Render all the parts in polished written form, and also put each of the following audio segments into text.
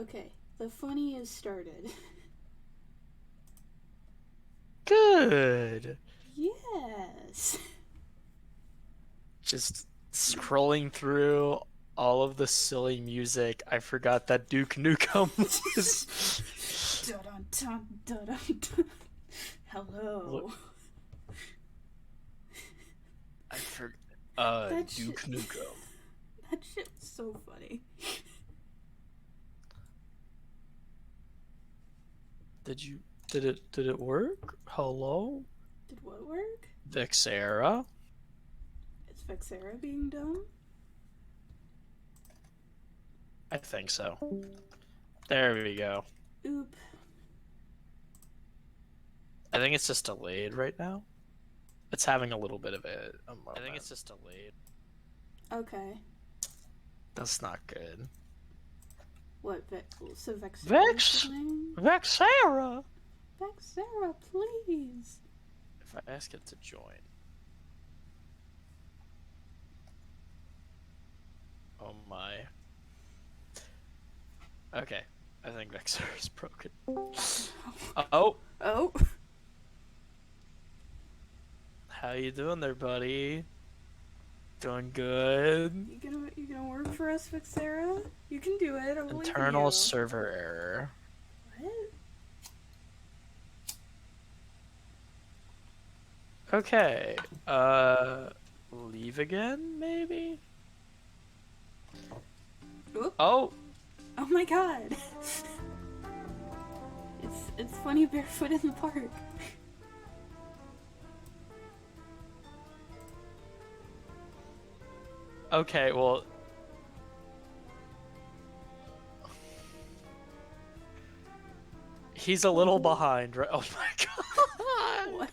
Okay, the funny is started. Good. Yes. Just scrolling through all of the silly music. I forgot that Duke Nukem was. Dun dun dun dun dun. Hello. I forgot. That shit. Duke Nukem. That shit was so funny. Did you? Did it work? Hello, Did what work? Vexera. Is Vexera being dumb? I think so. There we go. Oop. I think it's just delayed right now. It's having a little bit of a moment. I think it's just delayed. Okay. That's not good. What? So Vexera Vex, Vexera. Vexera, please. If I ask it to join. Oh my. Okay, I think Vexera is broken. Oh. Oh. How you doing there, buddy? Doing good. You gonna work for us, Vexera? You can do it. I believe in Internal you. server error. What? Okay. Leave again, maybe? Oop. Oh. Oh my god. It's funny barefoot in the park. Okay, well. He's a little behind, right? Oh my god. What?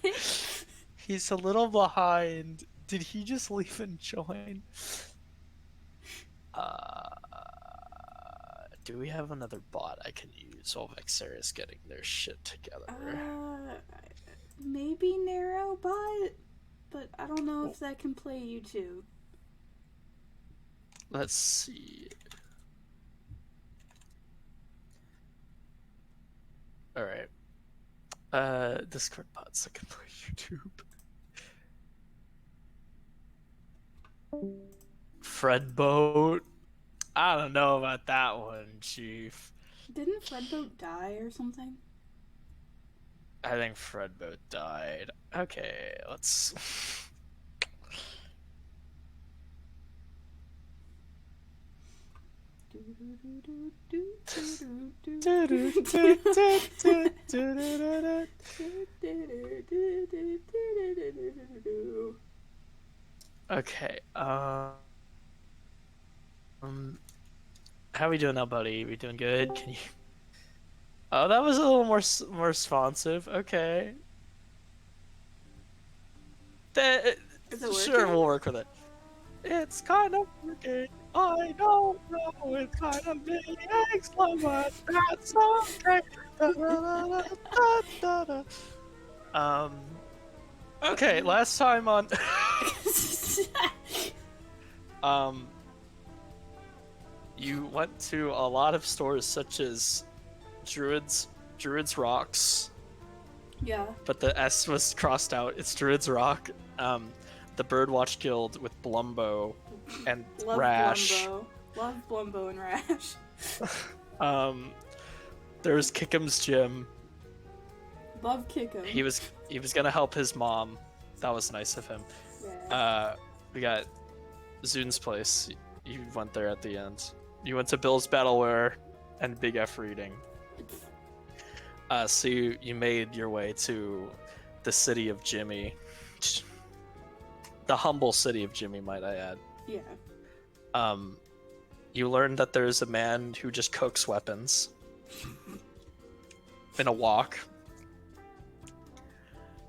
He's a little behind. Did he just leave and join? Do we have another bot I can use while Vexera is getting their shit together? Maybe narrow bot, but I don't know if that can play YouTube. Let's see. All right. Discord bots that can play YouTube. Fredboat. I don't know about that one, Chief. Didn't Fredboat die or something? I think Fredboat died. Okay, let's. Okay. How we doing now, buddy? We doing good? Can you? Oh, that was a little more responsive. Okay. That sure, we'll work with it. It's kind of working. I don't know. It's kind of being excellent, but that's okay. Okay, last time on. You went to a lot of stores such as Druid's Rocks. Yeah. But the S was crossed out. It's Druid's Rock. The Birdwatch Guild with Blumbo and Love Rash. Blumbo. Love Blumbo and Rash. There's Kickham's Gym. Love Kickham. He was gonna help his mom. That was nice of him. Yeah. We got Zune's place. You went there at the end. You went to Bill's Battleware and Big F Reading. So you made your way to the city of Jimmy. The humble city of Jimmy, might I add. Yeah. You learned that there's a man who just cooks weapons in a walk.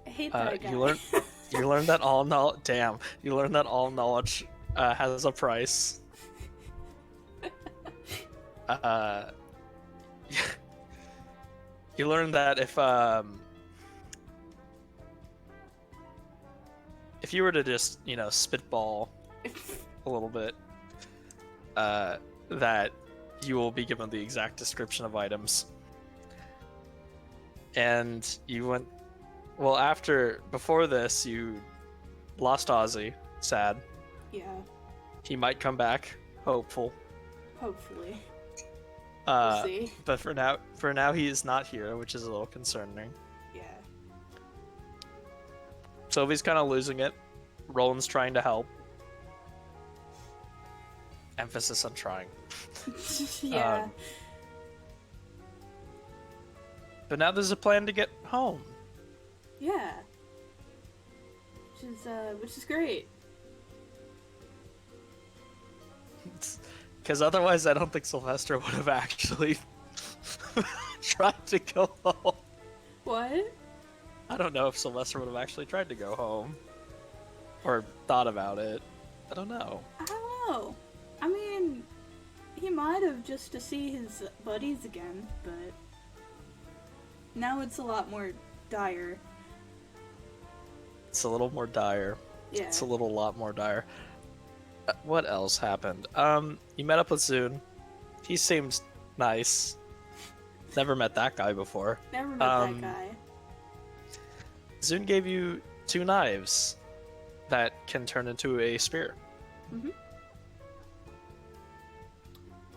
I hate that guy. You learned that all knowledge. Damn, you learned that all knowledge has a price. You learned that if you were to just spitball a little bit, that you will be given the exact description of items. And you went... Well, before this, you lost Ozzy. Sad. Yeah. He might come back. Hopeful. Hopefully. We'll see. But for now he is not here, which is a little concerning. Yeah. Sylvie's kind of losing it. Roland's trying to help. Emphasis on trying. Yeah. But now there's a plan to get home. Yeah. Which is great. Because otherwise I don't think Sylvester would have actually tried to go home. What? I don't know if Sylvester would have actually tried to go home. Or thought about it. I don't know. I don't know. I mean, he might have just to see his buddies again, but now it's a lot more dire. It's a little more dire. Yeah. It's a lot more dire. What else happened? You met up with Zune. He seems nice. Never met that guy before. Never met that guy. Zune gave you 2 knives that can turn into a spear. Mm-hmm.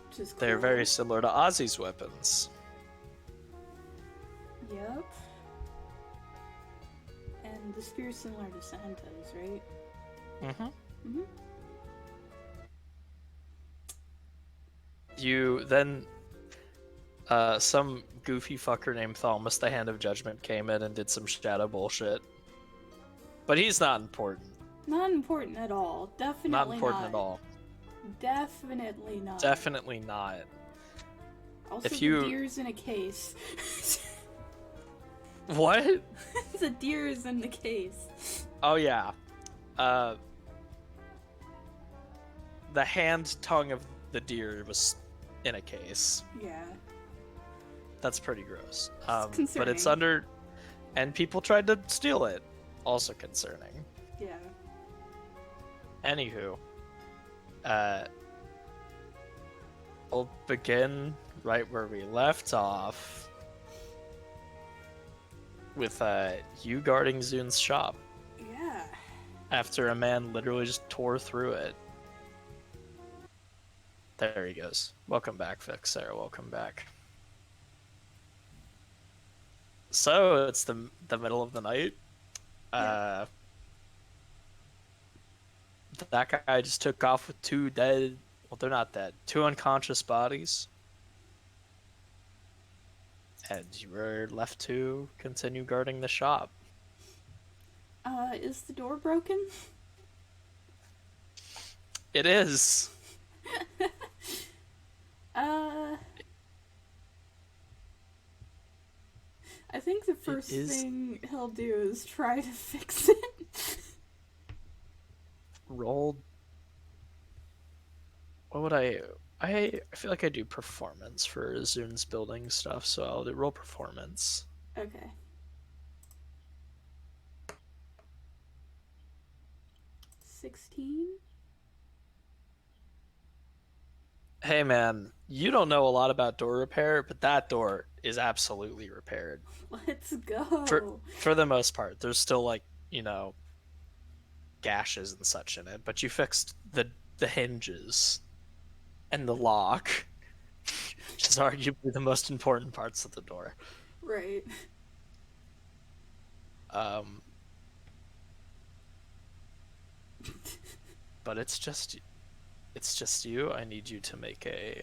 Which is cool. They're very similar to Ozzy's weapons. Yep. And the spear's similar to Santa's, right? Mm-hmm. Mm-hmm. You then... some goofy fucker named Thalmus, the Hand of Judgment, came in and did some shadow bullshit. But he's not important. Not important at all. Definitely not important at all. Definitely not. Definitely not. Also, if you... the deer's in a case. What? The deer is in the case. Oh, yeah. The hand tongue of the deer was in a case. Yeah. That's pretty gross. It's but it's under... And people tried to steal it. Also concerning. Yeah. Anywho. We'll begin right where we left off. With you guarding Zune's shop. Yeah. After a man literally just tore through it. There he goes. Welcome back, Vic. Sarah, welcome back. So, it's the middle of the night. Yeah. That guy just took off with 2 dead... Well, they're not dead. 2 unconscious bodies. And you were left to continue guarding the shop. Is the door broken? It is. I think the first thing he'll do is try to fix it. Roll. What would I feel like I do performance for Zune's building stuff, so I'll do roll performance. Okay. $16? Hey man, you don't know a lot about door repair, but that door is absolutely repaired. Let's go. For the most part. There's still like, gashes and such in it, but you fixed the hinges and the lock, which is arguably the most important parts of the door. Right. But it's just you. I need you to make a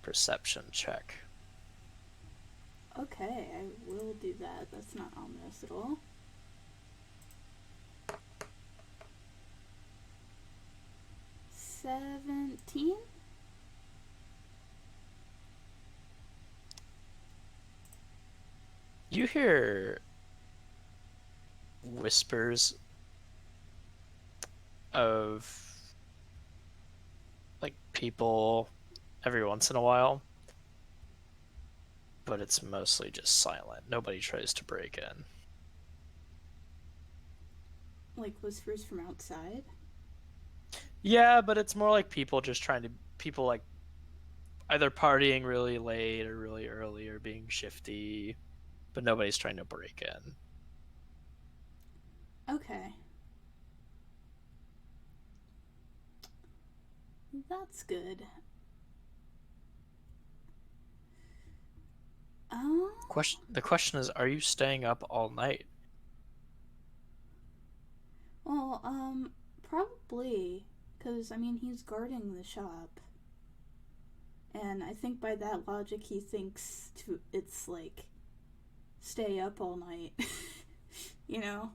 perception check. Okay, I will do that. That's not ominous at all. $17? You hear whispers of like people every once in a while, but it's mostly just silent. Nobody tries to break in. Like whispers from outside? Yeah, but it's more like people like either partying really late or really early or being shifty, but nobody's trying to break in. Okay. That's good. Um, The question is, are you staying up all night? well, probably. Because, I mean, he's guarding the shop. And I think by that logic, he thinks it's like stay up all night. You know?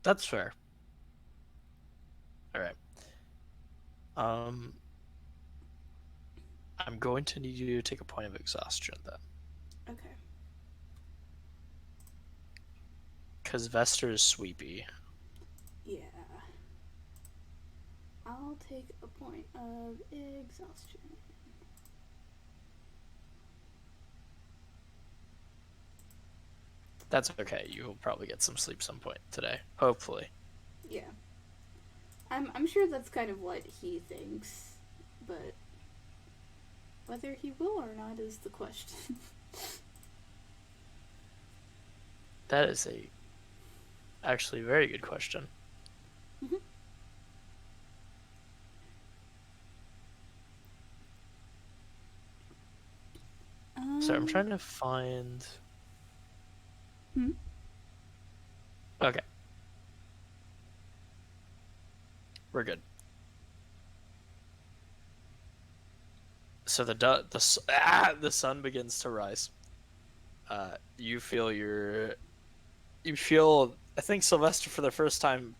That's fair. All right. Um, I'm going to need you to take a point of exhaustion then, Okay. because Vester is sweepy. Yeah. I'll take a point of exhaustion. That's okay. You will probably get some sleep some point today, hopefully. Yeah. I'm sure that's kind of what he thinks, but whether he will or not is the question. That is a actually very good question. Mm-hmm. So I'm trying to find. Hmm? Okay. We're good. So the sun begins to rise. You feel I think Sylvester for the first time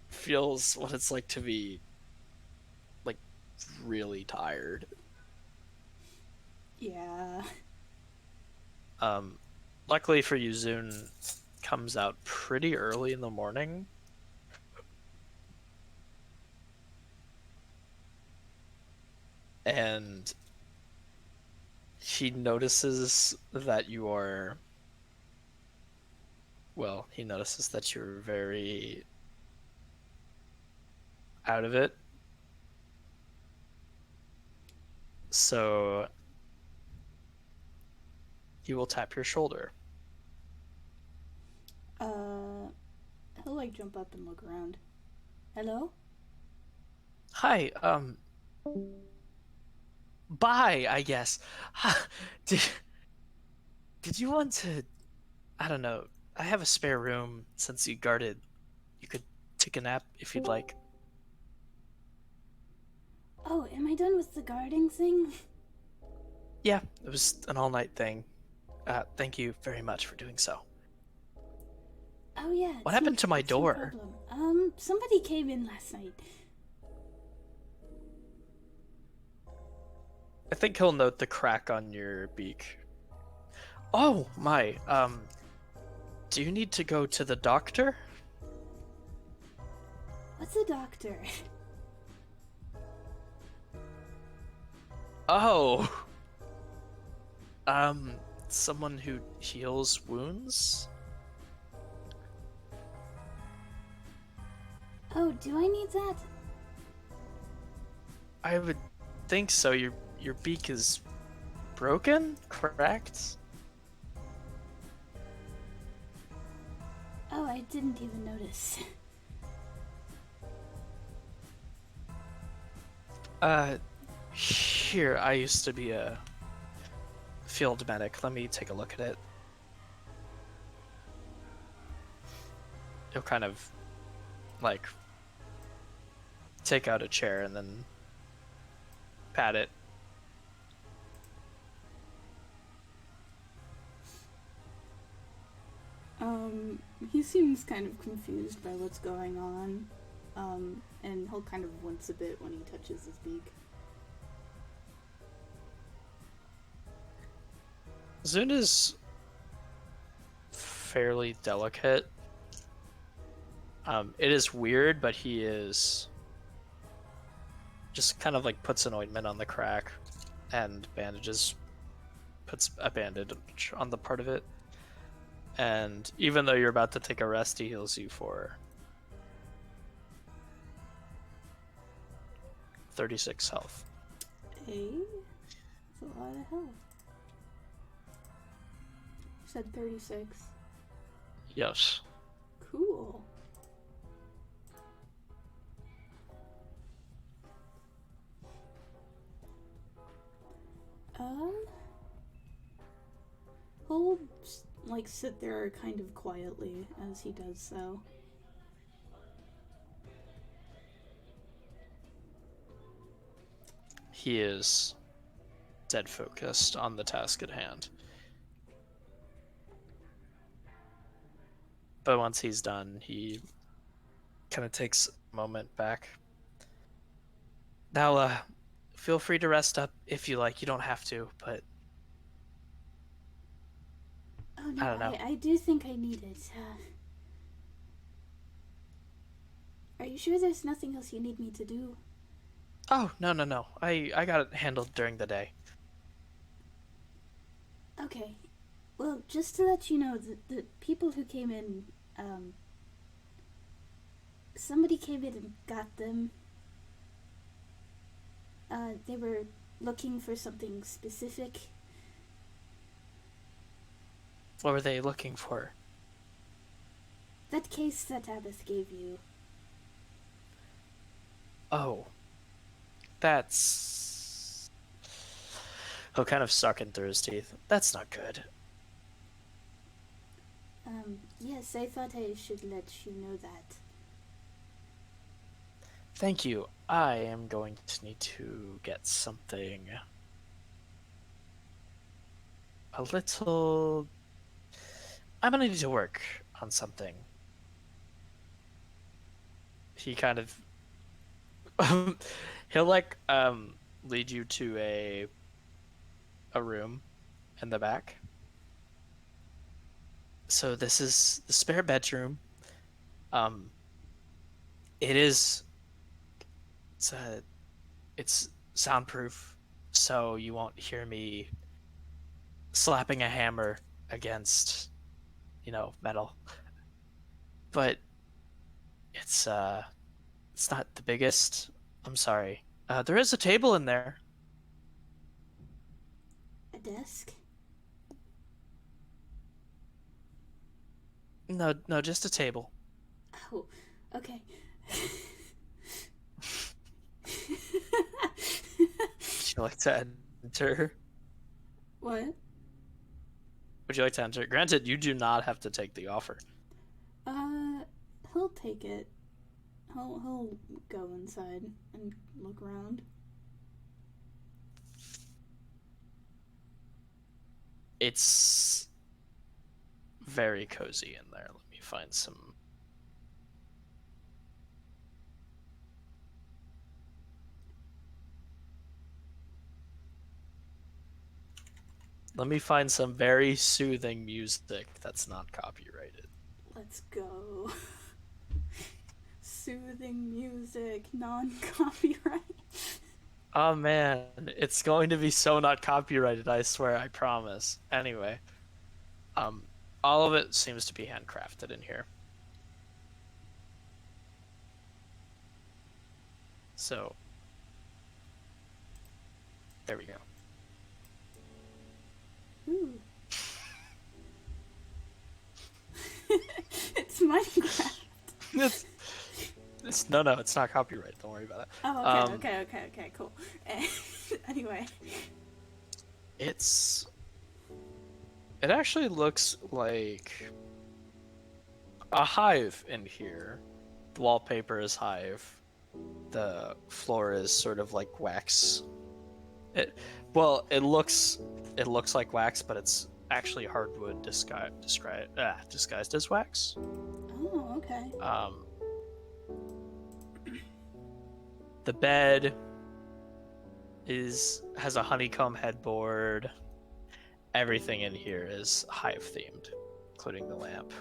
feels what it's like to be like really tired. Yeah. Luckily for you, Zune comes out pretty early in the morning. And he notices that you're very out of it. So he will tap your shoulder. He'll like jump up and look around. Hello? Hi, bye, I guess. Did did you want to, I don't know, I have a spare room since you guarded. You could take a nap if you'd like. Oh, am I done with the guarding thing? Yeah, it was an all-night thing. Thank you very much for doing so. Oh yeah. What happened to my it's no door? problem. Somebody came in last night. I think he'll note the crack on your beak. Oh my, do you need to go to the doctor? What's a doctor? Oh, someone who heals wounds? Oh, do I need that? I would think so. Your beak is broken? Cracked? Oh, I didn't even notice. Here, I used to be a field medic. Let me take a look at it. He'll kind of, like, take out a chair and then pat it. He seems kind of confused by what's going on. And he'll kind of wince a bit when he touches his beak. Zune is fairly delicate. It is weird, but he is just kind of like puts an ointment on the crack and puts a bandage on the part of it. And even though you're about to take a rest, he heals you for 36 health. Hey, that's a lot of health. You said 36. Yes. Cool. He'll like sit there kind of quietly as he does so. He is dead focused on the task at hand. But once he's done, he kind of takes a moment back. Now, feel free to rest up if you like. You don't have to, but Oh I no, don't know. I do think I need it. Are you sure there's nothing else you need me to do? Oh, no. I got it handled during the day. Okay. Well, just to let you know, the people who came in, somebody came in and got them. They were looking for something specific. What were they looking for? That case that Abbott gave you. Oh, that's... He'll kind of suck in through his teeth. That's not good. Yes, I thought I should let you know that. Thank you. I am going to need to get something a little... I'm gonna need to work on something. He kind of... He'll like lead you to a room in the back. So this is the spare bedroom. Um it is it's soundproof, so you won't hear me slapping a hammer against, metal. But it's not the biggest. I'm sorry. There is a table in there. A desk? No, just a table. Oh, okay. Would you like to enter? What? Would you like to enter? Granted, you do not have to take the offer. Uh, he'll take it. He'll go inside and look around. It's very cozy in there. Let me find some. Let me find some very soothing music that's not copyrighted. Let's go. Soothing music, non-copyright. Oh man, it's going to be so not copyrighted, I swear, I promise. Anyway, um, all of it seems to be handcrafted in here. So, there we go. Ooh. It's Minecraft. No, it's not copyrighted. Don't worry about it. Oh, okay, cool. Anyway. It actually looks like a hive in here. The wallpaper is hive. The floor is sort of like wax. It looks like wax, but it's actually hardwood disguised as wax. Oh, okay. The bed has a honeycomb headboard. Everything in here is hive themed, including the lamp.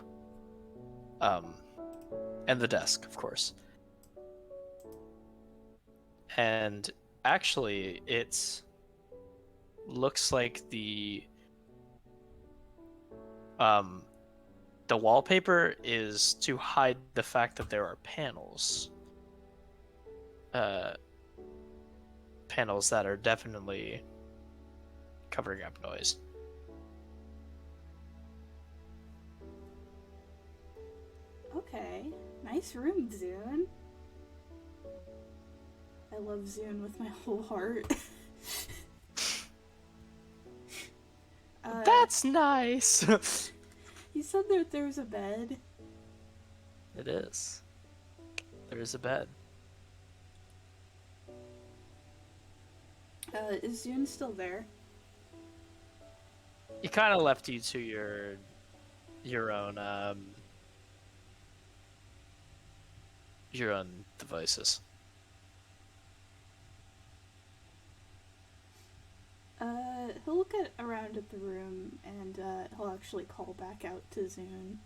And the desk, of course. And actually, it looks like the wallpaper is to hide the fact that there are panels. panels that are definitely covering up noise. Okay. Nice room, Zune. I love Zune with my whole heart. That's nice. You said that there was a bed. It is. There is a bed. Is Zune still there? He kind of left you to your own devices. He'll look around at the room and he'll actually call back out to Zune.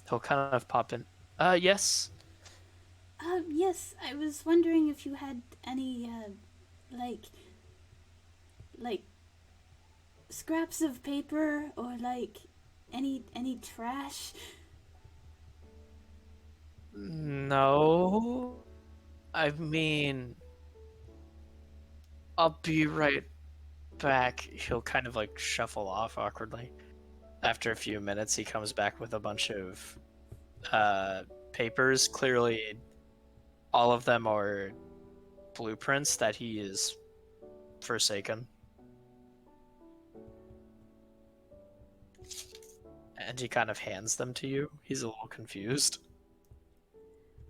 He'll kind of pop in. Yes. Yes, I was wondering if you had any, like, like, scraps of paper or, like, any trash? No. I mean, I'll be right back. He'll kind of like shuffle off awkwardly. After a few minutes, he comes back with a bunch of papers. Clearly, all of them are blueprints that he is forsaken. And he kind of hands them to you. He's a little confused.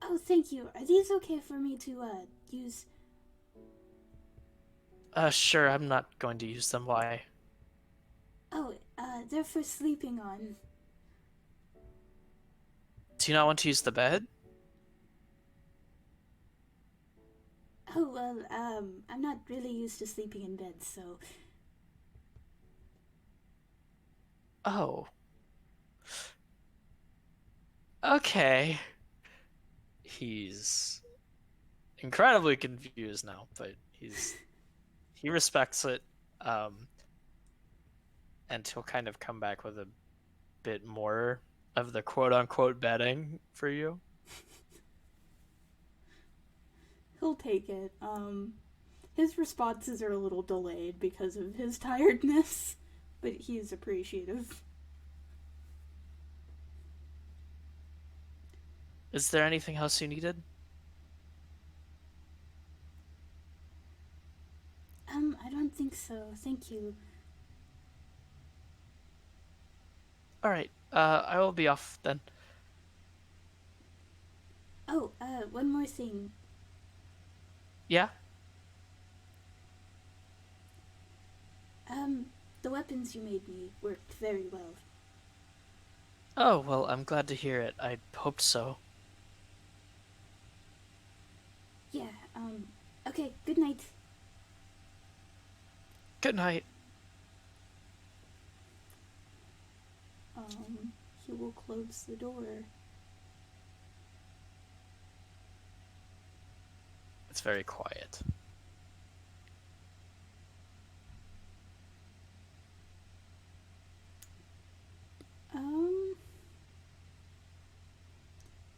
Oh, thank you. Are these okay for me to, use? Sure, I'm not going to use them. Why? Oh, they're for sleeping on. Do you not want to use the bed? Oh, well, I'm not really used to sleeping in bed, so. Oh. Okay. He's incredibly confused now, but he respects it. And he'll kind of come back with a bit more of the quote unquote bedding for you. He'll take it. His responses are a little delayed because of his tiredness, but he's appreciative. Is there anything else you needed? I don't think so. Thank you. All right. I will be off then. Oh, one more thing. Yeah? The weapons you made me worked very well. Oh, well, I'm glad to hear it. I hoped so. Yeah, okay, good night. Good night. He will close the door. It's very quiet.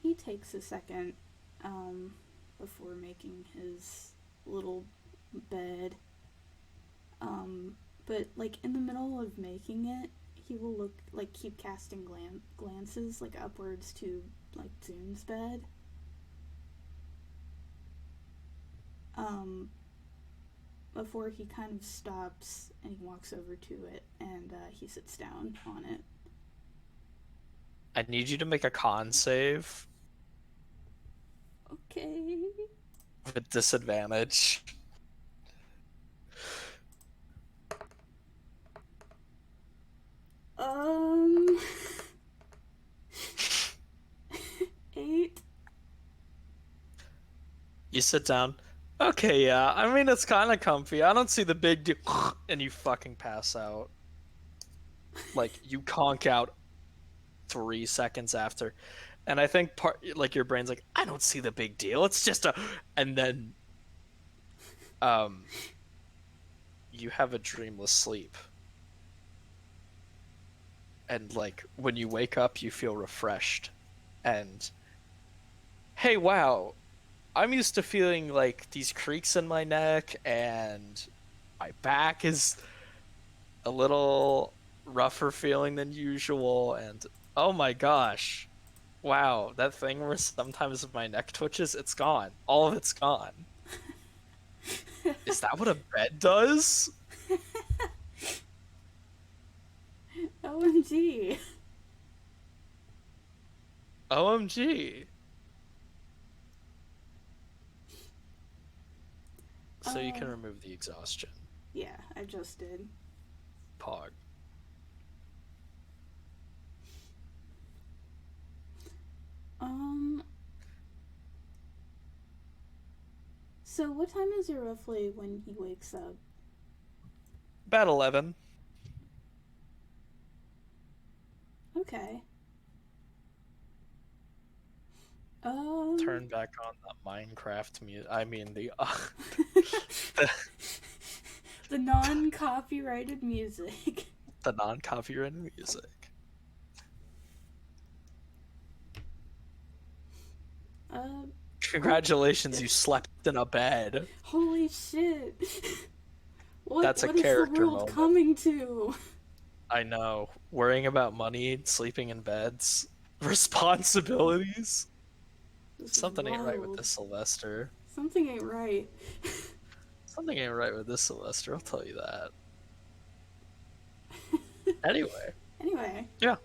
He takes a second, before making his little bed. But, like, in the middle of making it, he will look, like, keep casting glances, like, upwards to, like, Zune's bed. Before he kind of stops and he walks over to it and he sits down on it. I need you to make a con save Okay. with disadvantage. Um. 8. You sit down. Okay, yeah. I mean, it's kind of comfy. I don't see the big deal. And you fucking pass out. Like, you conk out 3 seconds after. And I think like your brain's like, I don't see the big deal. It's just a, and then, you have a dreamless sleep. And like when you wake up, you feel refreshed. And hey, wow, I'm used to feeling like these creaks in my neck, and my back is a little rougher feeling than usual, and oh my gosh. Wow, that thing where sometimes my neck twitches, it's gone. All of it's gone. Is that what a bed does? OMG. OMG. So you can Uh, remove the exhaustion. yeah, I just did. Pog. Um, so what time is it roughly when he wakes up? About 11. Okay. Um, Turn back on the Minecraft music. I mean, the, the non-copyrighted music. the non-copyrighted music. Uh, Congratulations, you slept in a bed. holy shit. That's a What is the character world moment. coming to? I know. Worrying about money, sleeping in beds, responsibilities. This is Something ain't right with wild. this Sylvester. Something ain't right. Something ain't right with this Sylvester, I'll tell you that. Anyway, Anyway, yeah,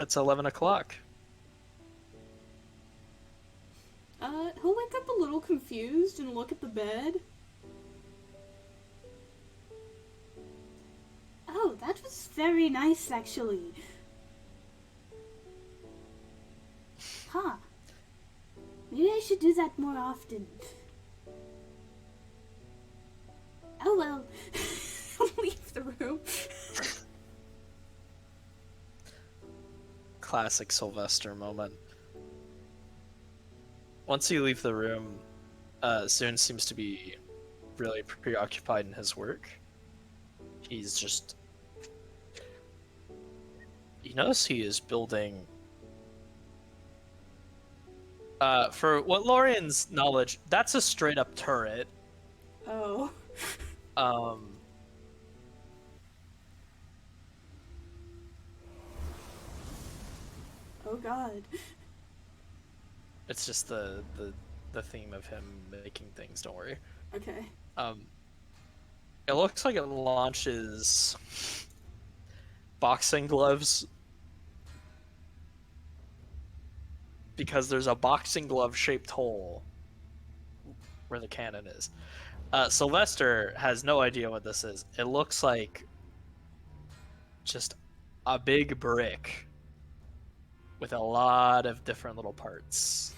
it's 11 o'clock. he'll wake up a little confused and look at the bed. Oh, that was very nice, actually. Huh. Maybe I should do that more often. Oh well. Leave the room. Classic Sylvester moment. Once you leave the room, Zune seems to be really preoccupied in his work. He's just... You notice he is building... for what Lorian's knowledge, that's a straight-up turret. Oh. Um... Oh god. It's just the theme of him making things, don't worry. Okay. It looks like it launches boxing gloves because there's a boxing glove shaped hole where the cannon is. Sylvester has no idea what this is. It looks like just a big brick with a lot of different little parts.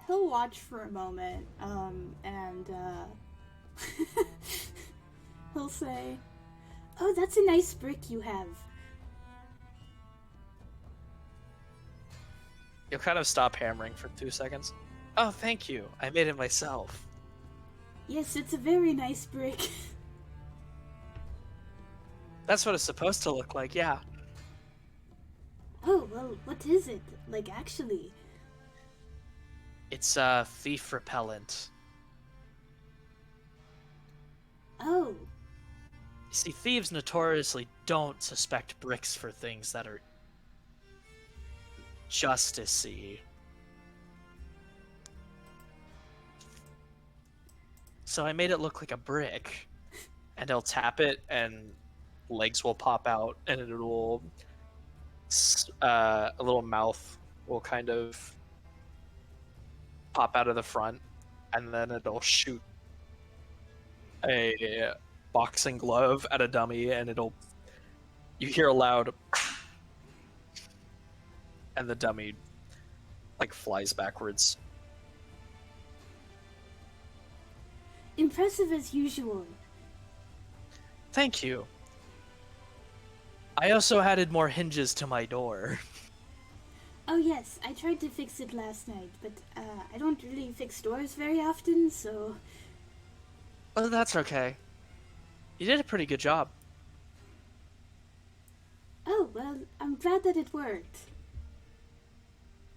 He'll watch for a moment, and, he'll say, "Oh, that's a nice brick you have." You'll kind of stop hammering for 2 seconds. Oh, thank you. I made it myself. Yes, it's a very nice brick. That's what it's supposed to look like, yeah. Oh, well, what is it? Like, actually? It's thief repellent. Oh. You see, thieves notoriously don't suspect bricks for things that are justice-y. So I made it look like a brick. And he'll tap it, and legs will pop out, and it will... a little mouth will kind of pop out of the front, and then it'll shoot a boxing glove at a dummy, and you hear a loud and the dummy like flies backwards. Impressive as usual. Thank you. I also added more hinges to my door. Oh yes, I tried to fix it last night, but I don't really fix doors very often, so... Oh, that's okay. You did a pretty good job. Oh, well, I'm glad that it worked.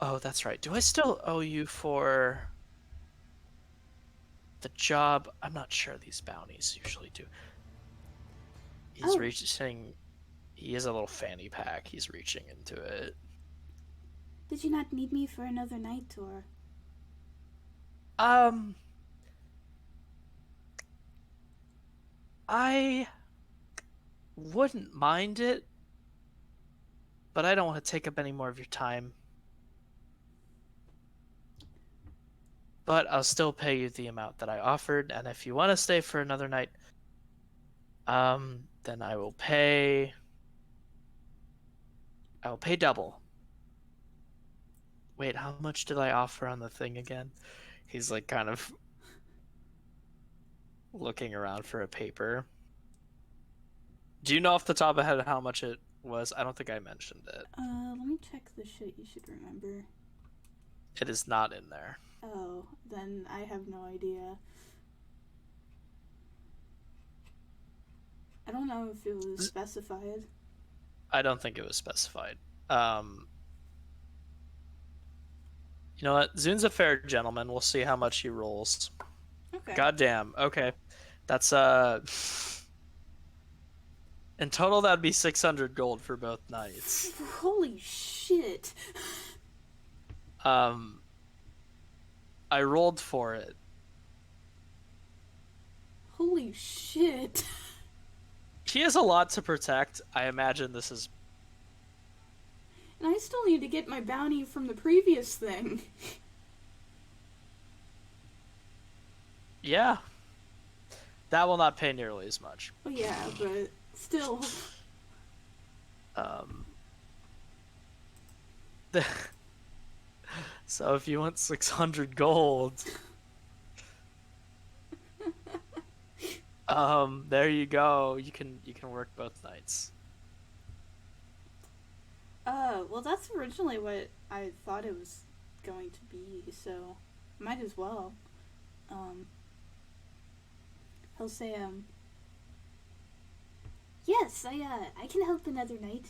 Oh, that's right. Do I still owe you for the job? I'm not sure these bounties usually do. He's Oh, reaching. He is a little fanny pack. He's reaching into it. did you not need me for another night, or? Um, I wouldn't mind it, but I don't want to take up any more of your time. But I'll still pay you the amount that I offered, and if you want to stay for another night, then I will pay double. Wait, how much did I offer on the thing again? He's like kind of looking around for a paper. Do you know off the top of my head how much it was? I don't think I mentioned it. Let me check the shit you should remember. It is not in there. Oh, then I have no idea. I don't know if it was specified. I don't think it was specified. Um, you know what? Zune's a fair gentleman. We'll see how much he rolls. Okay. Goddamn. Okay. That's in total that'd be 600 gold for both nights. Holy shit. Um I rolled for it. Holy shit. He has a lot to protect. I imagine this is And I still need to get my bounty from the previous thing. yeah. That will not pay nearly as much. Oh yeah, but still. Um So if you want 600 gold, there you go. You can work both nights. Well that's originally what I thought it was going to be, so might as well. Um he'll say, yes, I can help another night.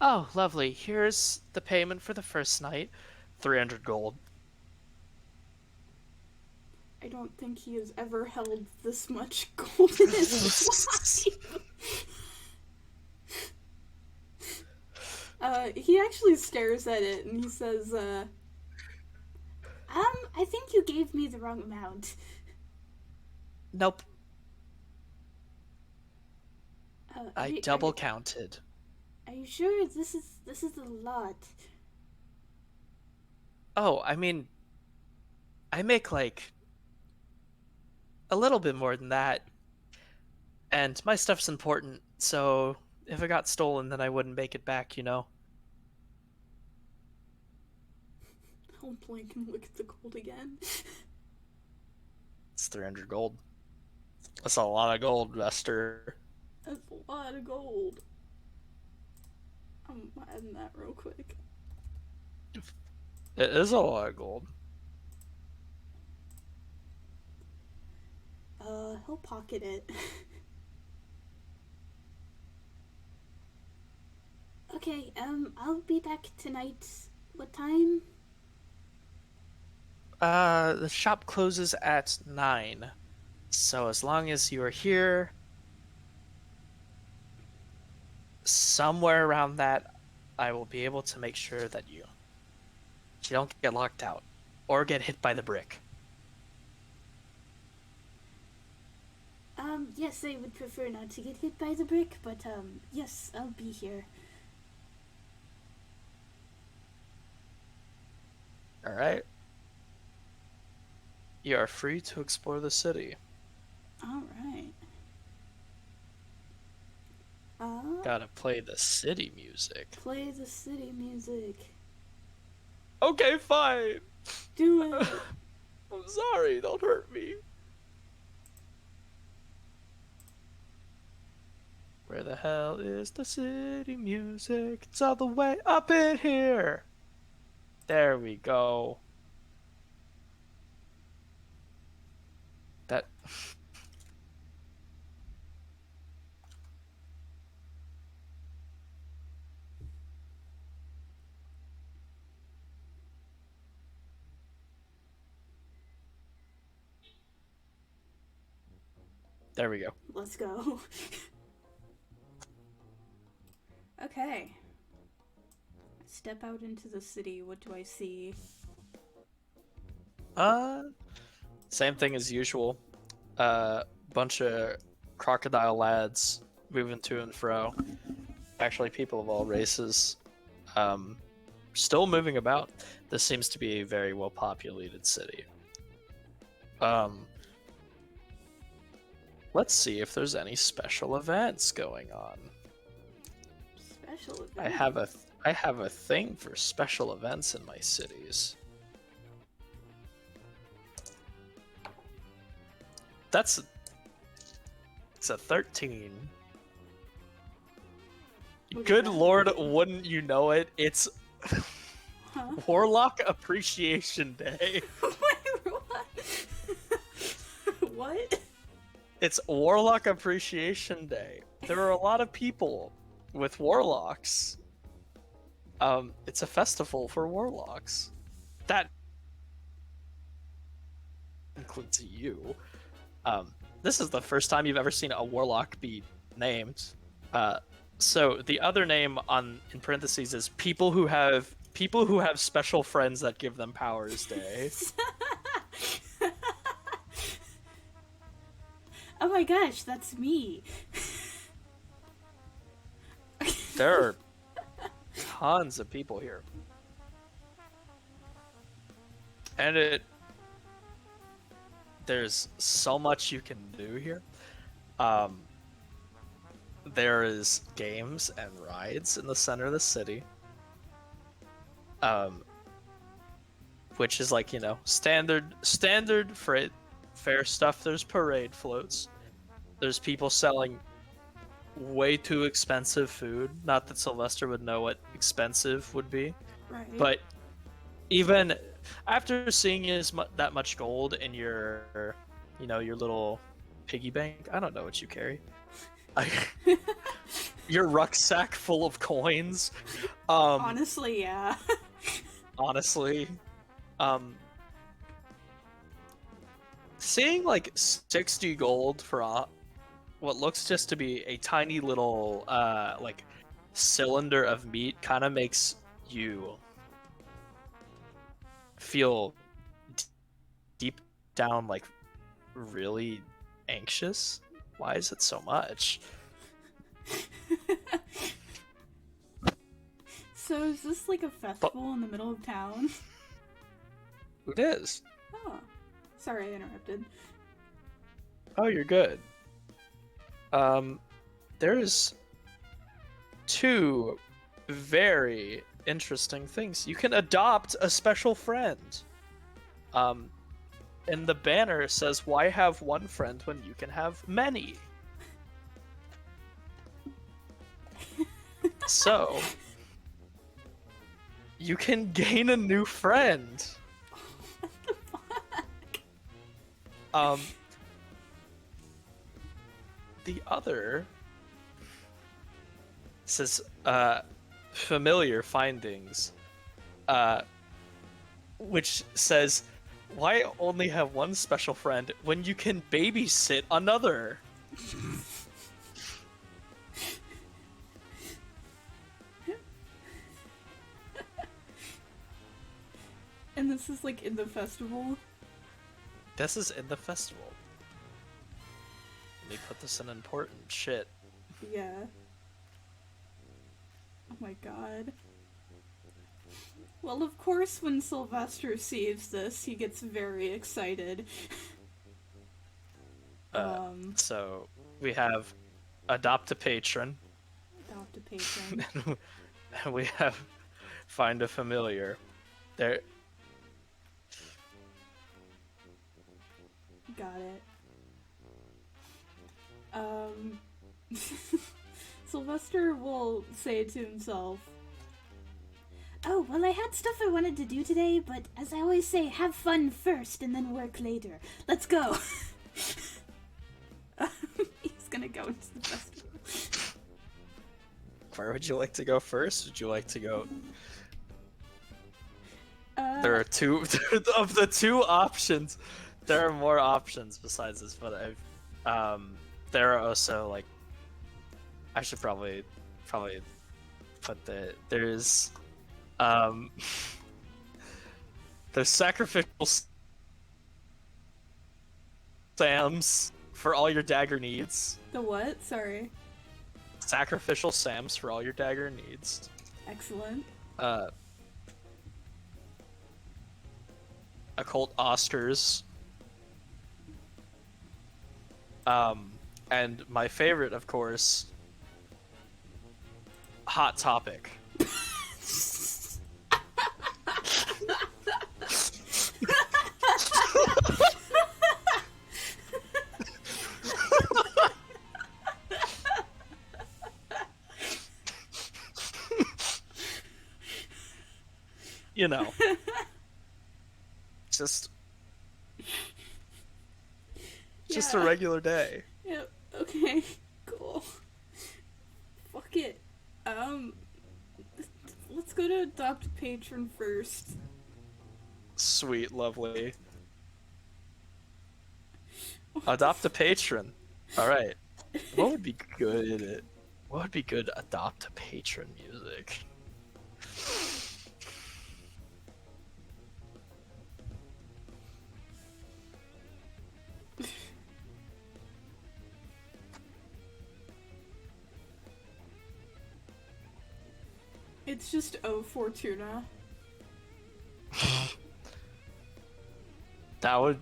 Oh, lovely. Here's the payment for the first night. 300 gold. I don't think he has ever held this much gold in his life. He actually stares at it and he says, I think you gave me the wrong amount. Nope. I You, double counted. are you sure this is a lot? Oh, I mean, I make like a little bit more than that. And my stuff's important, so if it got stolen, then I wouldn't make it back, you know? I'll blink and look at the gold again. It's 300 gold. That's a lot of gold, Vester. That's a lot of gold. I'm adding that real quick. It is a lot of gold. He'll pocket it. Okay, I'll be back tonight. What time? The shop closes at 9. So as long as you are here somewhere around that, I will be able to make sure that you don't get locked out or get hit by the brick. Yes, I would prefer not to get hit by the brick, but, yes, I'll be here. All right. You are free to explore the city. Alright. Gotta play the city music. Play the city music. Okay, fine. Do it. I'm sorry, don't hurt me. Where the hell is the city music? It's all the way up in here. There we go. That There we go. Let's go. Okay. Step out into the city. What do I see? Same thing as usual. Bunch of crocodile lads moving to and fro. Actually, people of all races. Still moving about. This seems to be a very well-populated city. Let's see if there's any special events going on. Special event? I have a thing for special events in my cities. It's a 13. Good lord, wouldn't you know it? It's Warlock Appreciation Day. Wait, what? What? It's Warlock Appreciation Day. There are a lot of people with warlocks. It's a festival for warlocks. That includes you. This is the first time you've ever seen a warlock be named. So the other name in parentheses is people who have special friends that give them powers day. Oh my gosh, that's me. There are tons of people here. And there's so much you can do here. There is games and rides in the center of the city. Which is like, standard fair stuff. There's parade floats. There's people selling way too expensive food. Not that Sylvester would know what expensive would be. Right. But even after seeing that much gold in your little piggy bank, I don't know what you carry. Your rucksack full of coins. Honestly, yeah. Honestly. Seeing like 60 gold for what looks just to be a tiny little like cylinder of meat kind of makes you feel deep down like really anxious. Why is it so much? So is this like a festival in the middle of town? It is. Oh. Sorry, I interrupted. Oh, you're good. There's two very interesting things. You can adopt a special friend. And the banner says, "Why have one friend when you can have many?" So, you can gain a new friend. What the fuck? The other says, familiar findings, which says, "Why only have one special friend when you can babysit another?" And this is like in the festival? This is in the festival. Let me put this in important shit. Yeah. Oh my god. Well, of course, when Sylvester sees this, he gets very excited. So, we have adopt a patron. Adopt a patron. And we have find a familiar. There. Got it. Sylvester will say to himself, "Oh, well, I had stuff I wanted to do today, but as I always say, have fun first and then work later. Let's go." He's gonna go into the festival. Where would you like to go first? Would you like to go? There are two of the two options. There are more options besides this, but There are also like, I should probably put there's um there's sacrificial Sams for all your dagger needs. The what? Sorry. Sacrificial Sams for all your dagger needs. Excellent. Occult Oscars. And my favorite, of course, Hot Topic. You know, just a regular day. Yep. Okay. Cool. Fuck it. Let's go to adopt a patron first. Sweet, lovely. Adopt a patron. All right. What would be good? What would be good adopt a patron music? It's just O Fortuna. That would.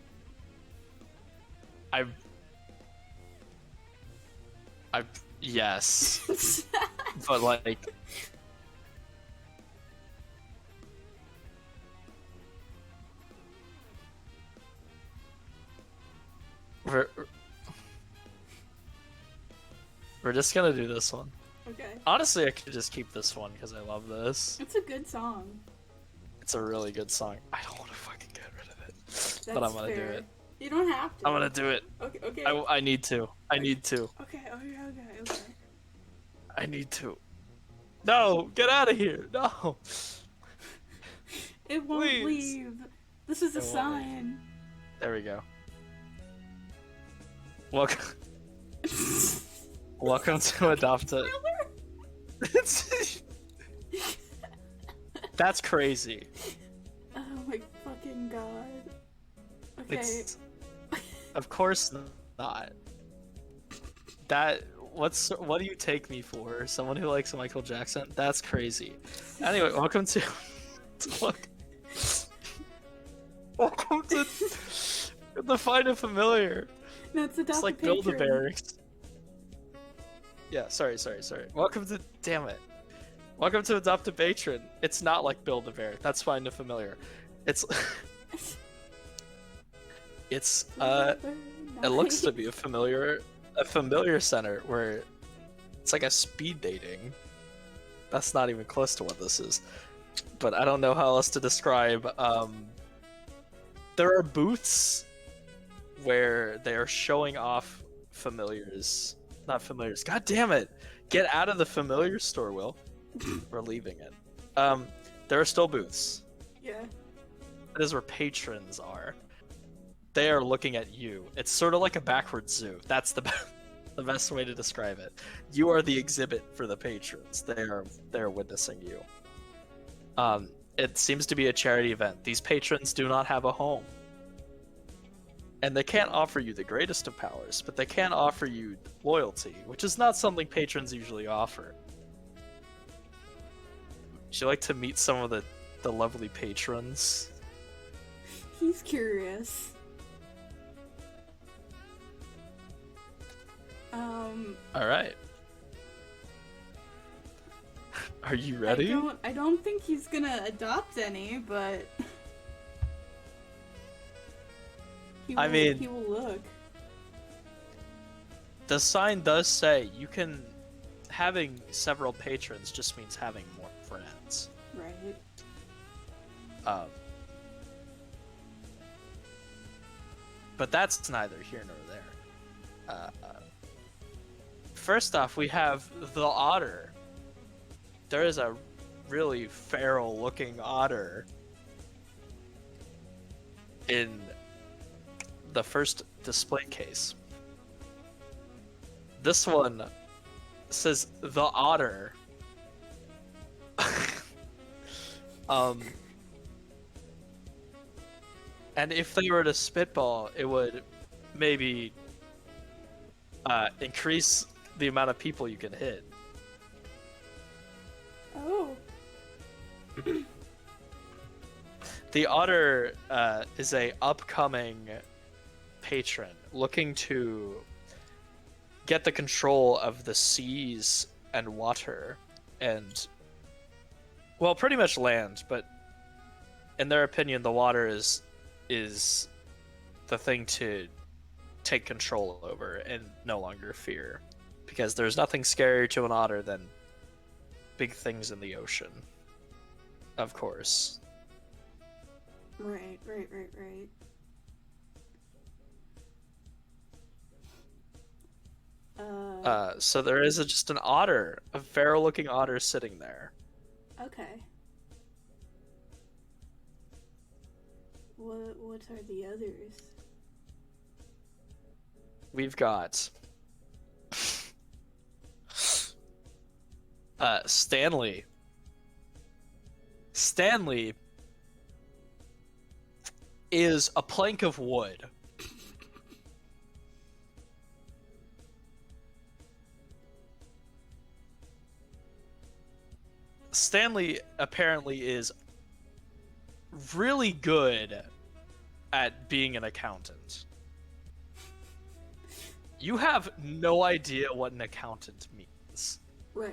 Yes. But like. We're just gonna do this one. Okay. Honestly, I could just keep this one because I love this. It's a good song. It's a really good song. I don't want to fucking get rid of it. That's but I'm gonna fair. do it. You don't have to. I'm gonna do it. Okay, okay. I need to. I need to. Okay. I need to. No! Get out of here! No! It won't Please. leave. This is a It won't sign. There we go. Welcome. Welcome to Adopt a. That's crazy. Oh my fucking god. Okay. It's, of course not. What do you take me for? Someone who likes Michael Jackson? That's crazy. Anyway, welcome to welcome to the Find a Familiar. No, it's It's like Build-A-Bear. Yeah, sorry. Welcome to Welcome to Adopt a Patron. It's not like Build-A-Bear. That's Find a Familiar. It's it looks to be a familiar center where it's like a speed dating. That's not even close to what this is. But I don't know how else to describe. There are booths where they are showing off familiars. Not familiars. God damn it! Get out of the familiar store, Will. We're leaving it. There are still booths. Yeah. That is where patrons are. They are looking at you. It's sort of like a backwards zoo. That's the best way to describe it. You are the exhibit for the patrons. They're witnessing you. It seems to be a charity event. These patrons do not have a home. And they can't offer you the greatest of powers, but they can offer you loyalty, which is not something patrons usually offer. Would you like to meet some of the lovely patrons? He's curious. All right. Are you ready? I don't think he's gonna adopt any, but he will look. The sign does say having several patrons just means having more friends. Right. But that's neither here nor there. First off, we have the otter. There is a really feral-looking otter in the first display case. This one says the otter. um, and if they were to spitball, it would maybe increase the amount of people you can hit. Oh. The otter is a upcoming patron looking to get the control of the seas and water and, well, pretty much land, but in their opinion, the water is the thing to take control over and no longer fear, because there's nothing scarier to an otter than big things in the ocean, of course. Right. So there is just an otter, a feral-looking otter sitting there. Okay. What are the others? We've got Stanley. Stanley is a plank of wood. Stanley apparently is really good at being an accountant. You have no idea what an accountant means. Right.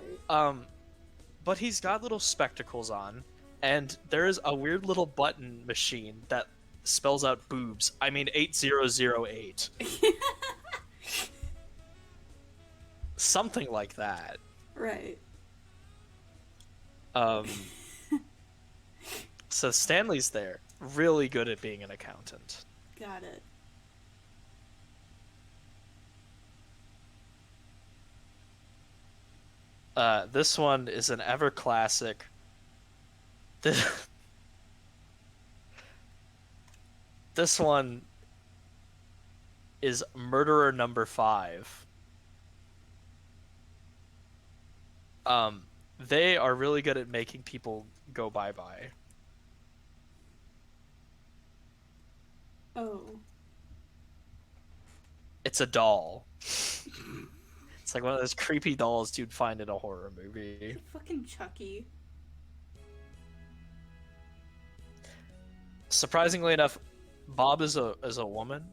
But he's got little spectacles on, and there's a weird little button machine that spells out boobs. I mean 8008. Something like that. Right. So Stanley's there, really good at being an accountant. Got it. This one is an ever classic. This one is murderer number 5. They are really good at making people go bye-bye. Oh. It's a doll. It's like one of those creepy dolls you'd find in a horror movie. Fucking Chucky. Surprisingly enough, Bob is a woman.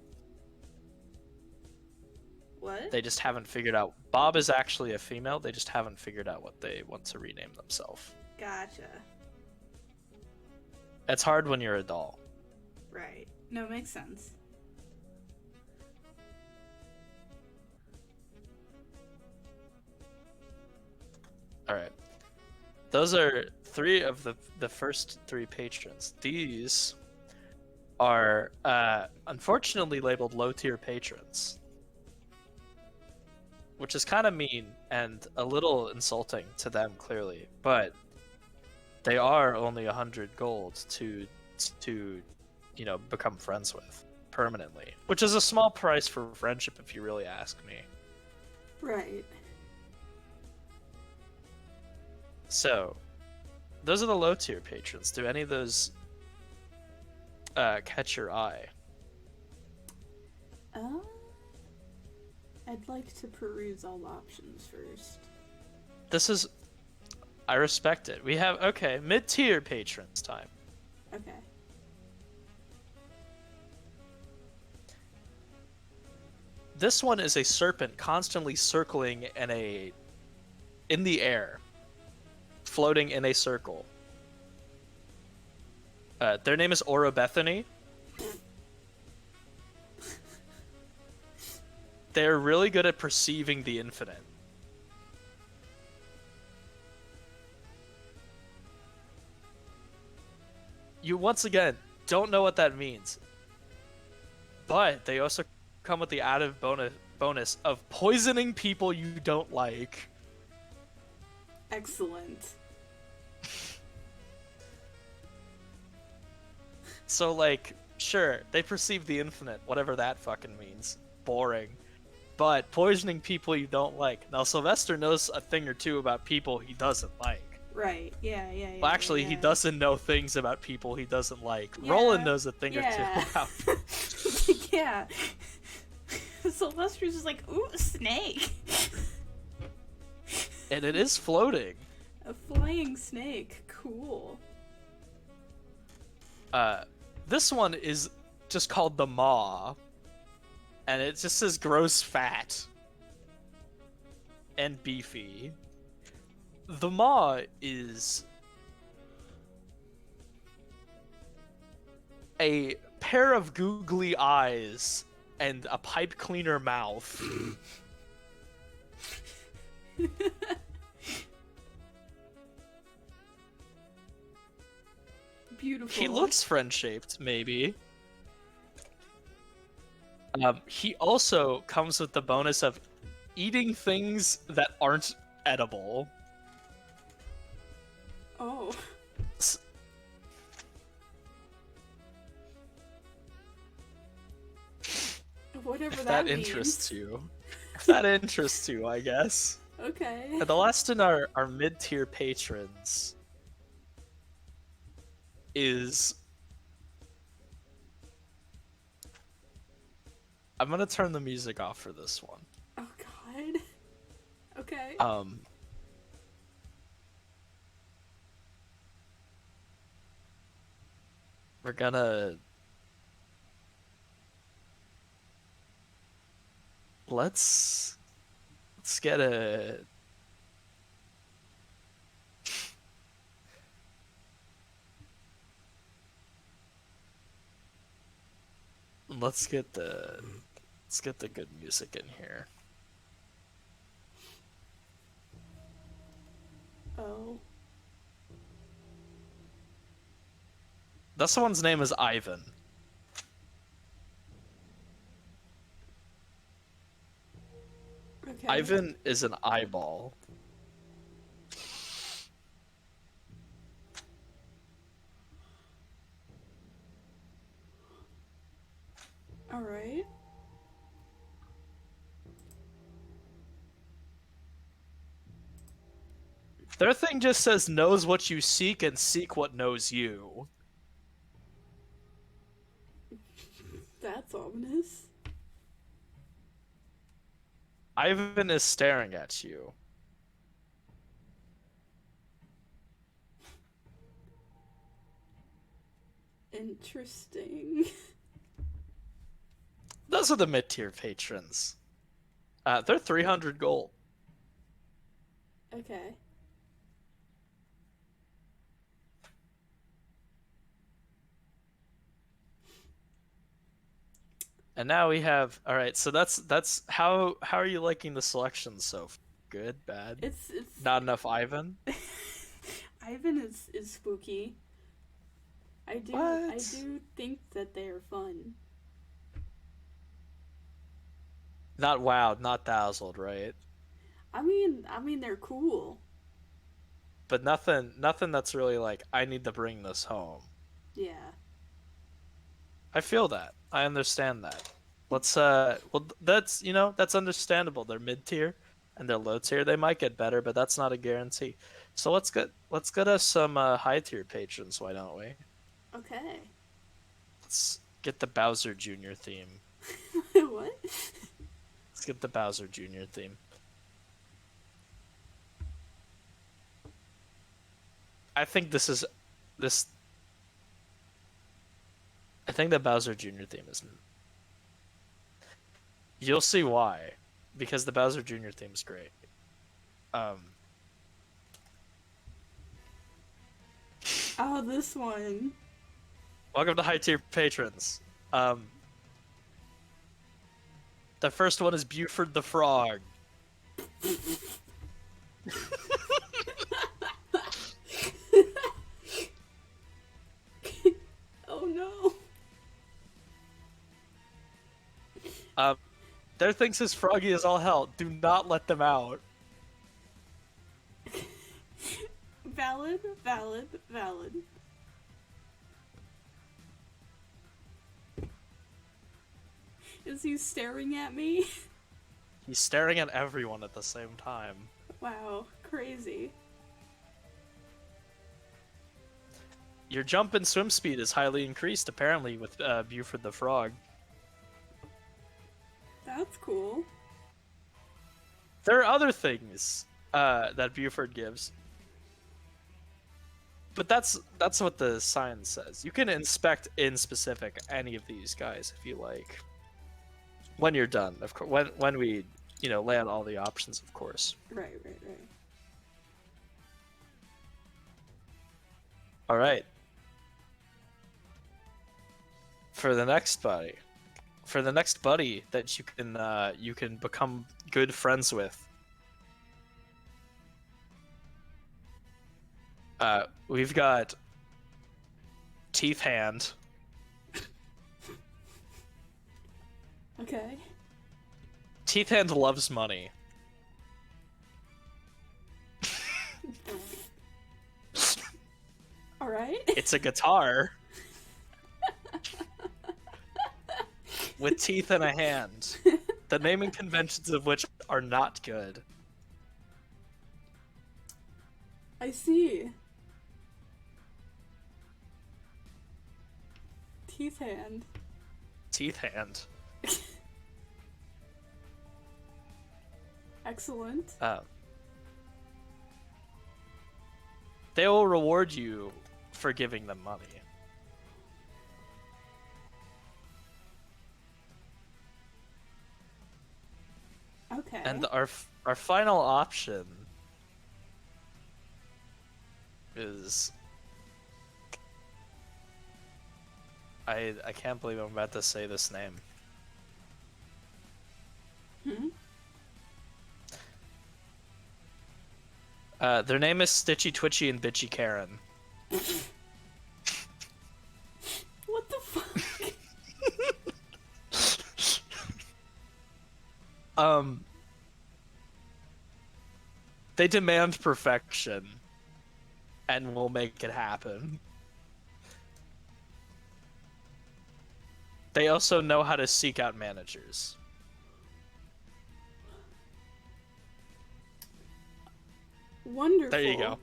What? They just haven't figured out. Bob is actually a female. They just haven't figured out what they want to rename themselves. Gotcha. It's hard when you're a doll. Right. No, it makes sense. Alright. Those are 3 of the first 3 patrons. These are unfortunately labeled low-tier patrons, which is kind of mean and a little insulting to them, clearly, but they are only 100 gold to become friends with permanently, which is a small price for friendship if you really ask me. Right. So those are the low tier patrons. Do any of those catch your eye? I'd like to peruse all options first. I respect it. We have, okay, mid-tier patrons time. Okay. This one is a serpent constantly circling in the air, floating in a circle. Their name is Ora Bethany. They're really good at perceiving the infinite. You once again don't know what that means, but they also come with the added bonus of poisoning people you don't like. Excellent. So, like, sure, they perceive the infinite, whatever that fucking means. Boring. but poisoning people you don't like. Now, Sylvester knows a thing or two about people he doesn't like. Right. Yeah. Yeah. Yeah. Well, actually, yeah. he doesn't know things about people he doesn't like. Yeah, Roland knows a thing or two yeah. about. Yeah. Sylvester's just like, ooh, a snake. And it is floating. A flying snake. Cool. This one is just called the Maw. And it just says gross fat. And beefy. The Maw is a pair of googly eyes and a pipe cleaner mouth. Beautiful. He looks friend-shaped, maybe. He also comes with the bonus of eating things that aren't edible. Oh. Whatever If that that means. interests you. If that interests you, I guess. Okay. And the last in our mid-tier patrons is... I'm gonna turn the music off for this one. Oh god. Okay. We're gonna... Let's get a... Let's get the good music in here. Oh. This one's name is Ivan. Okay. Ivan is an eyeball. Alright. Their thing just says knows what you seek and seek what knows you. That's ominous. Ivan is staring at you. Interesting. Those are the mid-tier patrons. They're 300 gold. Okay. And now we have... Alright, so that's how are you liking the selection so good, bad? It's Not enough Ivan? Ivan is spooky. I do think that they are fun. Not wowed, not dazzled, right? I mean they're cool. But nothing that's really like, I need to bring this home. Yeah. I feel that. I understand that. Let's well, that's, you know, that's understandable. They're mid-tier and they're low-tier. They might get better, but that's not a guarantee. So let's get us some high-tier patrons, why don't we? Okay. Let's get the Bowser Jr. theme. What? Let's get the Bowser Jr. theme. I think this is I think the Bowser Jr. theme is... You'll see why. Because the Bowser Jr. theme is great. Oh, this one. Welcome to high tier patrons. The first one is Buford the Frog. Oh no. Their thinks is froggy as all hell. Do not let them out. Valid, valid, valid. Is he staring at me? He's staring at everyone at the same time. Wow, crazy. Your jump and swim speed is highly increased, apparently, with Buford the Frog. That's cool. There are other things that Buford gives. But that's what the sign says. You can inspect in specific any of these guys if you like. When you're done, of course. When we, lay out all the options, of course. Right. All right. For the next buddy that you can become good friends with. We've got Teeth Hand. Okay. Teeth Hand loves money. All right. It's a guitar with teeth and a hand. The naming conventions of which are not good. I see. Teeth Hand. Teeth Hand. Excellent. They will reward you for giving them money. Okay. And our final option is I can't believe I'm about to say this name. Their name is Stitchy Twitchy and Bitchy Karen. What the fuck? They demand perfection and will make it happen. They also know how to seek out managers. Wonderful. There you go.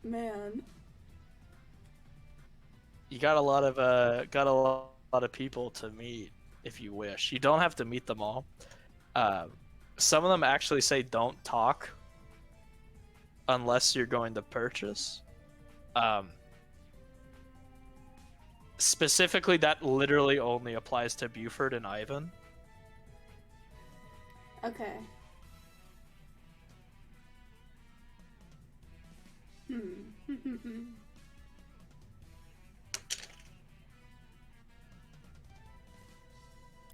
Man. You got a lot of people to meet if you wish. You don't have to meet them all. Some of them actually say don't talk unless you're going to purchase. Specifically, that literally only applies to Buford and Ivan. Okay.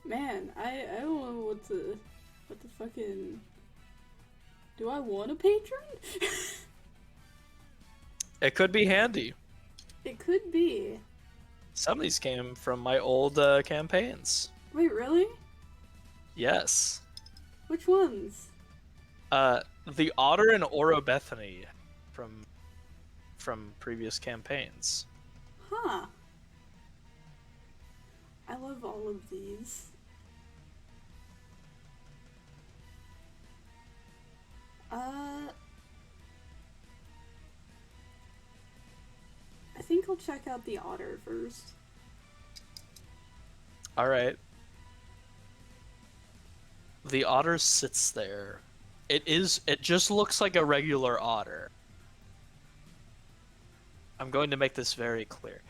Man, I don't know what the fucking... Do I want a patron? It could be handy. It could be. Some of these came from my old campaigns. Wait, really? Yes. Which ones? The Otter and Oro Bethany from previous campaigns. Huh. I love all of these. I think I'll check out the Otter first. Alright. The otter sits there. It just looks like a regular otter. I'm going to make this very clear.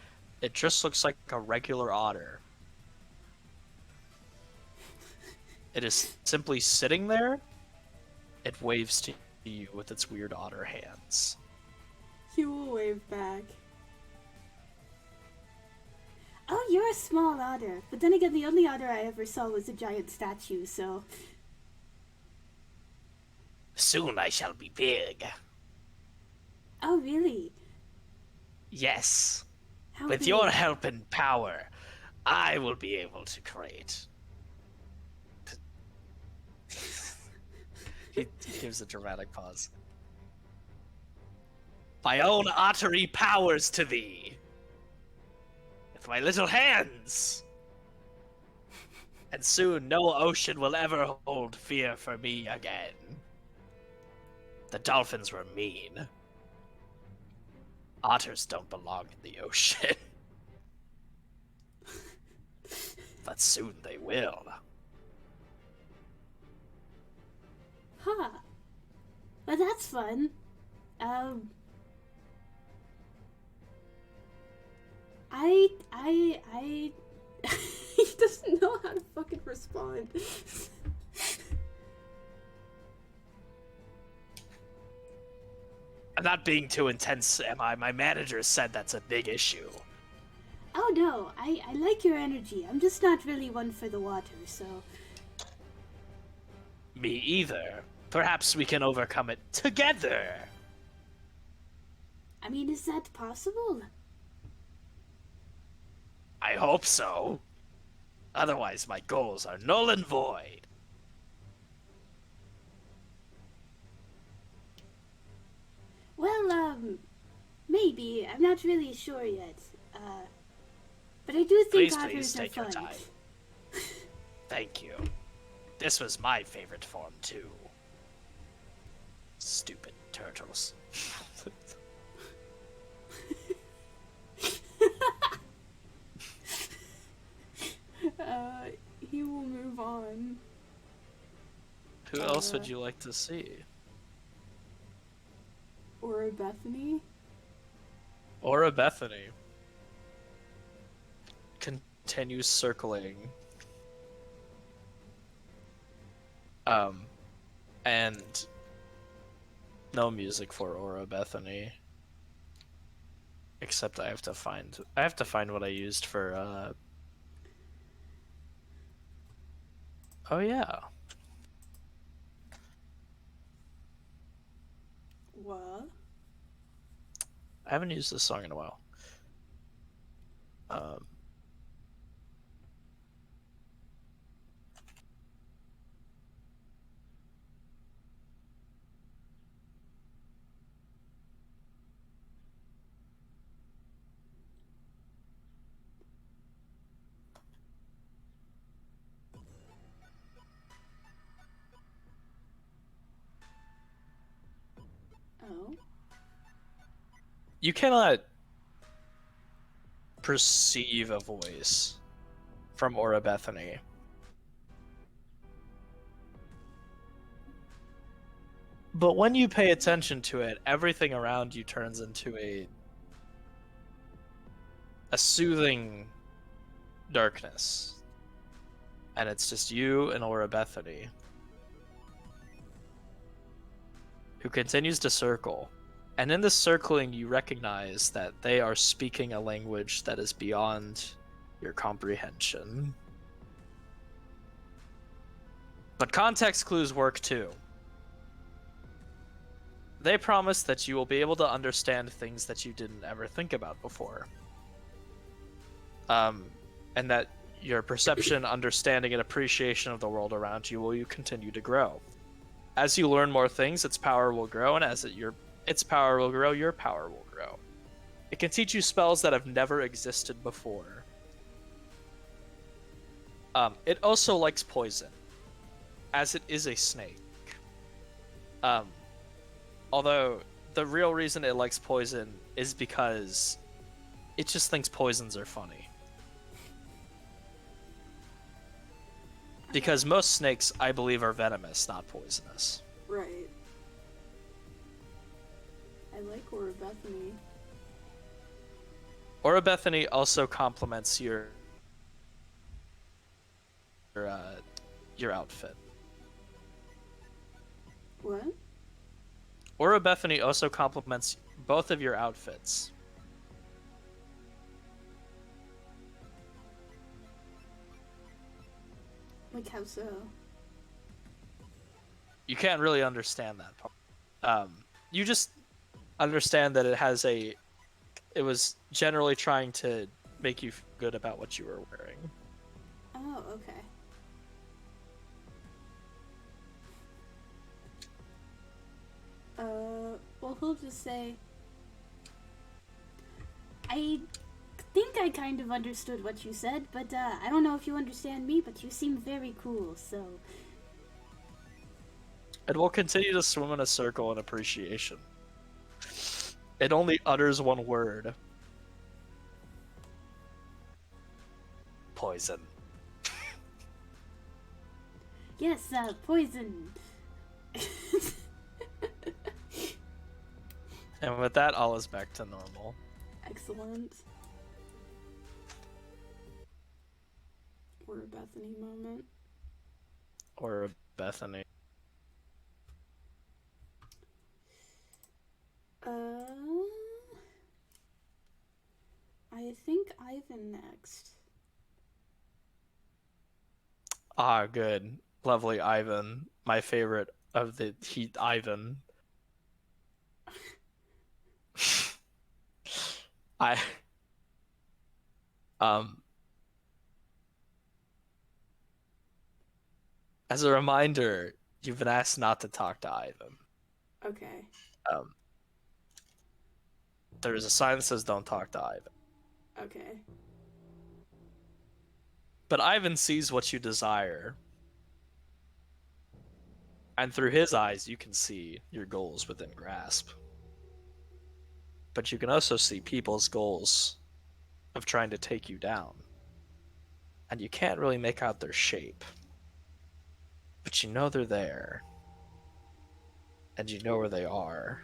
It just looks like a regular otter. It is simply sitting there. It waves to you with its weird otter hands. He will wave back. Oh, you're a small otter. But then again, the only otter I ever saw was a giant statue, so... Soon I shall be big. Oh, really? Yes. How With big? your help and power, I will be able to create... He gives a dramatic pause. My own ottery powers to thee. with my little hands. And soon no ocean will ever hold fear for me again. The dolphins were mean. Otters don't belong in the ocean. But soon they will. Huh. Well, that's fun. He doesn't know how to fucking respond. I'm not being too intense, am I? My manager said that's a big issue. Oh no, I like your energy. I'm just not really one for the water, so... Me either. Perhaps we can overcome it together. I mean, is that possible? I hope so. Otherwise, my goals are null and void. Well, maybe. I'm not really sure yet. But I do think Please otters are take your fun. time. Thank you. This was my favorite form, too. Stupid turtles. He will move on. Who else would you like to see? Or a Bethany? Or a Bethany. Continues circling. And no music for Aura Bethany. Except I have to find what I used for oh yeah. What? I haven't used this song in a while. Oh? You cannot perceive a voice from Aura Bethany. But when you pay attention to it, everything around you turns into a soothing darkness. And it's just you and Aura Bethany, who continues to circle. And in this circling, you recognize that they are speaking a language that is beyond your comprehension. But context clues work too. They promise that you will be able to understand things that you didn't ever think about before. And that your perception, understanding, and appreciation of the world around you will continue to grow. As you learn more things, its power will grow, and as its power will grow, your power will grow. It can teach you spells that have never existed before. It also likes poison, as it is a snake. Although the real reason it likes poison is because it just thinks poisons are funny. Because most snakes, I believe, are venomous, not poisonous. Right. I like Aura Bethany. Aura Bethany also complements your outfit. What? Aura Bethany also complements both of your outfits. Like how so? You can't really understand that part. You just understand that it was generally trying to make you feel good about what you were wearing. Oh, okay. Well, he'll just say, I think I kind of understood what you said, but I don't know if you understand me, but you seem very cool, so. And we'll continue to swim in a circle in appreciation. It only utters one word. Poison. Yes, poison. And with that, all is back to normal. Excellent. Or a Bethany moment. Or Bethany. I think Ivan next. Ah, good. Lovely Ivan. My favorite of the Ivan. I as a reminder, you've been asked not to talk to Ivan. Okay. There is a sign that says don't talk to Ivan. Okay. But Ivan sees what you desire. And through his eyes, you can see your goals within grasp. But you can also see people's goals of trying to take you down. And you can't really make out their shape. But you know they're there. And you know where they are.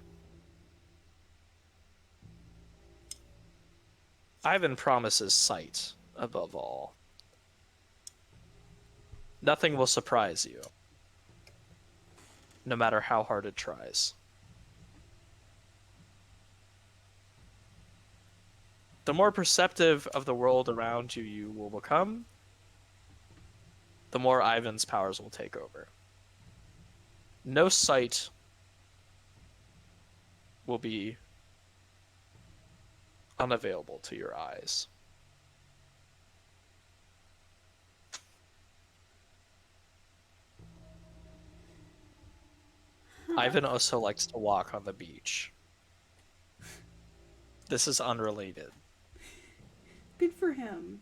Ivan promises sight above all. Nothing will surprise you, no matter how hard it tries. The more perceptive of the world around you you will become, the more Ivan's powers will take over. No sight will be unavailable to your eyes. Ivan also likes to walk on the beach. This is unrelated. Good for him.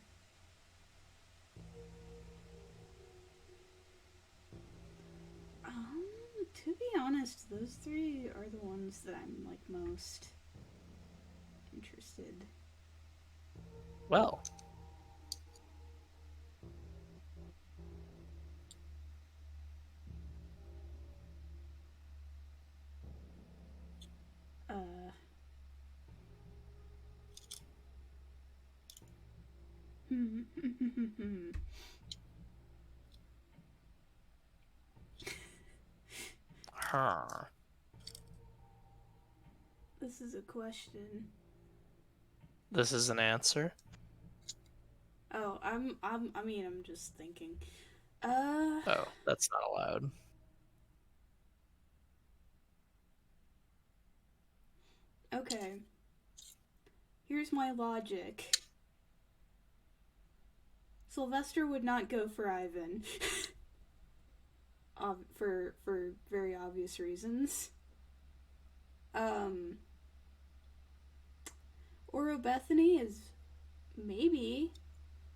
To be honest, those three are the ones that I'm like most interested. Well, Uh. This is a question. This is an answer. Oh, I'm just thinking. Oh, that's not allowed. Okay. Here's my logic. Sylvester would not go for Ivan. For very obvious reasons. Oro Bethany is maybe.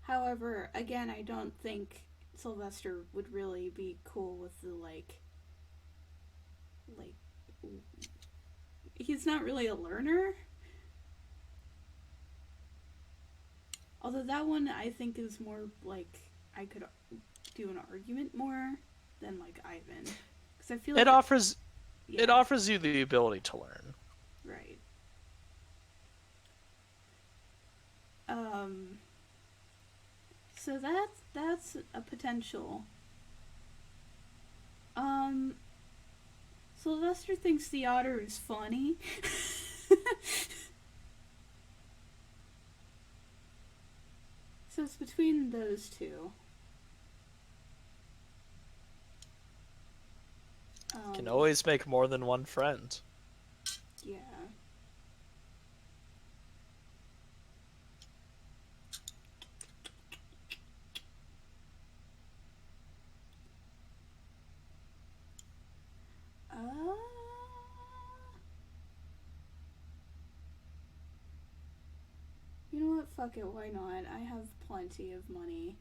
However, again, I don't think Sylvester would really be cool with the like he's not really a learner. Although that one I think is more like I could do an argument more than like Ivan, because I feel like it offers you the ability to learn. Right. So that's a potential. Sylvester thinks the otter is funny. So it's between those two. Can always make more than one friend. Yeah. You know what? fuck it, why not? I have plenty of money.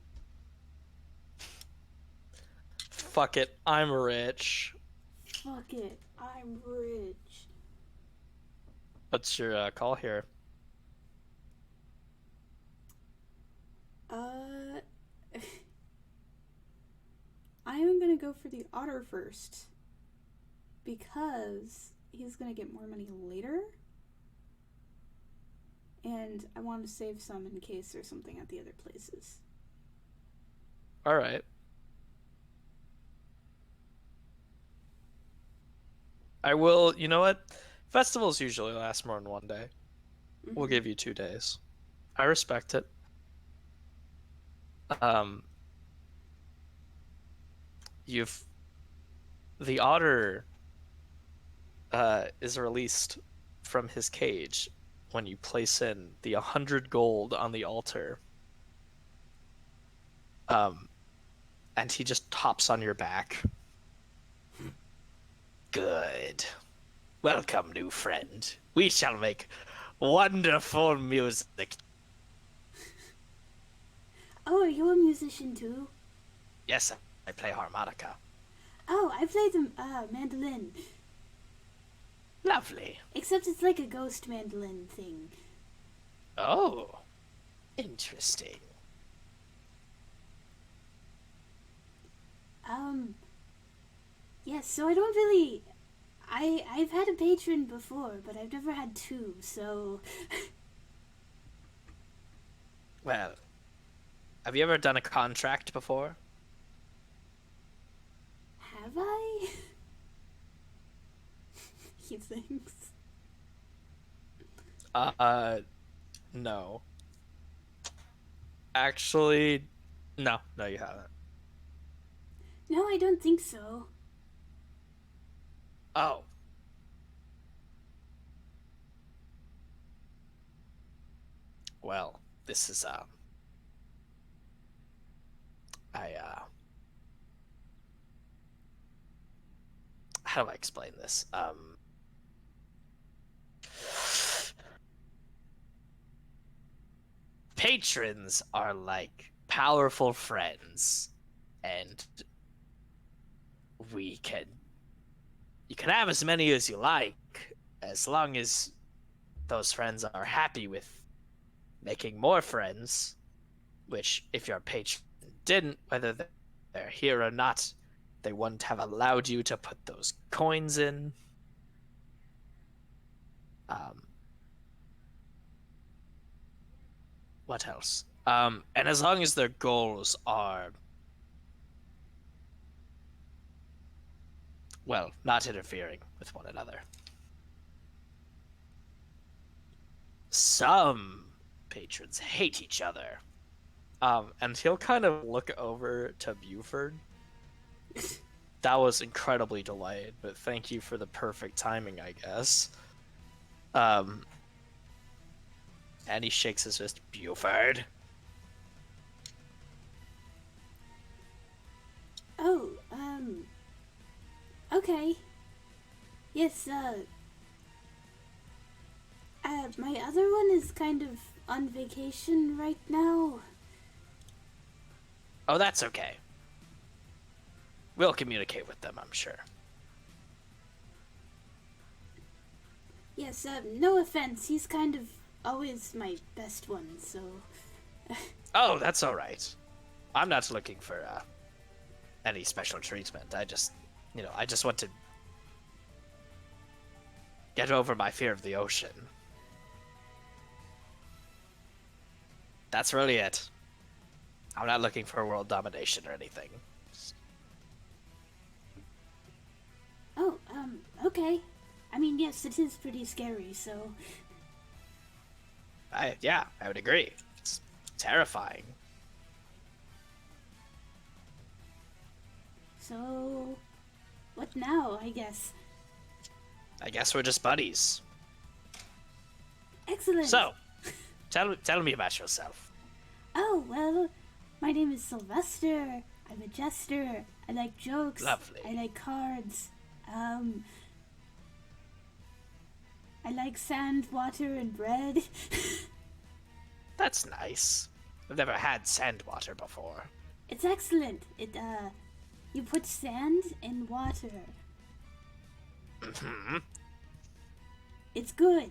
Fuck it, I'm rich. Fuck it, I'm rich. What's your call here? Uh, I'm gonna go for the otter first. Because he's gonna get more money later. And I want to save some in case there's something at the other places. Alright. I will, you know what? Festivals usually last more than one day. We'll give you 2 days. I respect it. You've the otter is released from his cage when you place in the 100 gold on the altar. And he just hops on your back. Good. Welcome, new friend. We shall make wonderful music. Oh, are you a musician too? Yes, I play harmonica. Oh, I play the mandolin. Lovely. Except it's like a ghost mandolin thing. Oh, interesting. Yes, so I don't really... I've had a patron before, but I've never had two, so... Well, have you ever done a contract before? Have I? He thinks. No. Actually, no, you haven't. No, I don't think so. Oh. Well, this is, how do I explain this? Patrons are like powerful friends, and you can have as many as you like, as long as those friends are happy with making more friends, which if your patron didn't, whether they're here or not, they wouldn't have allowed you to put those coins in. What else? And as long as their goals are, well, not interfering with one another. Some patrons hate each other. And he'll kind of look over to Buford. That was incredibly delayed, but thank you for the perfect timing, I guess. And he shakes his fist. Buford. Oh, okay. Yes, my other one is kind of on vacation right now. Oh, that's okay. We'll communicate with them, I'm sure. Yes, no offense, he's kind of always my best one, so... Oh, that's alright. I'm not looking for, any special treatment. I just want to get over my fear of the ocean. That's really it. I'm not looking for world domination or anything. Oh, okay. I mean, yes, it is pretty scary, so... I would agree. It's terrifying. So... what now, I guess? I guess we're just buddies. Excellent! So, tell me about yourself. Oh, well, my name is Sylvester. I'm a jester. I like jokes. Lovely. I like cards. I like sand, water, and bread. That's nice. I've never had sand water before. It's excellent. You put sand in water. Mm-hmm. It's good.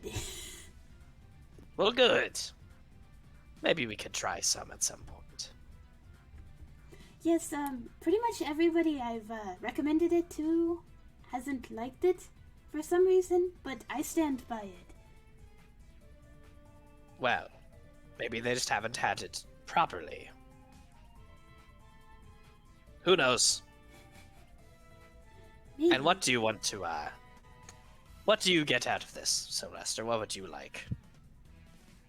Well, good. Maybe we could try some at some point. Yes, pretty much everybody I've recommended it to hasn't liked it for some reason, but I stand by it. Well, maybe they just haven't had it properly. Who knows? Maybe. And what do you want to, what do you get out of this, Sylvester? What would you like?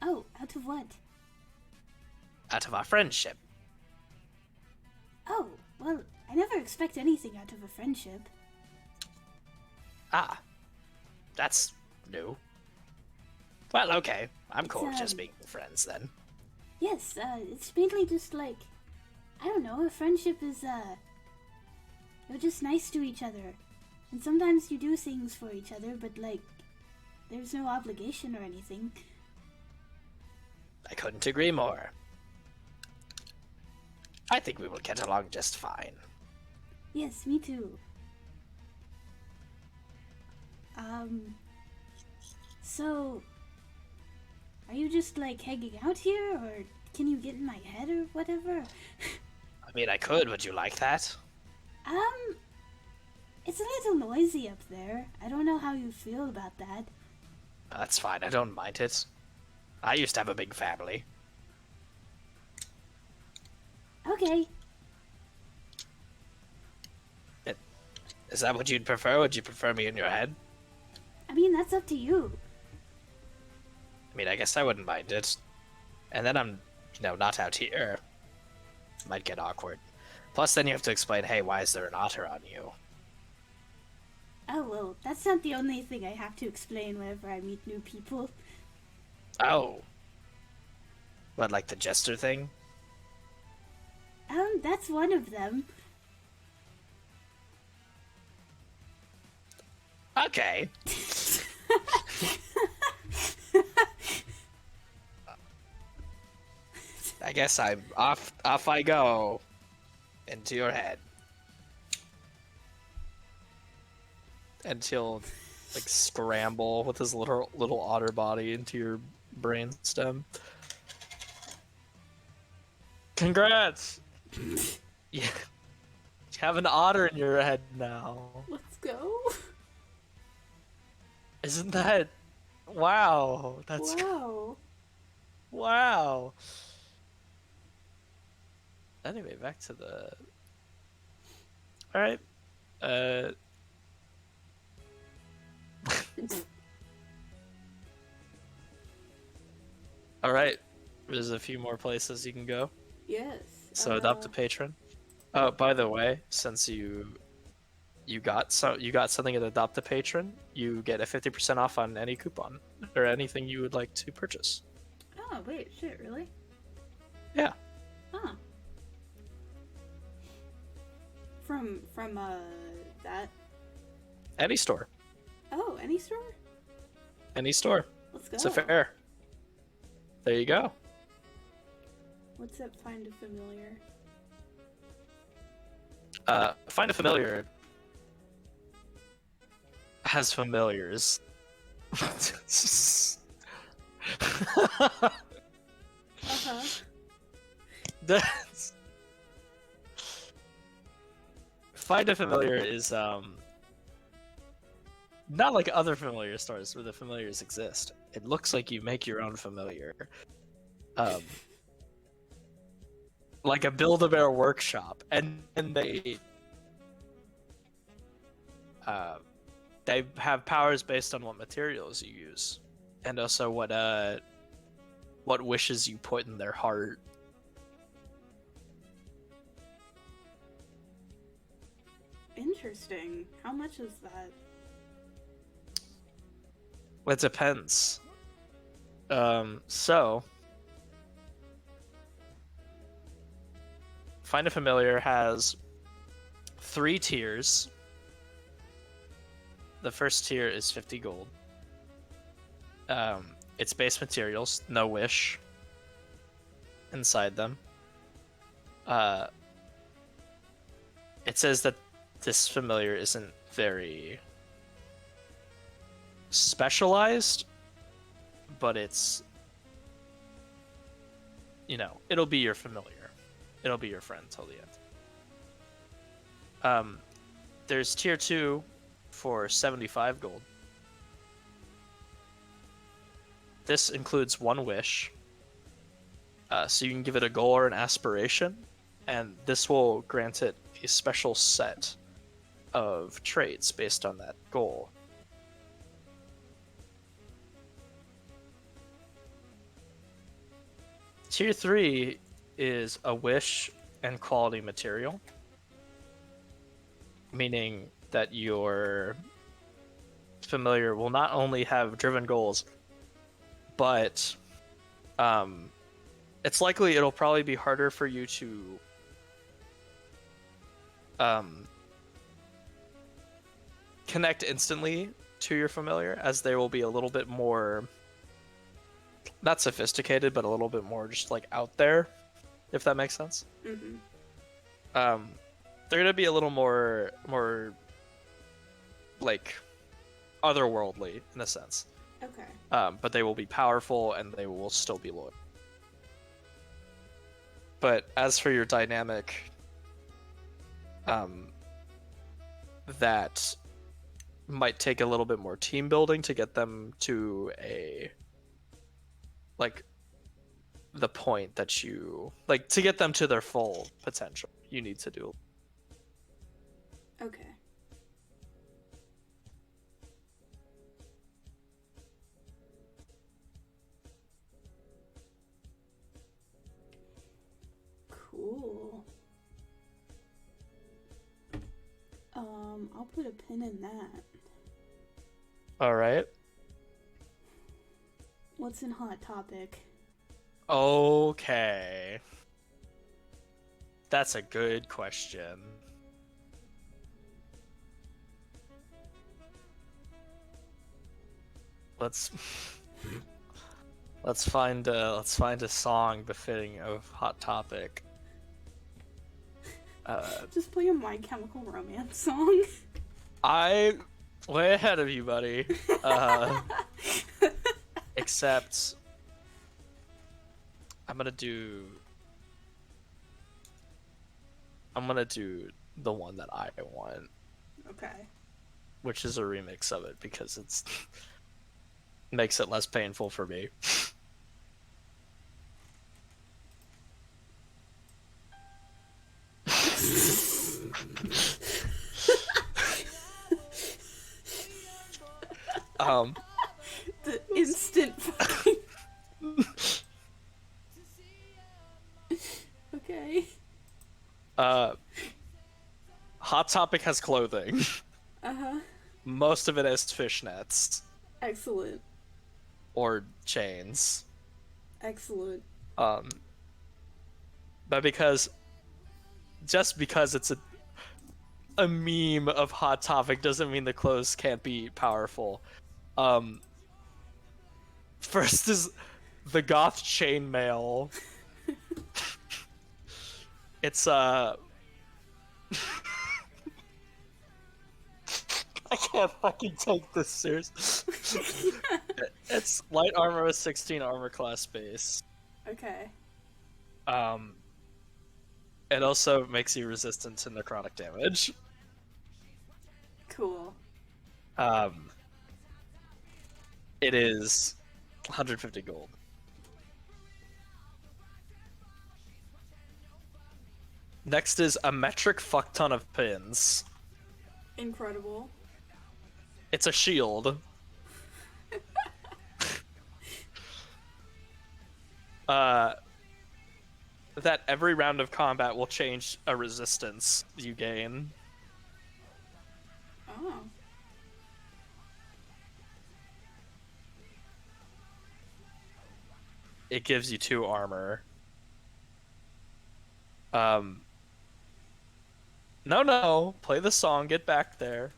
Oh, out of what? Out of our friendship. Oh, well, I never expect anything out of a friendship. Ah, that's new. Well, okay. I'm cool with just um, being friends then. Yes, it's mainly just like, I don't know, a friendship is, you're just nice to each other. And sometimes you do things for each other, but like, there's no obligation or anything. I couldn't agree more. I think we will get along just fine. Yes, me too. So, are you just like hanging out here, or can you get in my head or whatever? I mean, I could. Would you like that? It's a little noisy up there. I don't know how you feel about that. That's fine. I don't mind it. I used to have a big family. Okay. Is that what you'd prefer? Would you prefer me in your head? I mean, that's up to you. I mean, I guess I wouldn't mind it. And then I'm, not out here. Might get awkward. Plus, then you have to explain, hey, why is there an otter on you? Oh, well, that's not the only thing I have to explain whenever I meet new people. Oh. What, like the jester thing? That's one of them. Okay. I guess I'm off I go. Into your head. And he'll like scramble with his little otter body into your brain stem. Congrats! Yeah. You have an otter in your head now. Let's go. Isn't that... Wow. That's... Wow. Wow. Anyway, back to the... Alright. Alright. There's a few more places you can go. Yes. So adopt a patron. Oh, by the way, since you got something at adopt a patron, you get a 50% off on any coupon or anything you would like to purchase. Oh, wait, shit, really? Yeah. Huh. From that? Any store. Oh, any store? Any store. Let's go. It's a fair. There you go. What's that? Find a familiar. Find a familiar has familiars. Uh-huh. That's... Find a familiar is not like other familiar stores where the familiars exist. It looks like you make your own familiar. Like a Build-A-Bear workshop, and they have powers based on what materials you use, and also what wishes you put in their heart. Interesting. How much is that? It depends. So Find a Familiar has 3 tiers. The first tier is 50 gold. It's base materials, no wish. inside them. It says that this familiar isn't very specialized, but it's, it'll be your familiar. It'll be your friend till the end. There's tier 2 for 75 gold. This includes one wish. So you can give it a goal or an aspiration, and this will grant it a special set of traits based on that goal. Tier 3 is a wish and quality material, meaning that your familiar will not only have driven goals, but it's likely it'll probably be harder for you to connect instantly to your familiar, as they will be a little bit more, not sophisticated, but a little bit more just like out there, if that makes sense. Mm-hmm. They're gonna be a little more like otherworldly in a sense. Okay. But they will be powerful and they will still be loyal. But as for your dynamic, that might take a little bit more team building to get them to the point that you to get them to their full potential. You need to do. Okay. Cool. I'll put a pin in that. All right. What's in Hot Topic? Okay. That's a good question. Let's find a song befitting of Hot Topic. Just play a My Chemical Romance song. I way ahead of you, buddy. Except I'm gonna do the one that I want. Okay. Which is a remix of it because it's makes it less painful for me. The instant fucking. Okay. Hot Topic has clothing. Uh-huh. Most of it has fishnets. Excellent. Or chains. Excellent. But just because it's a meme of Hot Topic doesn't mean the clothes can't be powerful. First is the goth chainmail. It's I can't fucking take this seriously. It's light armor with 16 armor class base. Okay. It also makes you resistant to necrotic damage. Cool. It is 150 gold. Next is a metric fuckton of pins. Incredible. It's a shield. That every round of combat will change a resistance you gain. Oh. It gives you 2 armor. No, play the song, get back there.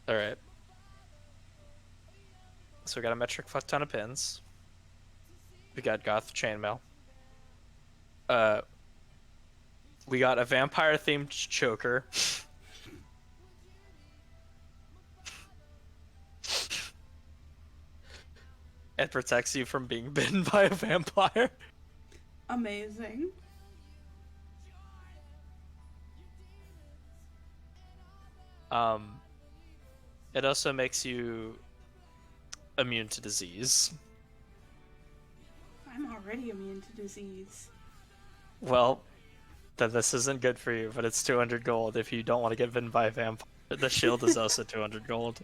All right. So we got a metric fuck ton of pins. We got goth chainmail. Uh, we got a vampire themed choker. It protects you from being bitten by a vampire. Amazing. Um, it also makes you immune to disease. I'm already immune to disease. Well, then this isn't good for you, but it's 200 gold if you don't want to get bitten by a vampire. The shield is also 200 gold.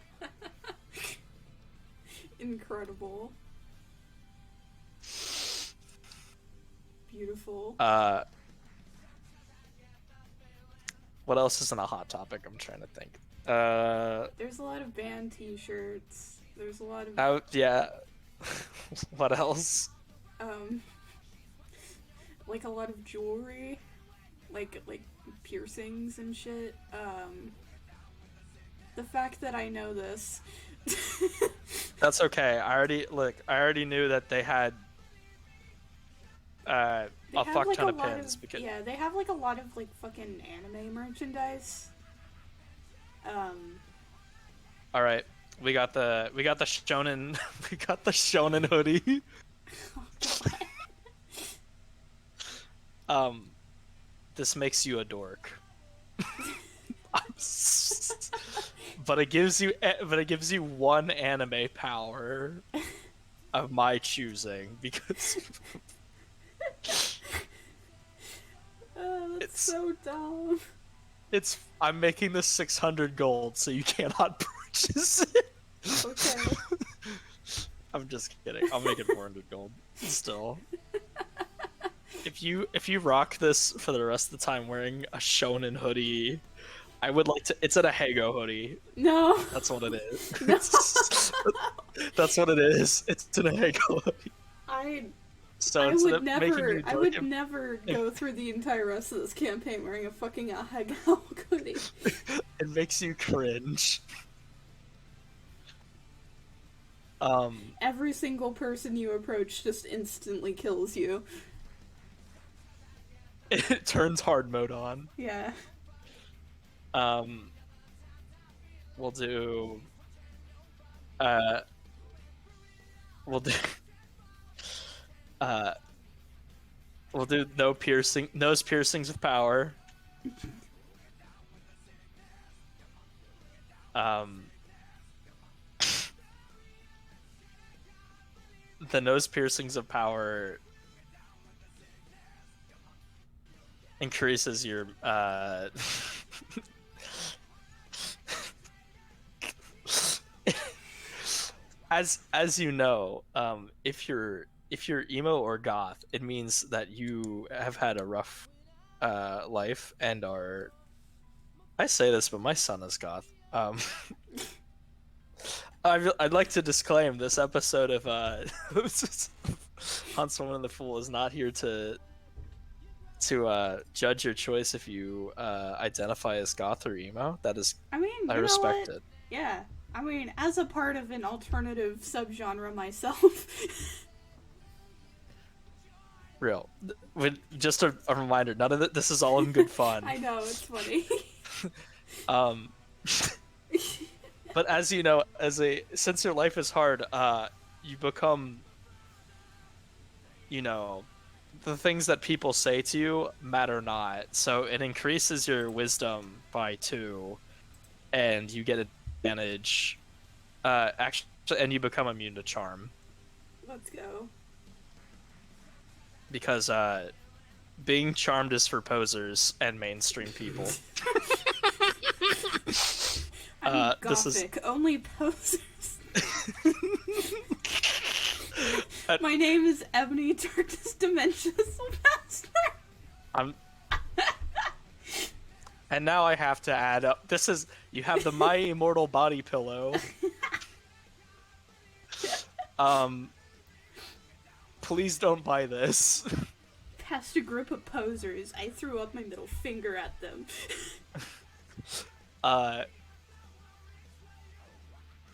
Incredible. Beautiful. What else isn't a hot topic? I'm trying to think. There's a lot of band t-shirts. There's a lot of yeah. What else? like a lot of jewelry, like piercings and shit. The fact that I know this. That's okay. I already knew that they had a fuck like ton of pins because yeah, they have like a lot of like fucking anime merchandise. All right, we got the shonen we got the shonen hoodie. This makes you a dork. But it gives you one anime power of my choosing because that's so dumb. I'm making this 600 gold, so you cannot purchase it. Okay. I'm just kidding. I'll make it 400 gold still. If you rock this for the rest of the time wearing a shonen hoodie, I would like to. It's a Hego hoodie. No. That's what it is. No. That's what it is. It's a Hego hoodie. I would never go through the entire rest of this campaign wearing a fucking Hego hoodie. It makes you cringe. Every single person you approach just instantly kills you. It turns hard mode on. Yeah. We'll do nose piercings of power. The nose piercings of power increases your as you know, if you're emo or goth, it means that you have had a rough life and are. I say this, but my son is goth. I'd like to disclaim this episode of Huntswoman and the Fool is not here to judge your choice if you identify as goth or emo. That is, I respect it. Yeah, I mean, as a part of an alternative subgenre myself. Real. Just a reminder, none of this is all in good fun. I know, it's funny. But as you know, since your life is hard, you become, the things that people say to you matter not. So it increases your wisdom by 2, and you get advantage. Actually, and you become immune to charm. Let's go. Because being charmed is for posers and mainstream people. I'm gothic. Only posers. My name is Ebony Darkness Dementia Sylvester. And now I have to add up. You have the My Immortal Body pillow. Please don't buy this. Past a group of posers, I threw up my middle finger at them.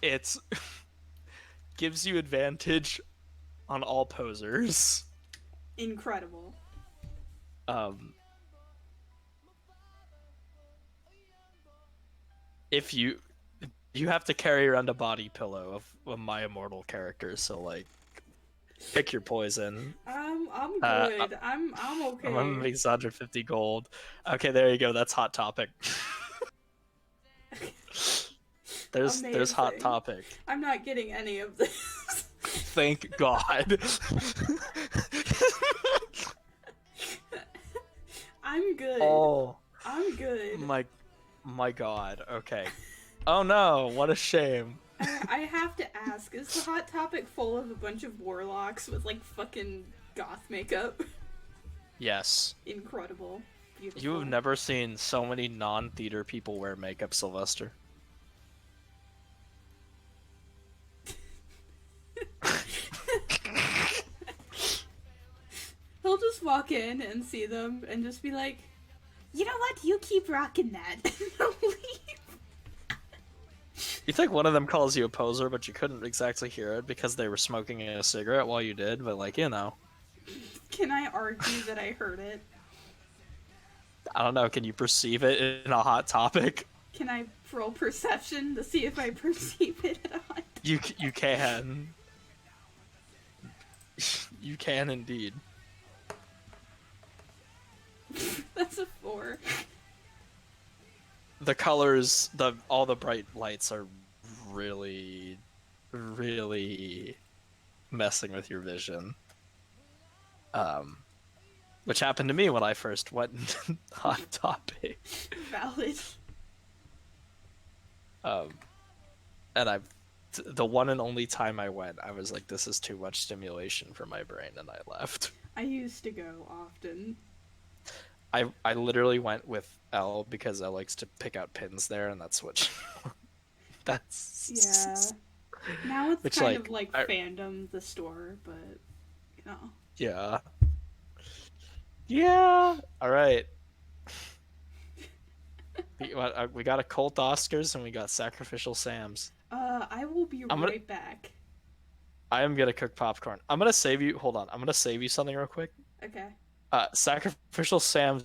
It's gives you advantage on all posers. Incredible. Um, if you have to carry around a body pillow of my immortal characters, so like pick your poison. I'm Uh, good. I'm I'm gonna okay. make 150 gold. Okay, there you go. That's hot topic. There's hot Amazing. topic. I'm not getting any of this. Thank God. I'm good. Oh I'm good. my my God. Okay. Oh no, what a shame. I have to ask, is the hot topic full of a bunch of warlocks with like fucking goth makeup? Yes. Incredible. You have Beautiful. never seen so many non-theater people wear makeup, Sylvester. He'll just walk in and see them and just be like, you know what? You keep rocking that. And he'll leave. You think one of them calls you a poser, but you couldn't exactly hear it because they were smoking a cigarette while you did, but like, you know. Can I argue that I heard it? I don't know, can you perceive it in a hot topic? Can I roll perception to see if I perceive it at all? You can. You can indeed. That's a 4. The colors, the all the bright lights are really really messing with your vision. Um which happened to me when I first went hot topic. Valid. Um and I've the one and only time I went, I was like, this is too much stimulation for my brain, and I left. I used to go often. I literally went with Elle because Elle likes to pick out pins there, and that's what Yeah. that's Now it's which kind of like like fandom the store, but you know. yeah. Yeah. All right. We got a Colt Oscars and we got Sacrificial Sam's. I will be I'm gonna right back. I am gonna cook popcorn. I'm gonna save you. Hold on. I'm gonna save you something real quick. Okay. Sacrificial Sam's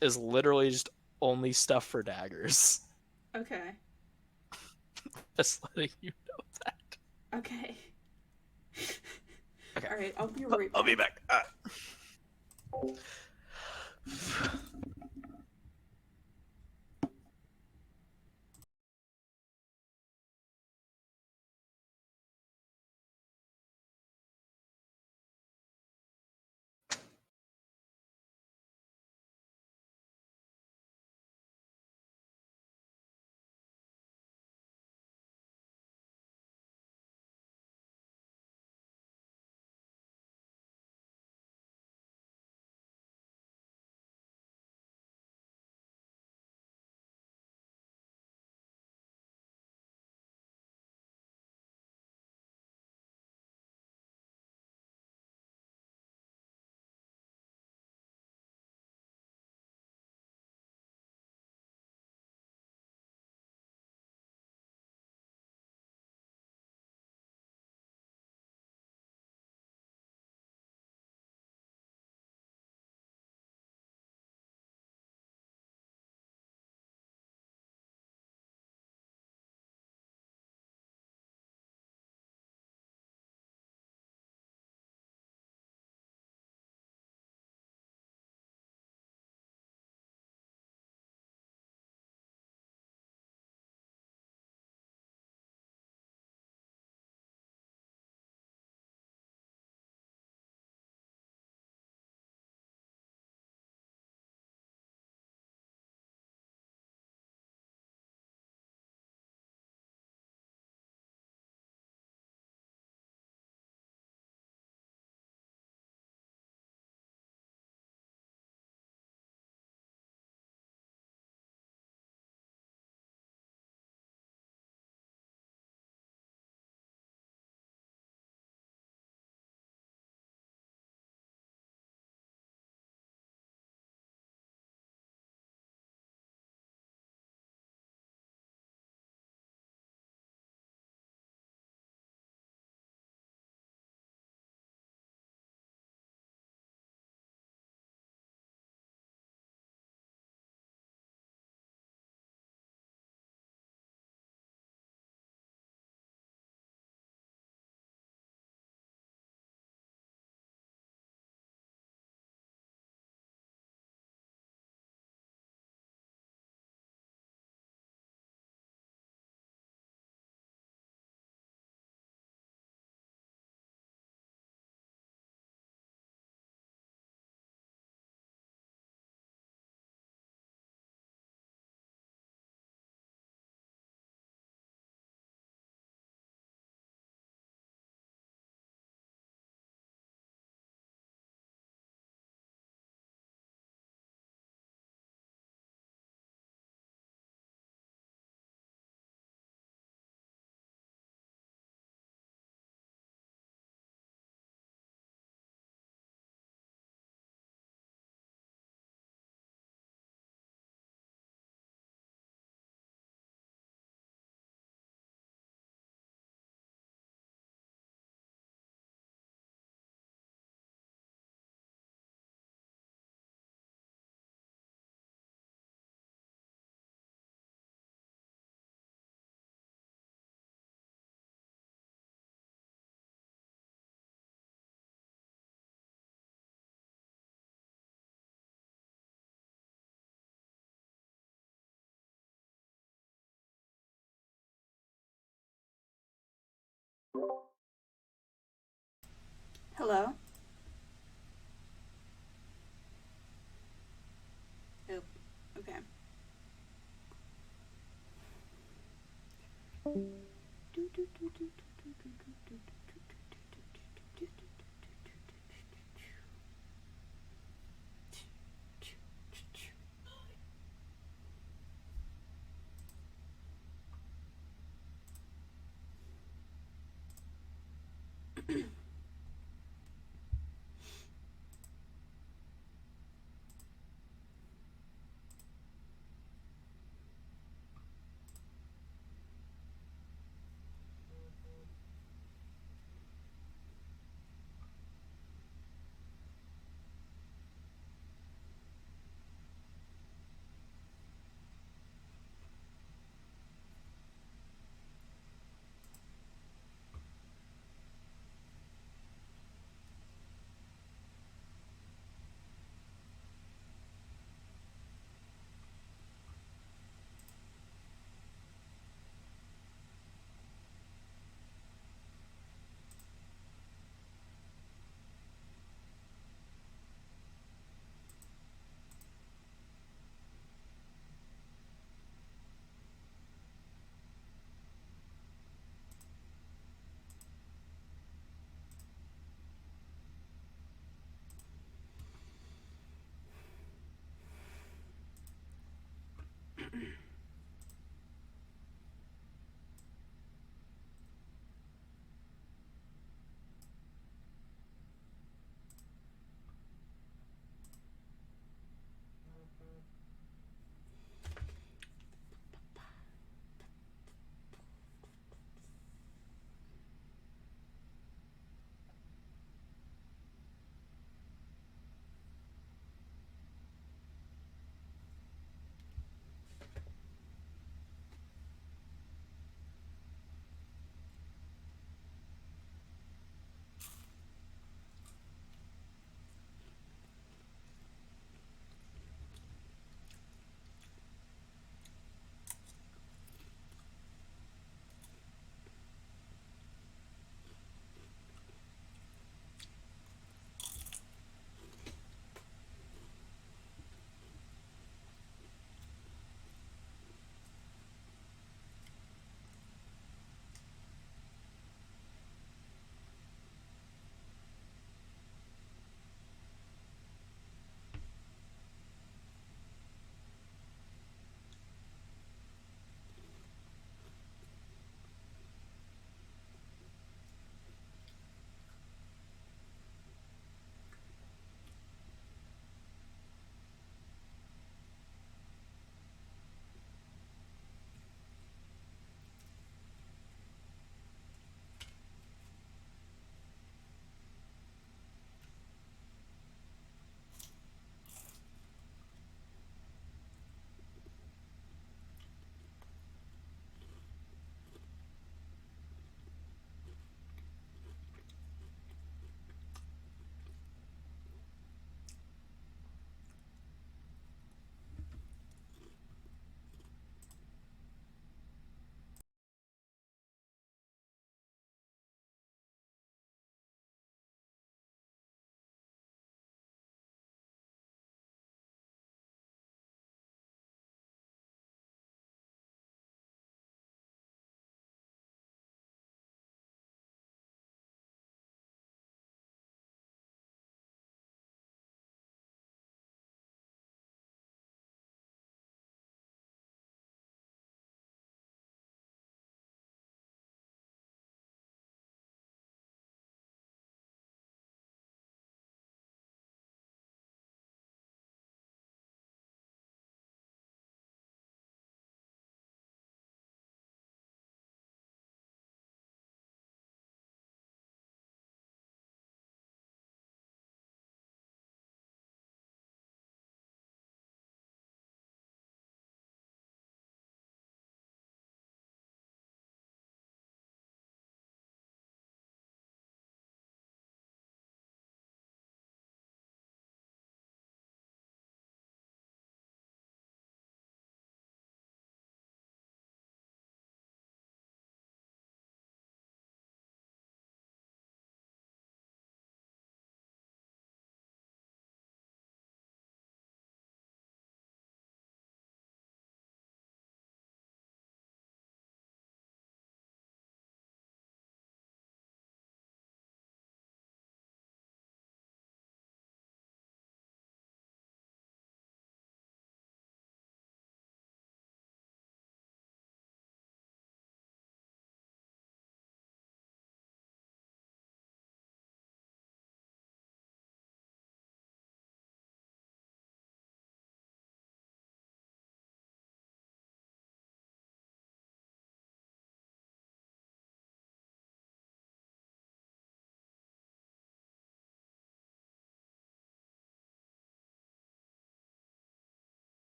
is literally just only stuff for daggers. Okay. Just letting you know that. Okay. Okay. Alright, I'll be right I'll be back. back. Hello? Oh, okay.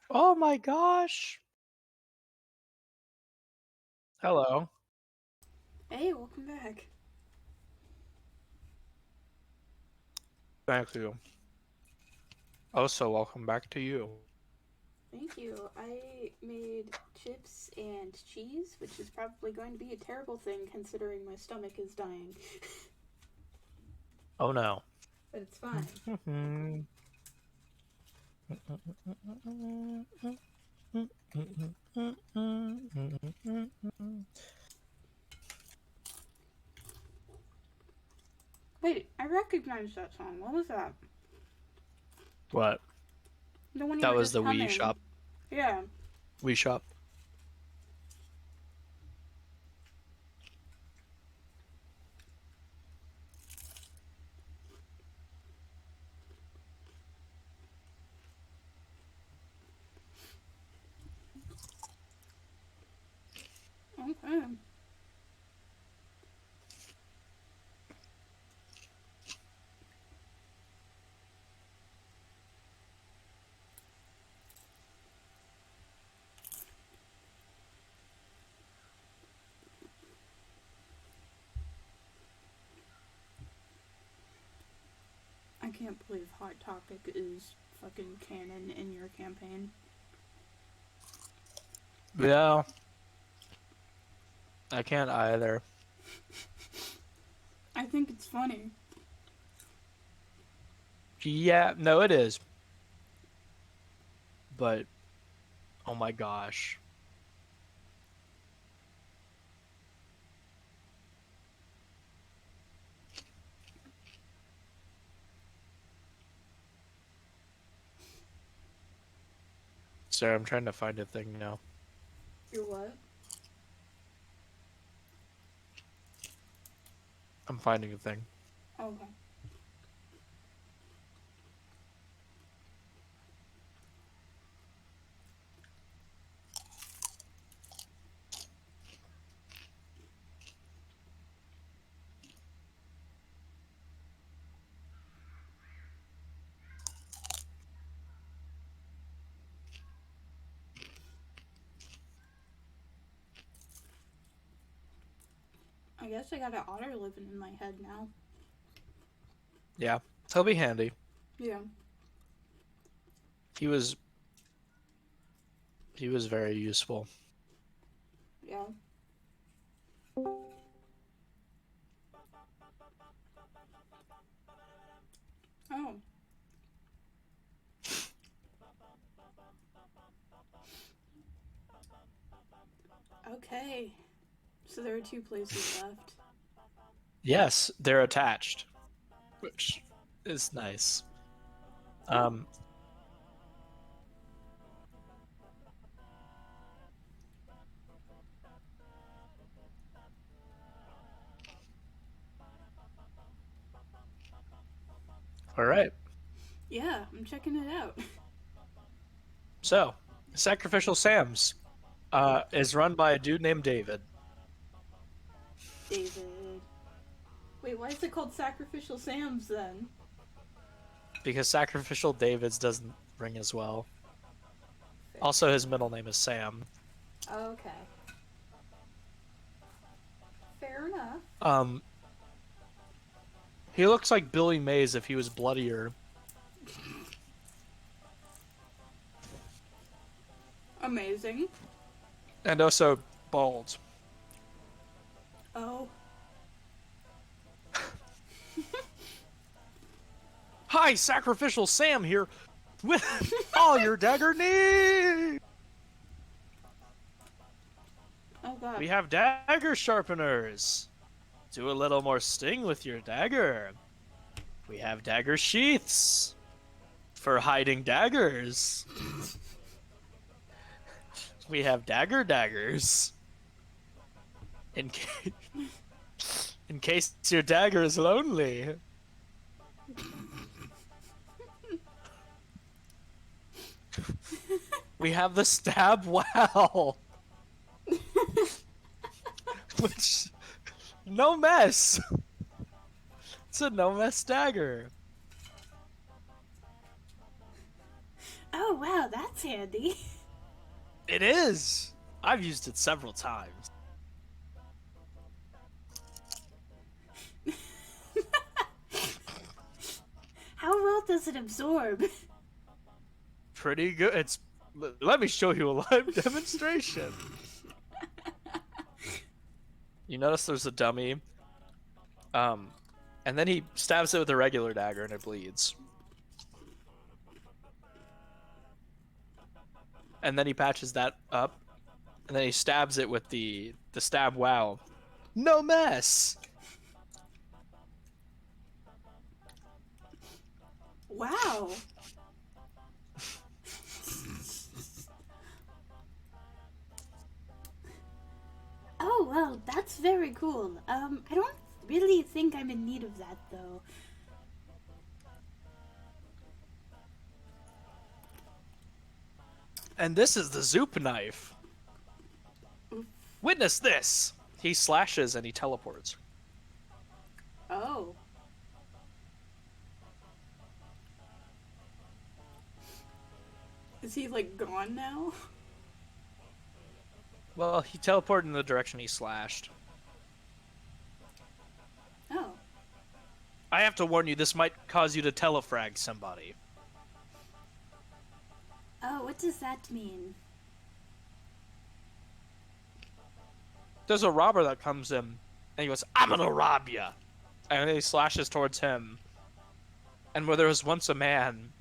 Oh my gosh! Hello. Hey, welcome back. Thank you. Also, welcome back to you. Thank you. I made chips and cheese, which is probably going to be a terrible thing considering my stomach is dying. Oh no. But it's fine. Wait, I recognize that song. What was that? What? The one you That were was just the Wii humming. shop. Yeah. Wii shop. Okay. I can't believe Hot Topic is fucking canon in your campaign. Yeah. I can't either. I think it's funny. Yeah, no, it is. But, oh my gosh. Sorry, I'm trying to find a thing now. You're what? I'm finding a thing. Okay. I guess I got an otter living in my head now. Yeah, he'll be handy. Yeah. He was very useful. Yeah. Oh. Okay. So there are two places left. Yes, they're attached, which is nice. Um, all right. Yeah, I'm checking it out. So, Sacrificial Sam's is run by a dude named David. David. Wait, why is it called Sacrificial Sam's then? Because Sacrificial David's doesn't ring as well. Fair. Also, his middle name is Sam. Okay. Fair enough. He looks like Billy Mays if he was bloodier. Amazing. And also bald. Oh. Hi, Sacrificial Sam here with all your dagger needs. Oh god. We have dagger sharpeners. Do a little more sting with your dagger. We have dagger sheaths for hiding daggers. We have daggers. In case your dagger is lonely. We have the stab well. Which, no mess. It's a no mess dagger. Oh, wow, that's handy. It is! I've used it several times. How well does it absorb? Pretty good. It's. Let me show you a live demonstration. You notice there's a dummy. And then he stabs it with a regular dagger and it bleeds. And then he patches that up. And then he stabs it with the stab wow. No mess! Wow. Oh, well, that's very cool. I don't really think I'm in need of that, though. And this is the Zoop knife. Witness this! He slashes and he teleports. Oh. Is he, like, gone now? Well, he teleported in the direction he slashed. Oh. I have to warn you, this might cause you to telefrag somebody. Oh, what does that mean? There's a robber that comes in, and he goes, "I'm gonna rob ya!" And then he slashes towards him. And where there was once a man,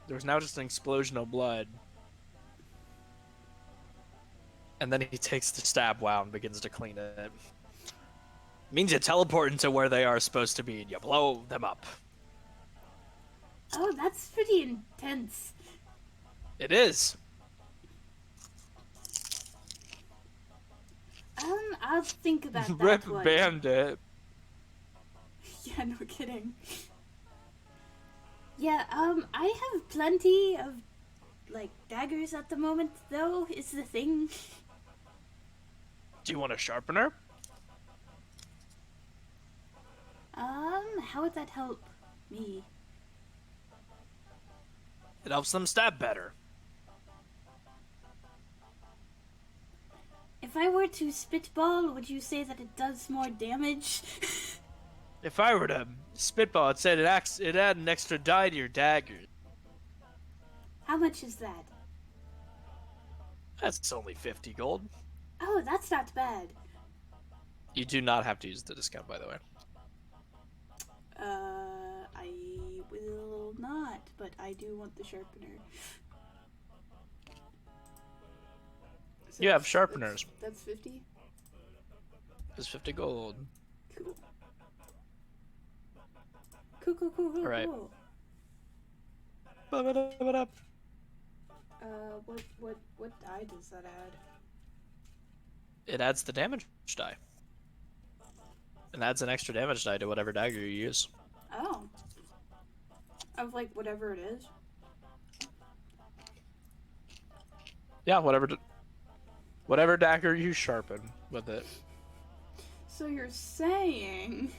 there was now just an explosion of blood. And then he takes the stab wow and begins to clean it. Means you teleport into where they are supposed to be and you blow them up. Oh, that's pretty intense. It is. I'll think about that Rip one. Bandit. Yeah, no kidding. Yeah, I have plenty of, like, daggers at the moment, though, is the thing. Do you want a sharpener? How would that help me? It helps them stab better. If I were to spitball, would you say that it does more damage? If I were to spitball, it said it add an extra die to your dagger. How much is that? That's only 50 gold. Oh, that's not bad. You do not have to use the discount, by the way. I will not, but I do want the sharpener. So You have sharpeners. That's 50? It's 50 gold. Cool. Cool. All right. Cool. What die does that add? It adds the damage die. And adds an extra damage die to whatever dagger you use. Oh. Of, like, whatever it is? Yeah, whatever dagger you sharpen with it. So you're saying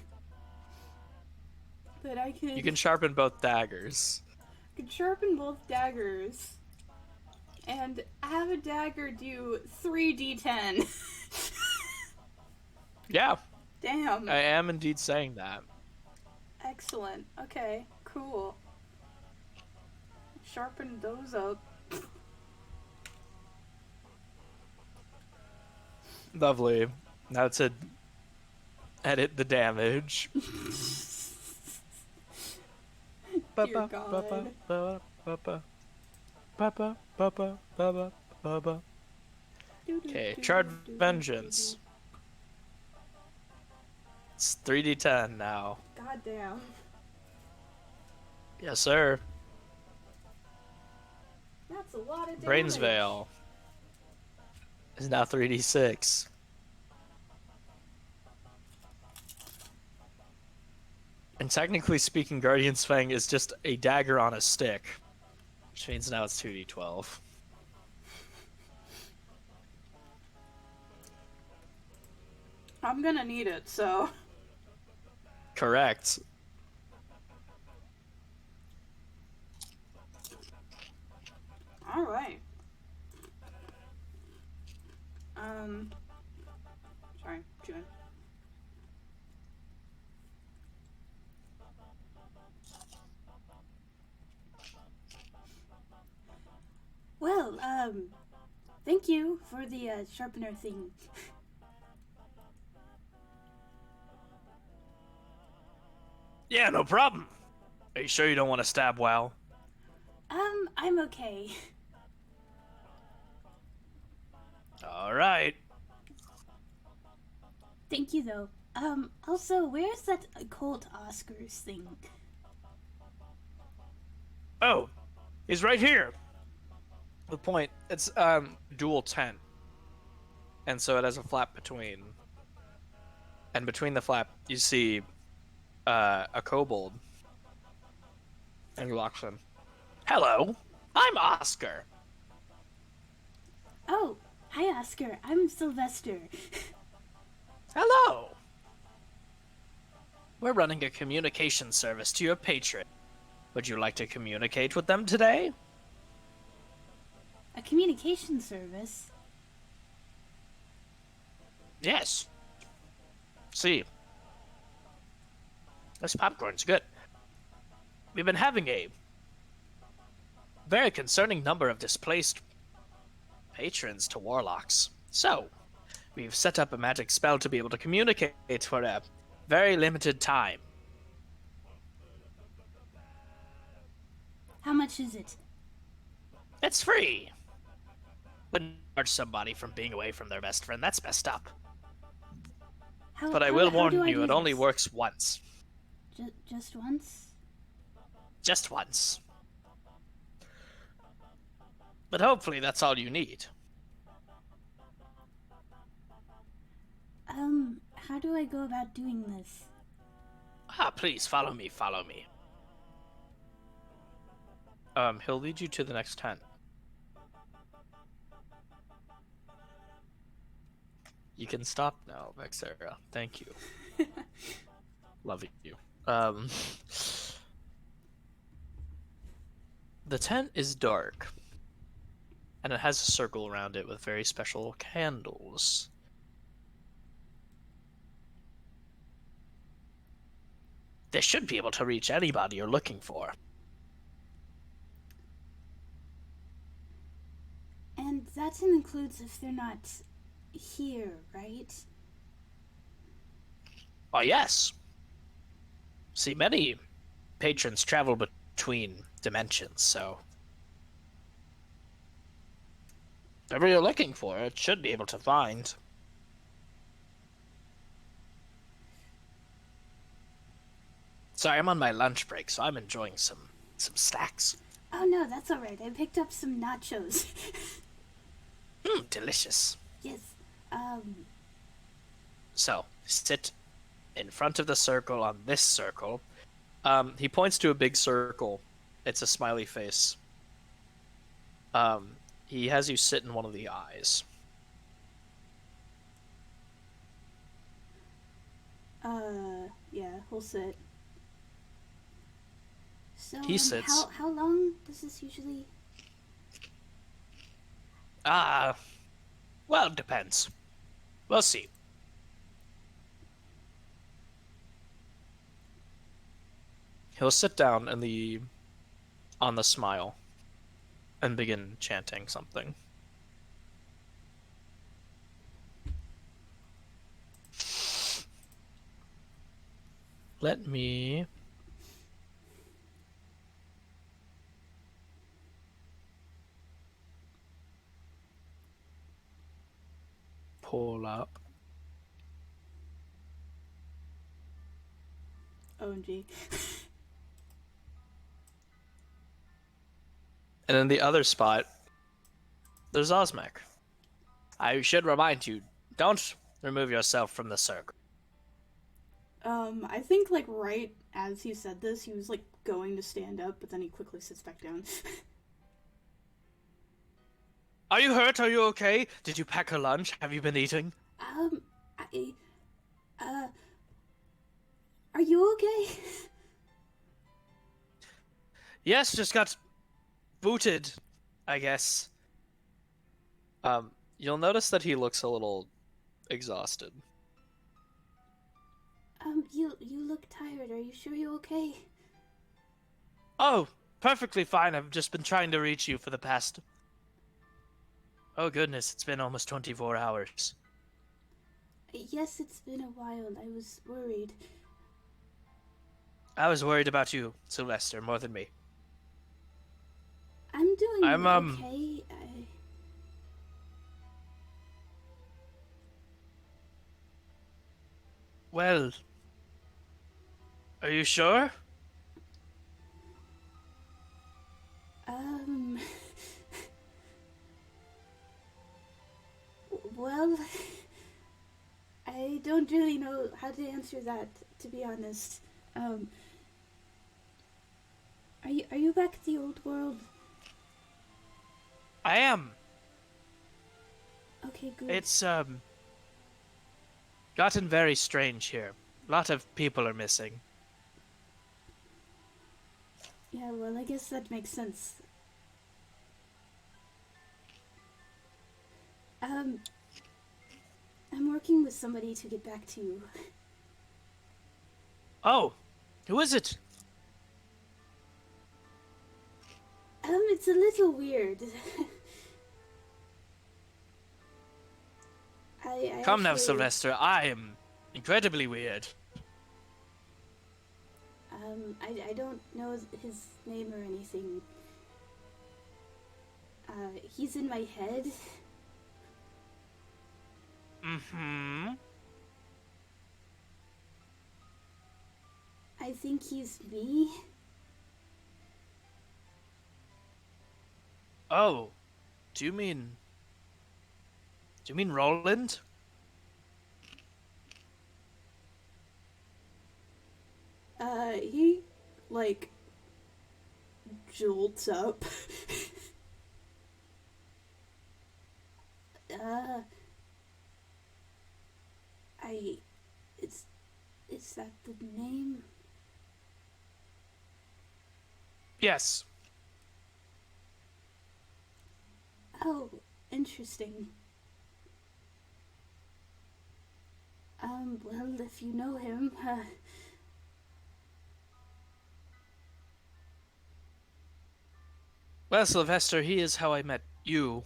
that I could... You can sharpen both daggers. could sharpen both daggers and have a dagger do 3d10. Yeah. Damn. I am indeed saying that. Excellent. Okay, cool. Sharpen those up. Lovely. Now to edit the damage. Dear God. Okay, Charred Vengeance. It's 3d10 now. God damn. Yes, sir. That's a lot of damage. Brains Veil is now 3d6. And technically speaking, Guardian's Fang is just a dagger on a stick, which means now it's 2d12. I'm gonna need it, so... Correct. All right. Sorry, chewing. Well, thank you for the sharpener thing. Yeah, no problem. Are you sure you don't want to stab Wow? I'm okay. All right. Thank you though. Also, where's that occult Oscars thing? Oh, he's right here. The point, it's dual tent, and so it has a flap between. And between the flap, you see a kobold, and he walks in. Hello, I'm Oscar. Oh, hi Oscar. I'm Sylvester. Hello. We're running a communication service to your patron. Would you like to communicate with them today? A communication service? Yes. See, this popcorn's good. We've been having a very concerning number of displaced patrons to warlocks. So, we've set up a magic spell to be able to communicate for a very limited time. How much is it? It's free. Wouldn't charge somebody from being away from their best friend. That's messed up. But I will warn you, it only works once. Just once? Just once. But hopefully that's all you need. How do I go about doing this? Please, follow me, follow me. He'll lead you to the next tent. You can stop now, Vexera. Thank you. Love you. The tent is dark, and it has a circle around it with very special candles. They should be able to reach anybody you're looking for. And that includes if they're not here, right? Oh, yes. See, many patrons travel between dimensions, so whatever you're looking for, it should be able to find. Sorry, I'm on my lunch break, so I'm enjoying some snacks. Oh no, that's alright. I picked up some nachos. Delicious. Yes. So, sit in front of the circle on this circle. He points to a big circle. It's a smiley face. He has you sit in one of the eyes. Yeah, we'll sit. So, He sits. How long does this usually? Well, it depends. We'll see. He'll sit down on the smile and begin chanting something. Let me pull up. OMG. And in the other spot, there's Osmek. I should remind you, don't remove yourself from the circle. I think like right as he said this, he was like going to stand up, but then he quickly sits back down. Are you hurt? Are you okay? Did you pack a lunch? Have you been eating? Are you okay? Yes, just got booted I guess. You'll notice that he looks a little exhausted. You look tired. Are you sure you're okay? Oh, perfectly fine. I've just been trying to reach you for the past. Oh goodness, it's been almost 24 hours. Yes, it's been a while. I was worried. I was worried about you, Sylvester, more than me. I'm doing I'm okay. Well, are you sure? Um. Well, I don't really know how to answer that, to be honest. Um. Are you back at the old world? I am. Okay, good. It's gotten very strange here. A lot of people are missing. Yeah, well, I guess that makes sense. Um, I'm working with somebody to get back to you. Oh, who is it? It's a little weird. I Come now, actually, Sylvester. I am incredibly weird. I don't know his name or anything. He's in my head. Mm-hmm. I think he's me. Oh, do you mean... Do you mean Roland? He, like, jolts up. uh, I, is that the name? Yes. Oh, interesting. Well, if you know him, Well, Sylvester, he is how I met you.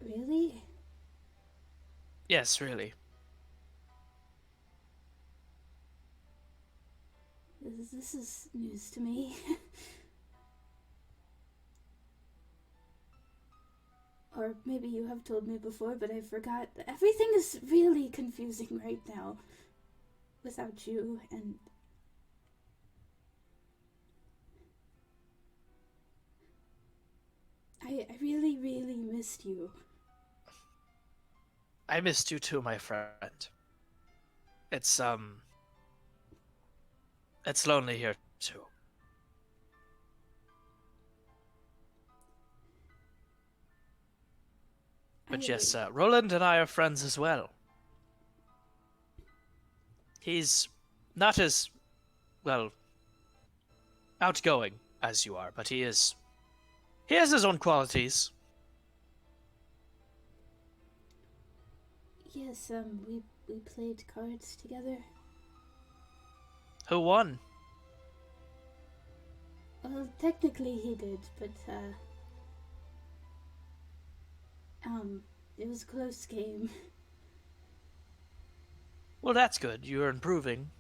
really? Yes, really. This is news to me. Or maybe you have told me before, but I forgot. Everything is really confusing right now without you, and I really, really missed you. I missed you too, my friend. It's, it's lonely here too. But I yes, Roland and I are friends as well. He's not as, well, outgoing as you are, but he is. He has his own qualities. yes, we played cards together. Who won? Well, technically he did, but it was a close game. Well, that's good. You're improving.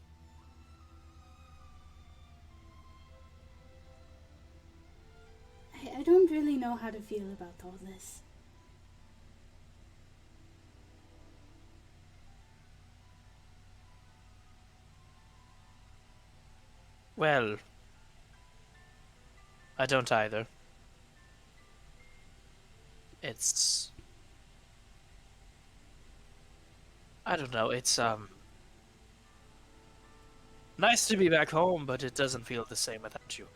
I don't really know how to feel about all this. Well, I don't either. It's. I don't know. It's, nice to be back home, but it doesn't feel the same without you.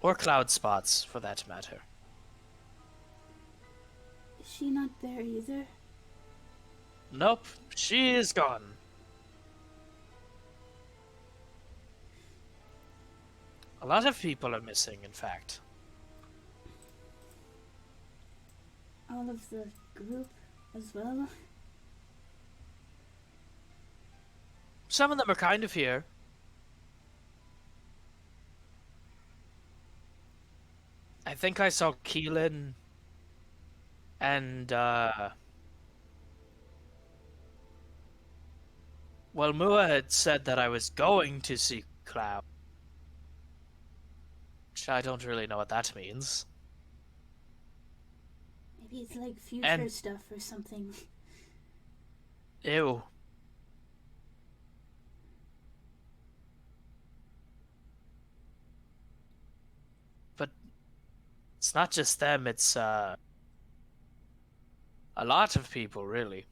Or Cloud Spots, for that matter. Is she not there either? Nope, she is gone. A lot of people are missing, in fact. All of the group as well? Some of them are kind of here. I think I saw Keelan and, well, Mua had said that I was going to see Cloud. Which I don't really know what that means. Maybe it's like future And, stuff or something. ew. But it's not just them, it's, a lot of people, really.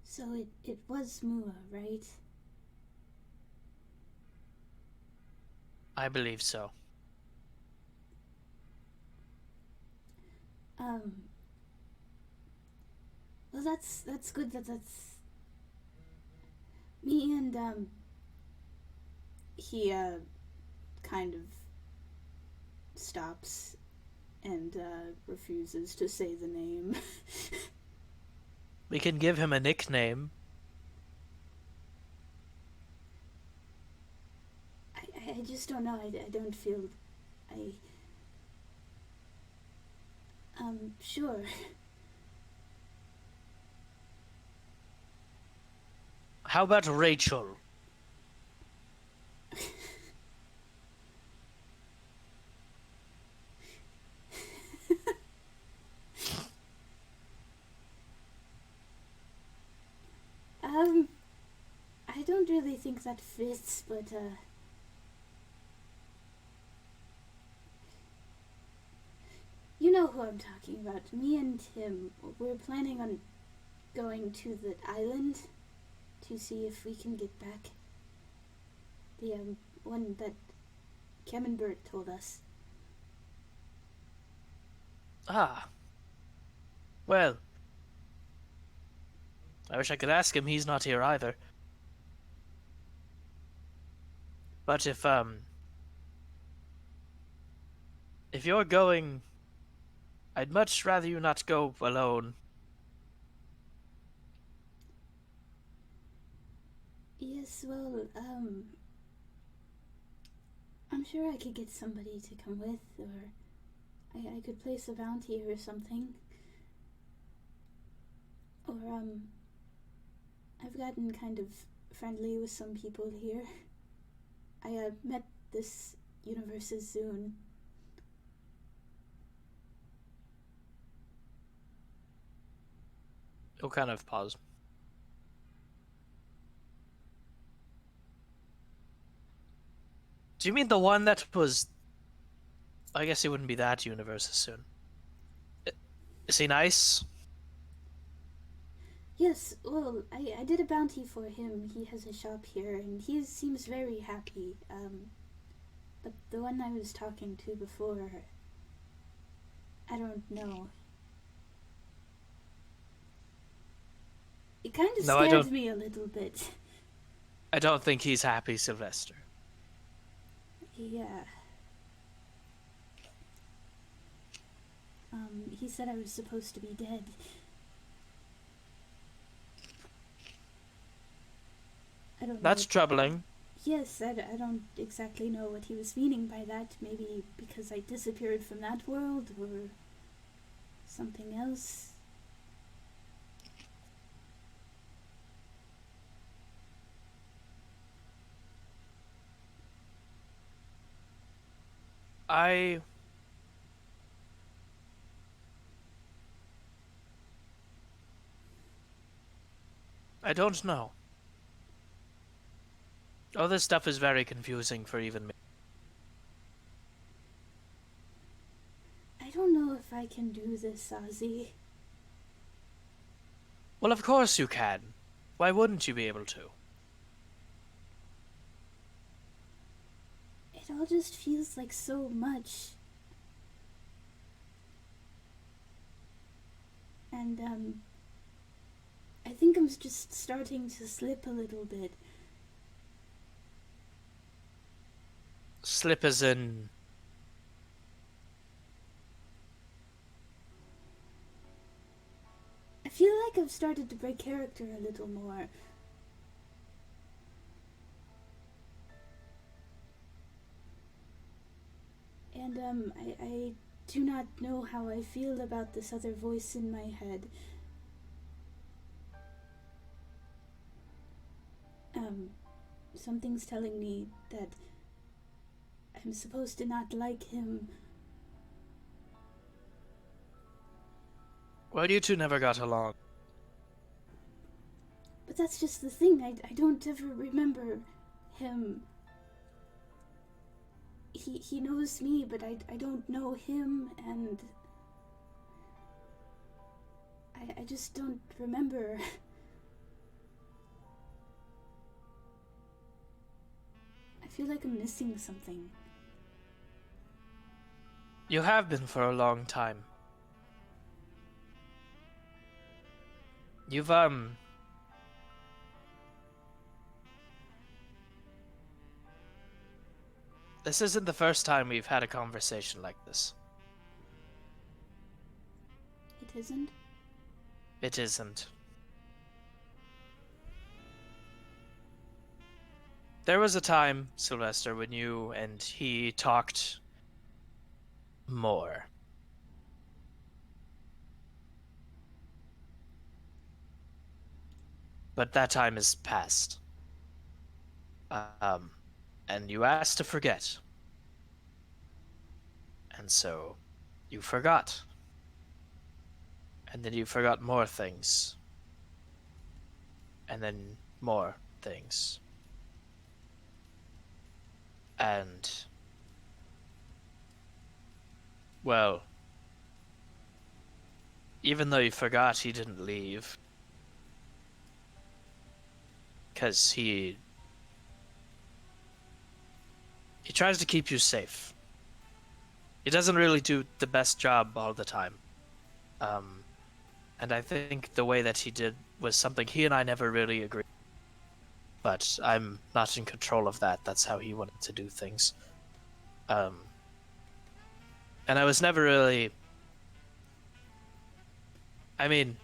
So it was Mua, right? I believe so. Um, well, that's good that's me and he kind of stops and refuses to say the name. We can give him a nickname. I just don't know. I don't feel I sure. How about Rachel? I don't really think that fits, but you know who I'm talking about. Me and him, we're planning on going to the island to see if we can get back the one that Camembert told us. Ah, well, I wish I could ask him. He's not here either. But if you're going, I'd much rather you not go alone. Yes, well, I'm sure I could get somebody to come with, or I could place a bounty or something. Or, I've gotten kind of friendly with some people here. I met this universe's Zune. He'll kind of pause. Do you mean the one that was... I guess he wouldn't be that universe soon. Is he nice? Yes, well, I did a bounty for him. He has a shop here, and he seems very happy. But the one I was talking to before, I don't know. It kind of No, scared me a little bit. I don't think he's happy, Sylvester. Yeah. He said I was supposed to be dead. I don't know. That's troubling. Yes, I don't exactly know what he was meaning by that. Maybe because I disappeared from that world, or something else. I don't know. All this stuff is very confusing for even me. I don't know if I can do this, Ozzy. Well, of course you can. Why wouldn't you be able to? It all just feels like so much. And, I think I'm just starting to slip a little bit. Slip as in... I feel like I've started to break character a little more. And, I do not know how I feel about this other voice in my head. Something's telling me that I'm supposed to not like him. Well, you two never got along. But that's just the thing, I don't ever remember him. He knows me, but I don't know him, and I just don't remember. I feel like I'm missing something. You have been for a long time. You've, This isn't the first time we've had a conversation like this. It isn't? It isn't. There was a time, Sylvester, when you and he talked more. But that time is past. And you asked to forget. And so you forgot. And then you forgot more things. And then more things. And, well, even though you forgot, he didn't leave. Because he tries to keep you safe. He doesn't really do the best job all the time. And I think the way that he did was something he and I never really agreed. But I'm not in control of that. That's how he wanted to do things. And I was never really... I mean,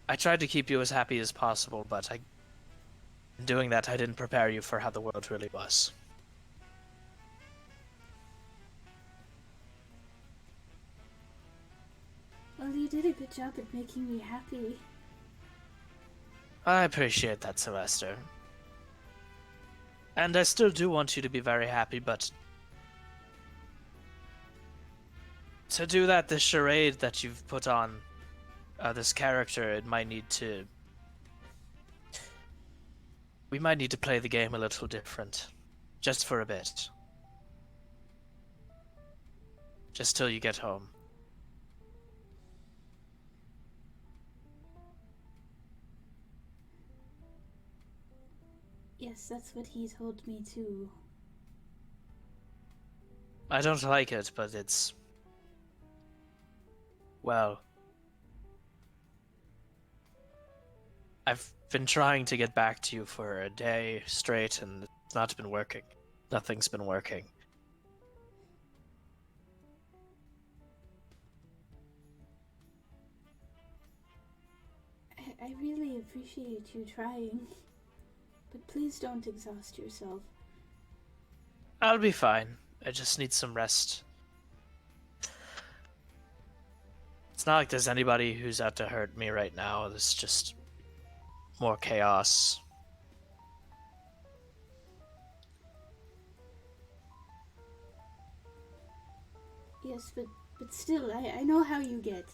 I tried to keep you as happy as possible, but in doing that, I didn't prepare you for how the world really was. Well, you did a good job at making me happy. I appreciate that, Sylvester. And I still do want you to be very happy, but to do that, this charade that you've put on, this character, it might need to... We might need to play the game a little different. Just for a bit. Just till you get home. Yes, that's what he told me too. I don't like it, but it's... Well... I've been trying to get back to you for a day straight, and it's not been working. Nothing's been working. I really appreciate you trying. But please don't exhaust yourself. I'll be fine. I just need some rest. It's not like there's anybody who's out to hurt me right now. There's just more chaos. Yes, but still, I know how you get.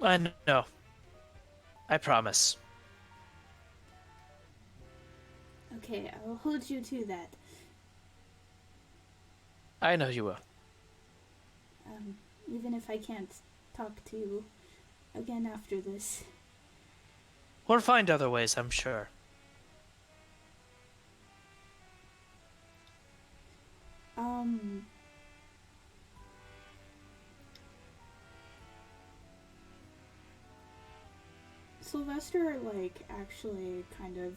I know. I promise. Okay, I'll hold you to that. I know you will. Even if I can't talk to you again after this. We'll find other ways, I'm sure. Sylvester, like, actually kind of.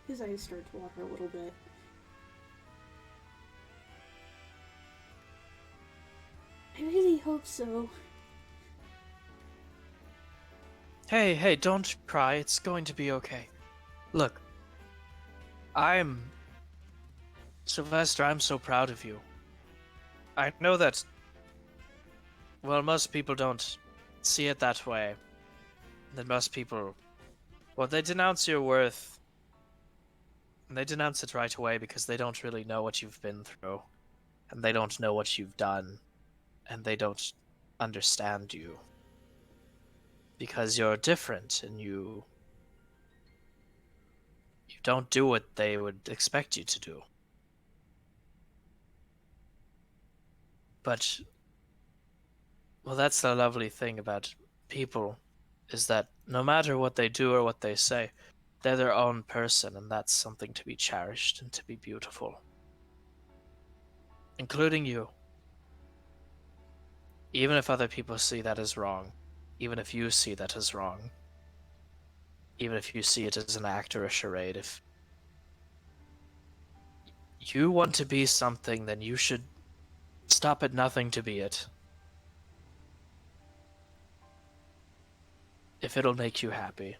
His eyes start to water a little bit. I really hope so. Hey, don't cry. It's going to be okay. Look, Sylvester, I'm so proud of you. I know that, well, most people don't see it that way. That most people, well, they denounce your worth. And they denounce it right away because they don't really know what you've been through. And they don't know what you've done. And they don't understand you. Because you're different and you don't do what they would expect you to do. But, well, that's the lovely thing about people, is that no matter what they do or what they say, they're their own person, and that's something to be cherished and to be beautiful. Including you. Even if other people see that as wrong, even if you see that as wrong, even if you see it as an act or a charade, if you want to be something, then you should stop at nothing to be it. If it'll make you happy.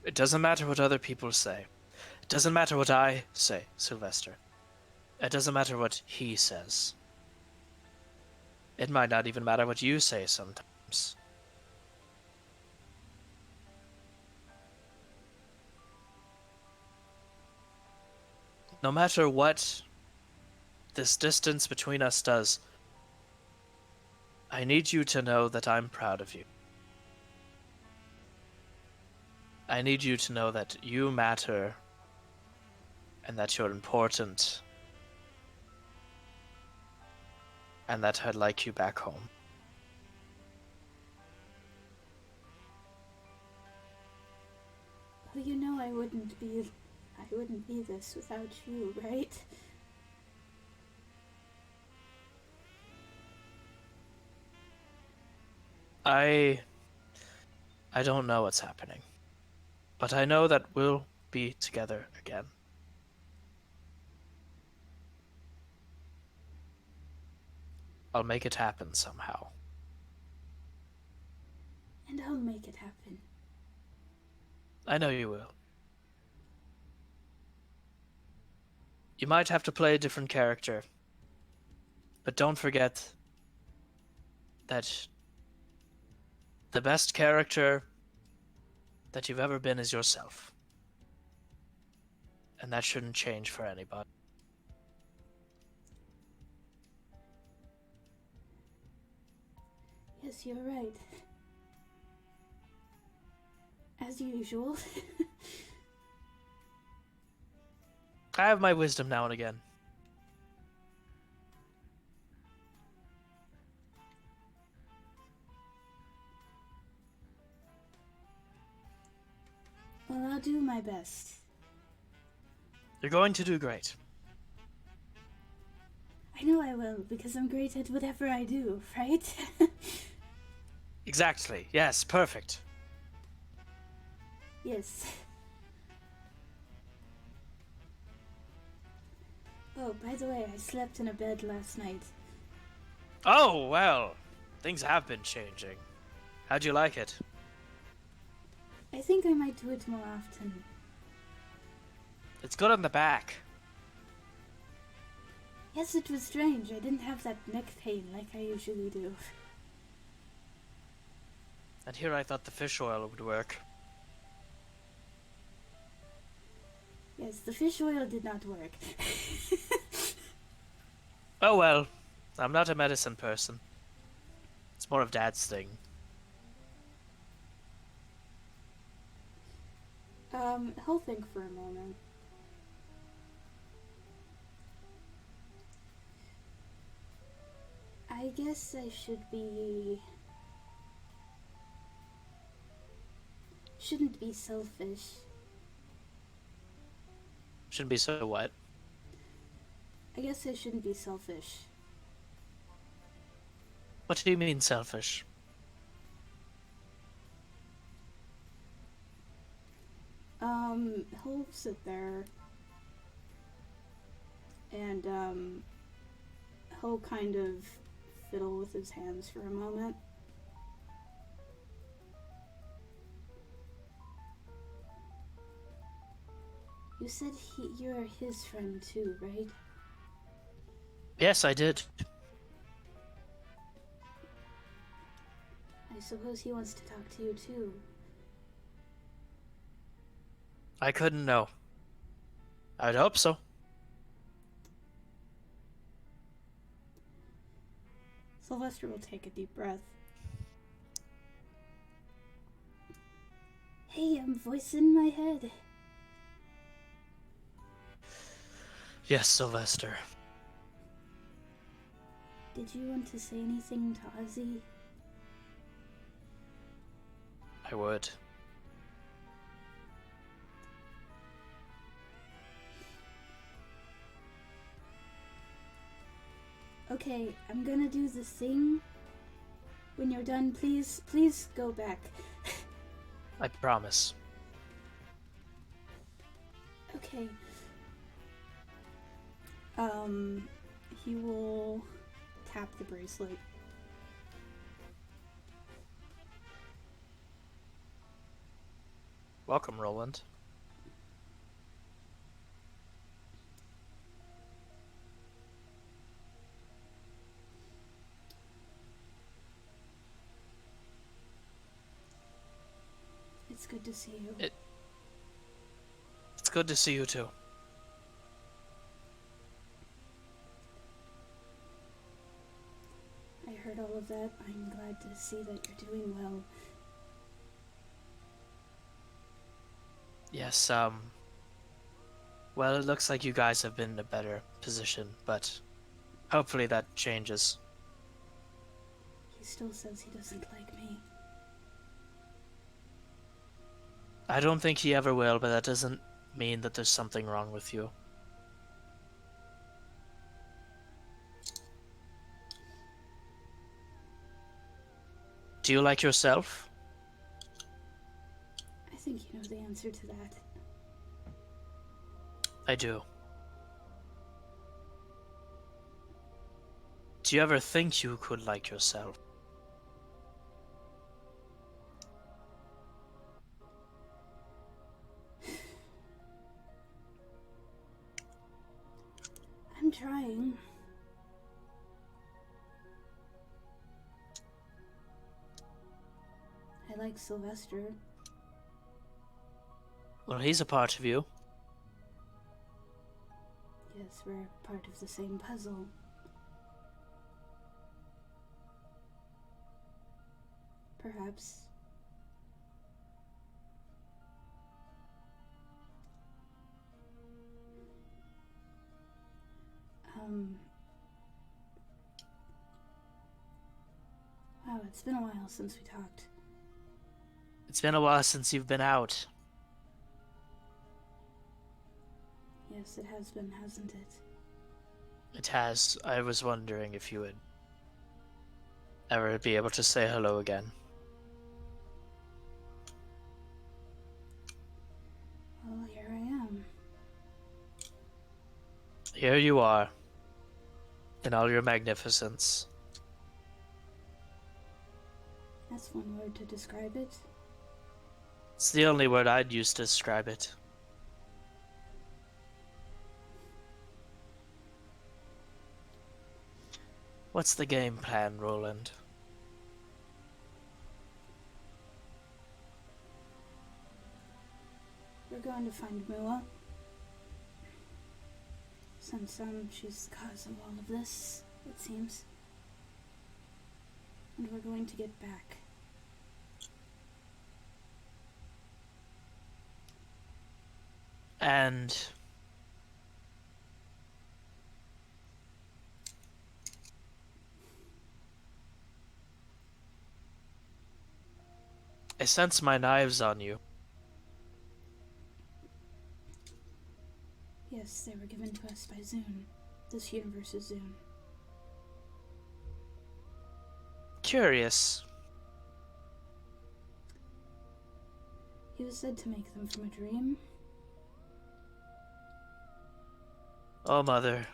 It doesn't matter what other people say. It doesn't matter what I say, Sylvester. It doesn't matter what he says. It might not even matter what you say sometimes. No matter what this distance between us does, I need you to know that I'm proud of you. I need you to know that you matter and that you're important and that I'd like you back home. Well, you know I wouldn't be this without you, right? I don't know what's happening, but I know that we'll be together again. I'll make it happen somehow. And I'll make it happen. I know you will. You might have to play a different character, but don't forget that the best character that you've ever been is yourself. And that shouldn't change for anybody. Yes, you're right. As usual. I have my wisdom now and again. Well, I'll do my best. You're going to do great. I know I will, because I'm great at whatever I do, right? Exactly. Yes, perfect. Yes. Oh, by the way, I slept in a bed last night. Oh, well. Things have been changing. How'd you like it? I think I might do it more often. It's good on the back. Yes, it was strange. I didn't have that neck pain like I usually do. And here I thought the fish oil would work. Yes, the fish oil did not work. Oh well. I'm not a medicine person. It's more of Dad's thing. He'll think for a moment. I guess I shouldn't be selfish. Shouldn't be so what? I guess I shouldn't be selfish. What do you mean selfish? He'll sit there and, he'll kind of fiddle with his hands for a moment. You said you're his friend too, right? Yes, I did. I suppose he wants to talk to you too. I couldn't know. I'd hope so. Sylvester will take a deep breath. Hey, I'm voicing my head. Yes, Sylvester. Did you want to say anything to Ozzy? I would. Okay, I'm gonna do the thing. When you're done, please go back. I promise. Okay. He will tap the bracelet. Welcome, Roland. It's good to see you. It's good to see you too. I heard all of that. I'm glad to see that you're doing well. Yes, well, it looks like you guys have been in a better position, but hopefully that changes. He still says he doesn't like me. I don't think he ever will, but that doesn't mean that there's something wrong with you. Do you like yourself? I think you know the answer to that. I do. Do you ever think you could like yourself? I'm trying. I like Sylvester. Well, he's a part of you. Yes, we're part of the same puzzle. Perhaps. Wow, it's been a while since we talked. It's been a while since you've been out. Yes, it has been, hasn't it? It has. I was wondering if you would ever be able to say hello again. Well, here I am. Here you are, in all your magnificence. That's one word to describe it. It's the only word I'd use to describe it. What's the game plan, Roland? We're going to find Mua. Since, she's the cause of all of this, it seems. And we're going to get back. And I sense my knives on you. Yes, they were given to us by Zune. This universe's Zune. curious. He was said to make them from a dream. Oh, Mother.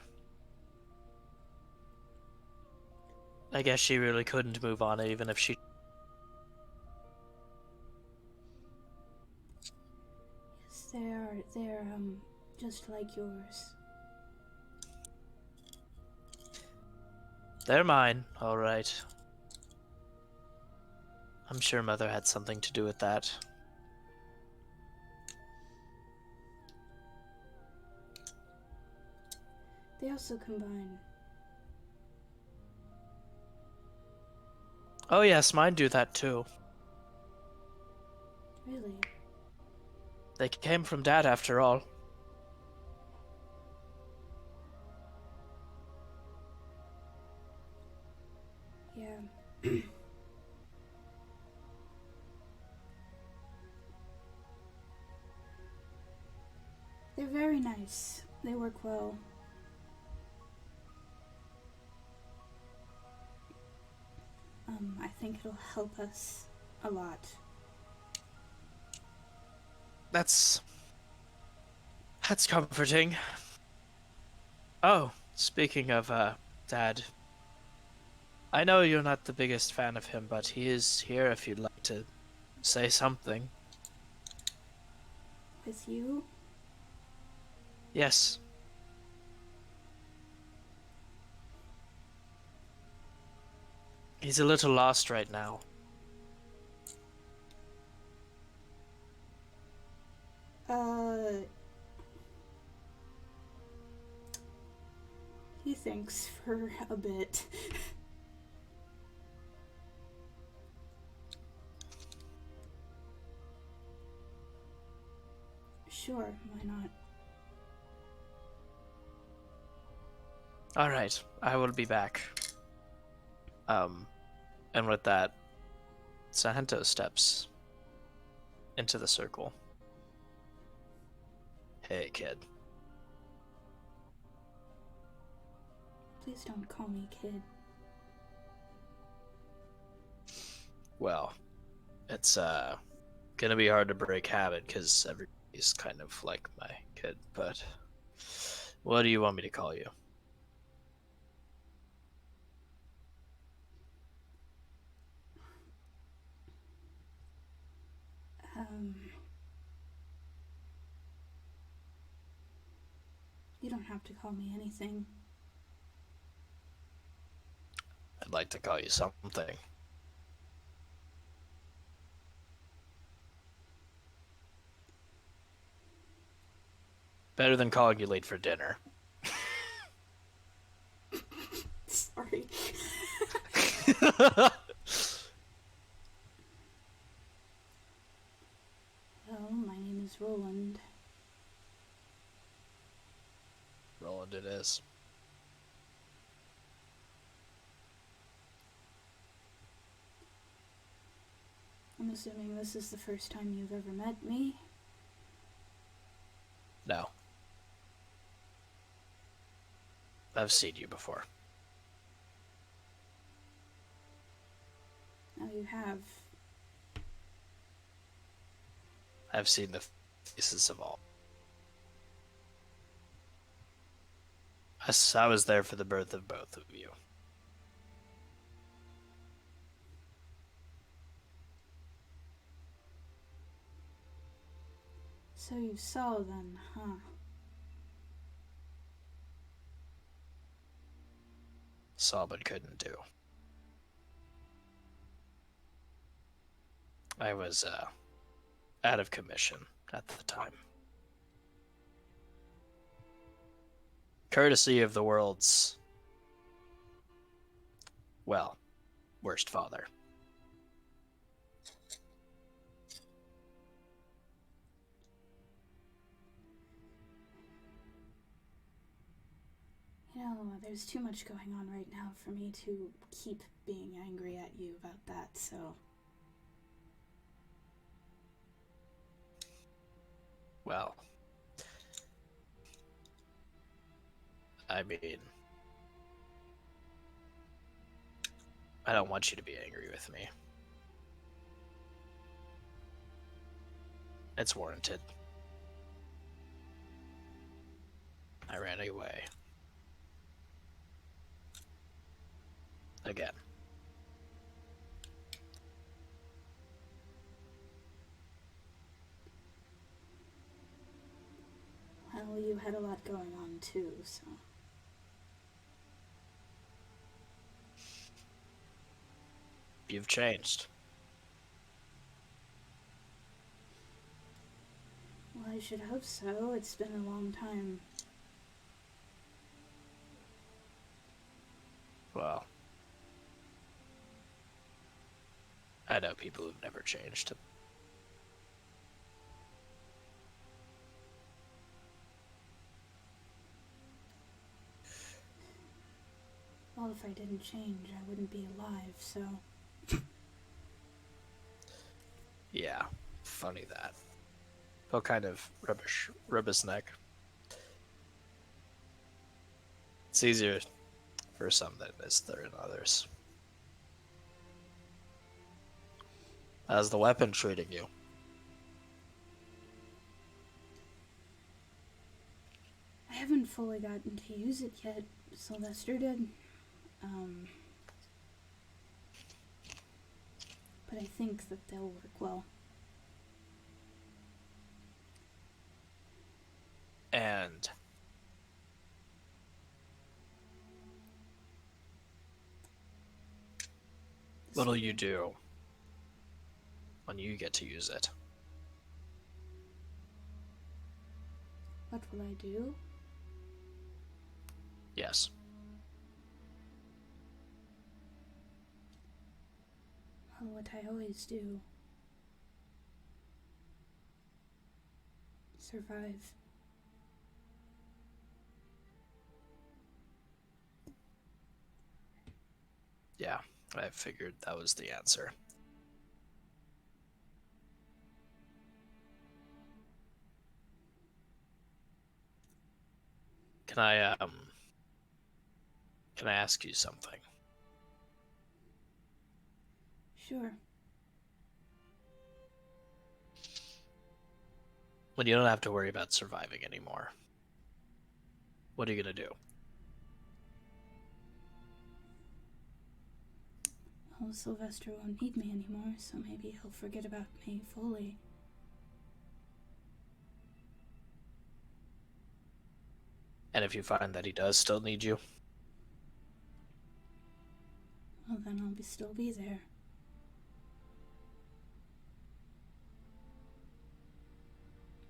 I guess she really couldn't move on even if she... Yes, they're just like yours. They're mine, all right. I'm sure Mother had something to do with that. They also combine. Oh yes, mine do that too. Really? They came from Dad after all. Yeah. They're very nice. They work well. I think it'll help us a lot. That's comforting. Oh, speaking of, Dad. I know you're not the biggest fan of him, but he is here if you'd like to say something. With you? Yes. He's a little lost right now. He thinks for a bit. Sure, why not? Alright, I will be back. And with that, Sahento steps into the circle. Hey, kid. Please don't call me kid. Well, it's, gonna be hard to break habit, because everybody's kind of like my kid, but... What do you want me to call you? You don't have to call me anything. I'd like to call you something. Better than calling you late for dinner. Sorry. Well, my name is Roland. Roland it is. I'm assuming this is the first time you've ever met me. No. I've seen you before. Now you have. I've seen the faces of all. I was there for the birth of both of you. So you saw then, huh? Saw but couldn't do. I was, out of commission at the time. Courtesy of the world's, well, worst father. You know, there's too much going on right now for me to keep being angry at you about that, so... Well, I mean, I don't want you to be angry with me. It's warranted. I ran away. Again. Well, you had a lot going on too, so. You've changed. Well, I should hope so. It's been a long time. Well, I know people who've never changed. Well, if I didn't change, I wouldn't be alive, so. Yeah, funny that. He'll kind of rub his neck. It's easier for some than it is for others. How's the weapon treating you? I haven't fully gotten to use it yet. Sylvester did. But I think that they'll work well. And what'll you do when you get to use it? What will I do? Yes. Well, what I always do. Survive. Yeah, I figured that was the answer. Can I ask you something? Sure. When you don't have to worry about surviving anymore, what are you gonna do? Well, Sylvester won't need me anymore, so maybe he'll forget about me fully. And if you find that he does still need you? Well, then I'll still be there.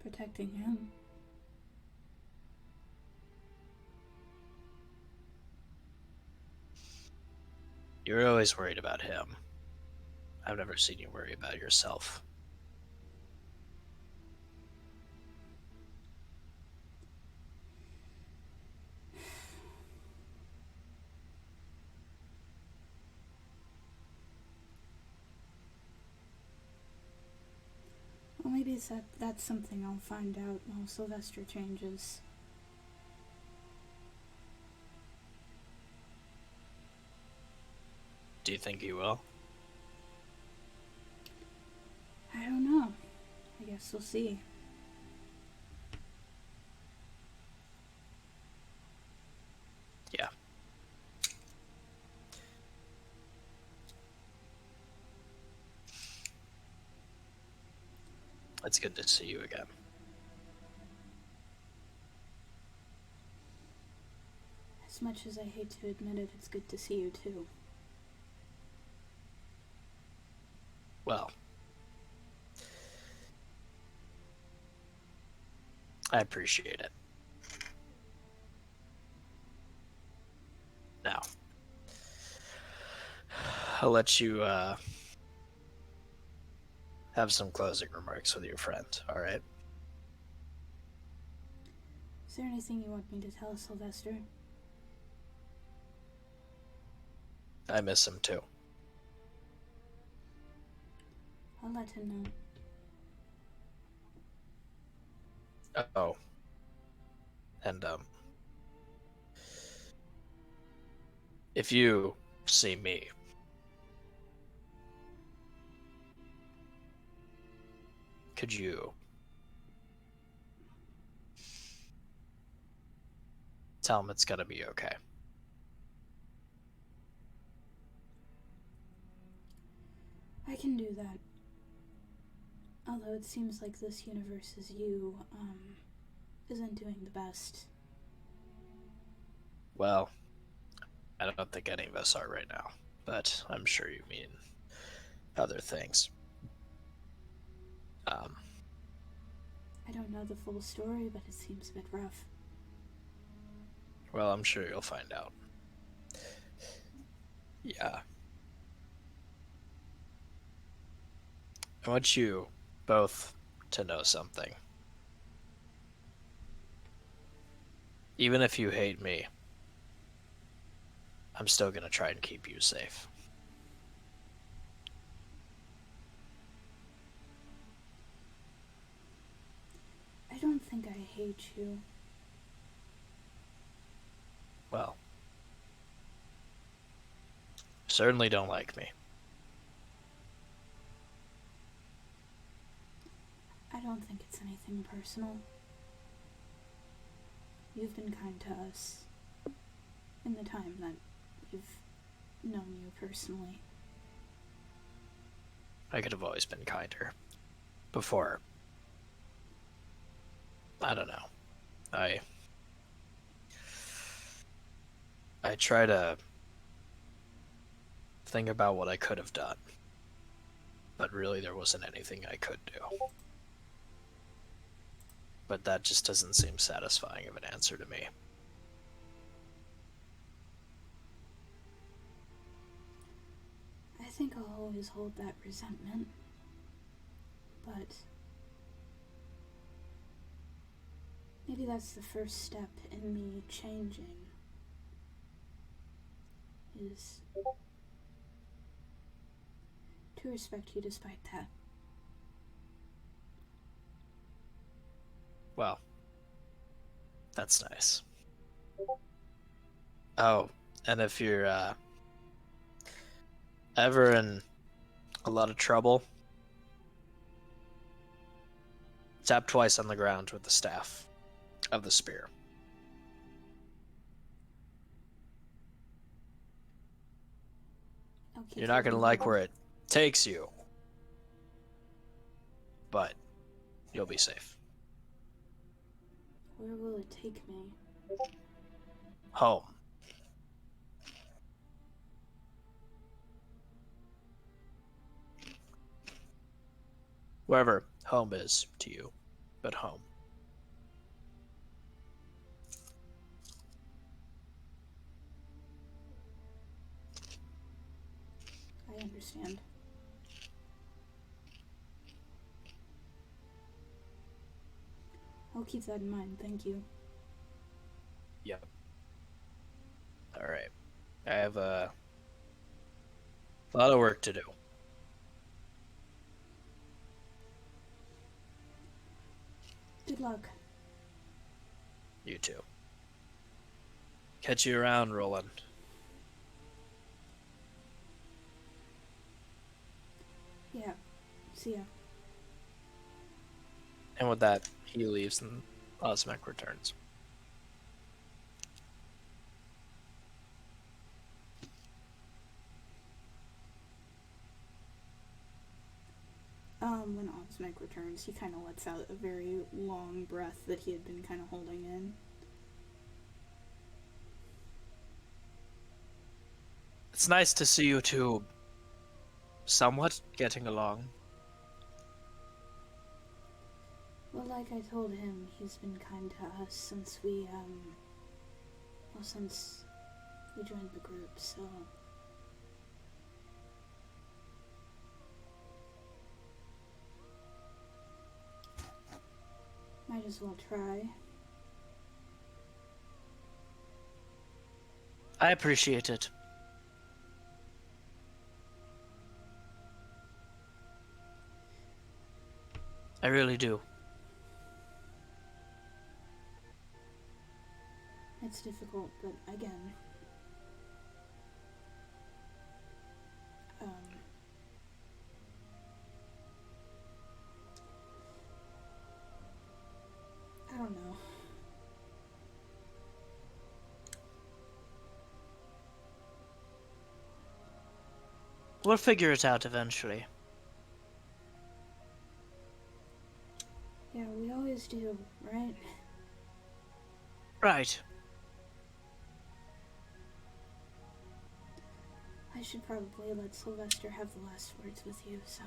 Protecting him. You're always worried about him. I've never seen you worry about yourself. Well, maybe that's something I'll find out while Sylvester changes. Do you think he will? I don't know. I guess we'll see. Yeah. It's good to see you again. As much as I hate to admit it, it's good to see you too. Well, I appreciate it. Now, I'll let you have some closing remarks with your friend, all right? Is there anything you want me to tell Sylvester? I miss him too. I'll let him know. Oh. And, if you see me, Could you tell him it's gonna be okay? I can do that. Although it seems like this universe's you, isn't doing the best. Well, I don't think any of us are right now, but I'm sure you mean other things. I don't know the full story, but it seems a bit rough. Well, I'm sure you'll find out. Yeah. I want you both to know something. Even if you hate me, I'm still gonna try and keep you safe. I don't think I hate you. Well, certainly don't like me. I don't think it's anything personal. You've been kind to us in the time that we've known you personally. I could have always been kinder. Before. I don't know. I try to think about what I could have done. But really there wasn't anything I could do. But that just doesn't seem satisfying of an answer to me. I think I'll always hold that resentment. But maybe that's the first step in me changing. Is to respect you despite that. Well, that's nice. Oh, and if you're ever in a lot of trouble, tap twice on the ground with the staff of the spear. You're not going to like where it takes you, but you'll be safe. Where will it take me? Home. Wherever home is to you, but home. I understand. I'll keep that in mind, thank you. Yep. Alright. I have a lot of work to do. Good luck. You too. Catch you around, Roland. Yeah. See ya. And with that, he leaves and Osmek returns. When Osmek returns, he kind of lets out a very long breath that he had been kind of holding in. It's nice to see you two somewhat getting along. Well, like I told him, he's been kind to us since we joined the group, so... Might as well try. I appreciate it. I really do. It's difficult, but again... We'll figure it out eventually. Yeah, we always do, right? Right. I should probably let Sylvester have the last words with you, so.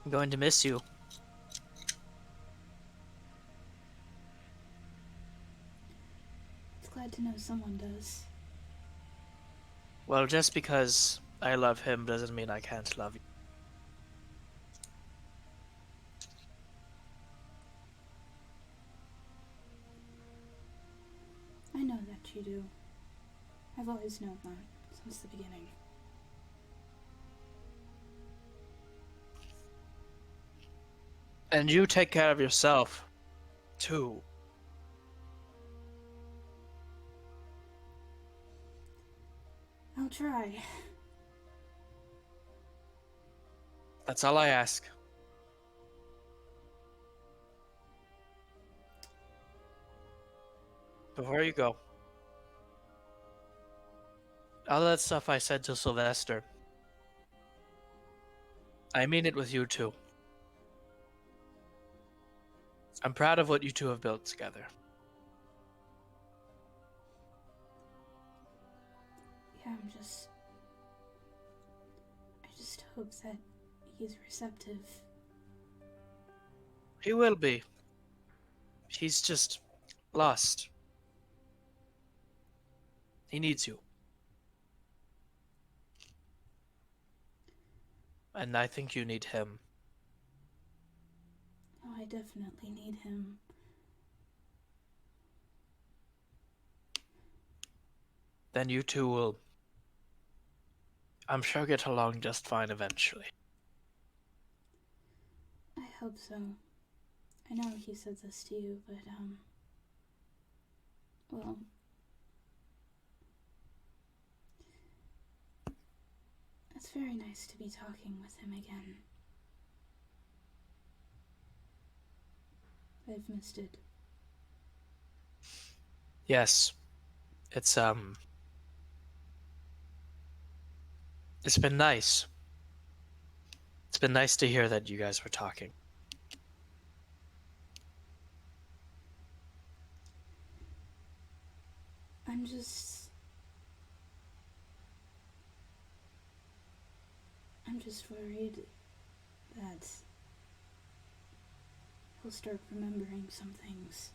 I'm going to miss you. It's glad to know someone does. Well, just because I love him doesn't mean I can't love you. I know that you do. I've always known that since the beginning. And you take care of yourself, too. I'll try. That's all I ask. Before you go, all that stuff I said to Sylvester, I mean it with you too. I'm proud of what you two have built together. Yeah, I just hope that he's receptive. He will be. He's just lost. He needs you. And I think you need him. Oh, I definitely need him. Then you two will, I'm sure, get along just fine eventually. I hope so. I know he said this to you, but, well, it's very nice to be talking with him again. I've missed it. Yes. It's it's been nice. It's been nice to hear that you guys were talking. I'm just worried that he'll start remembering some things.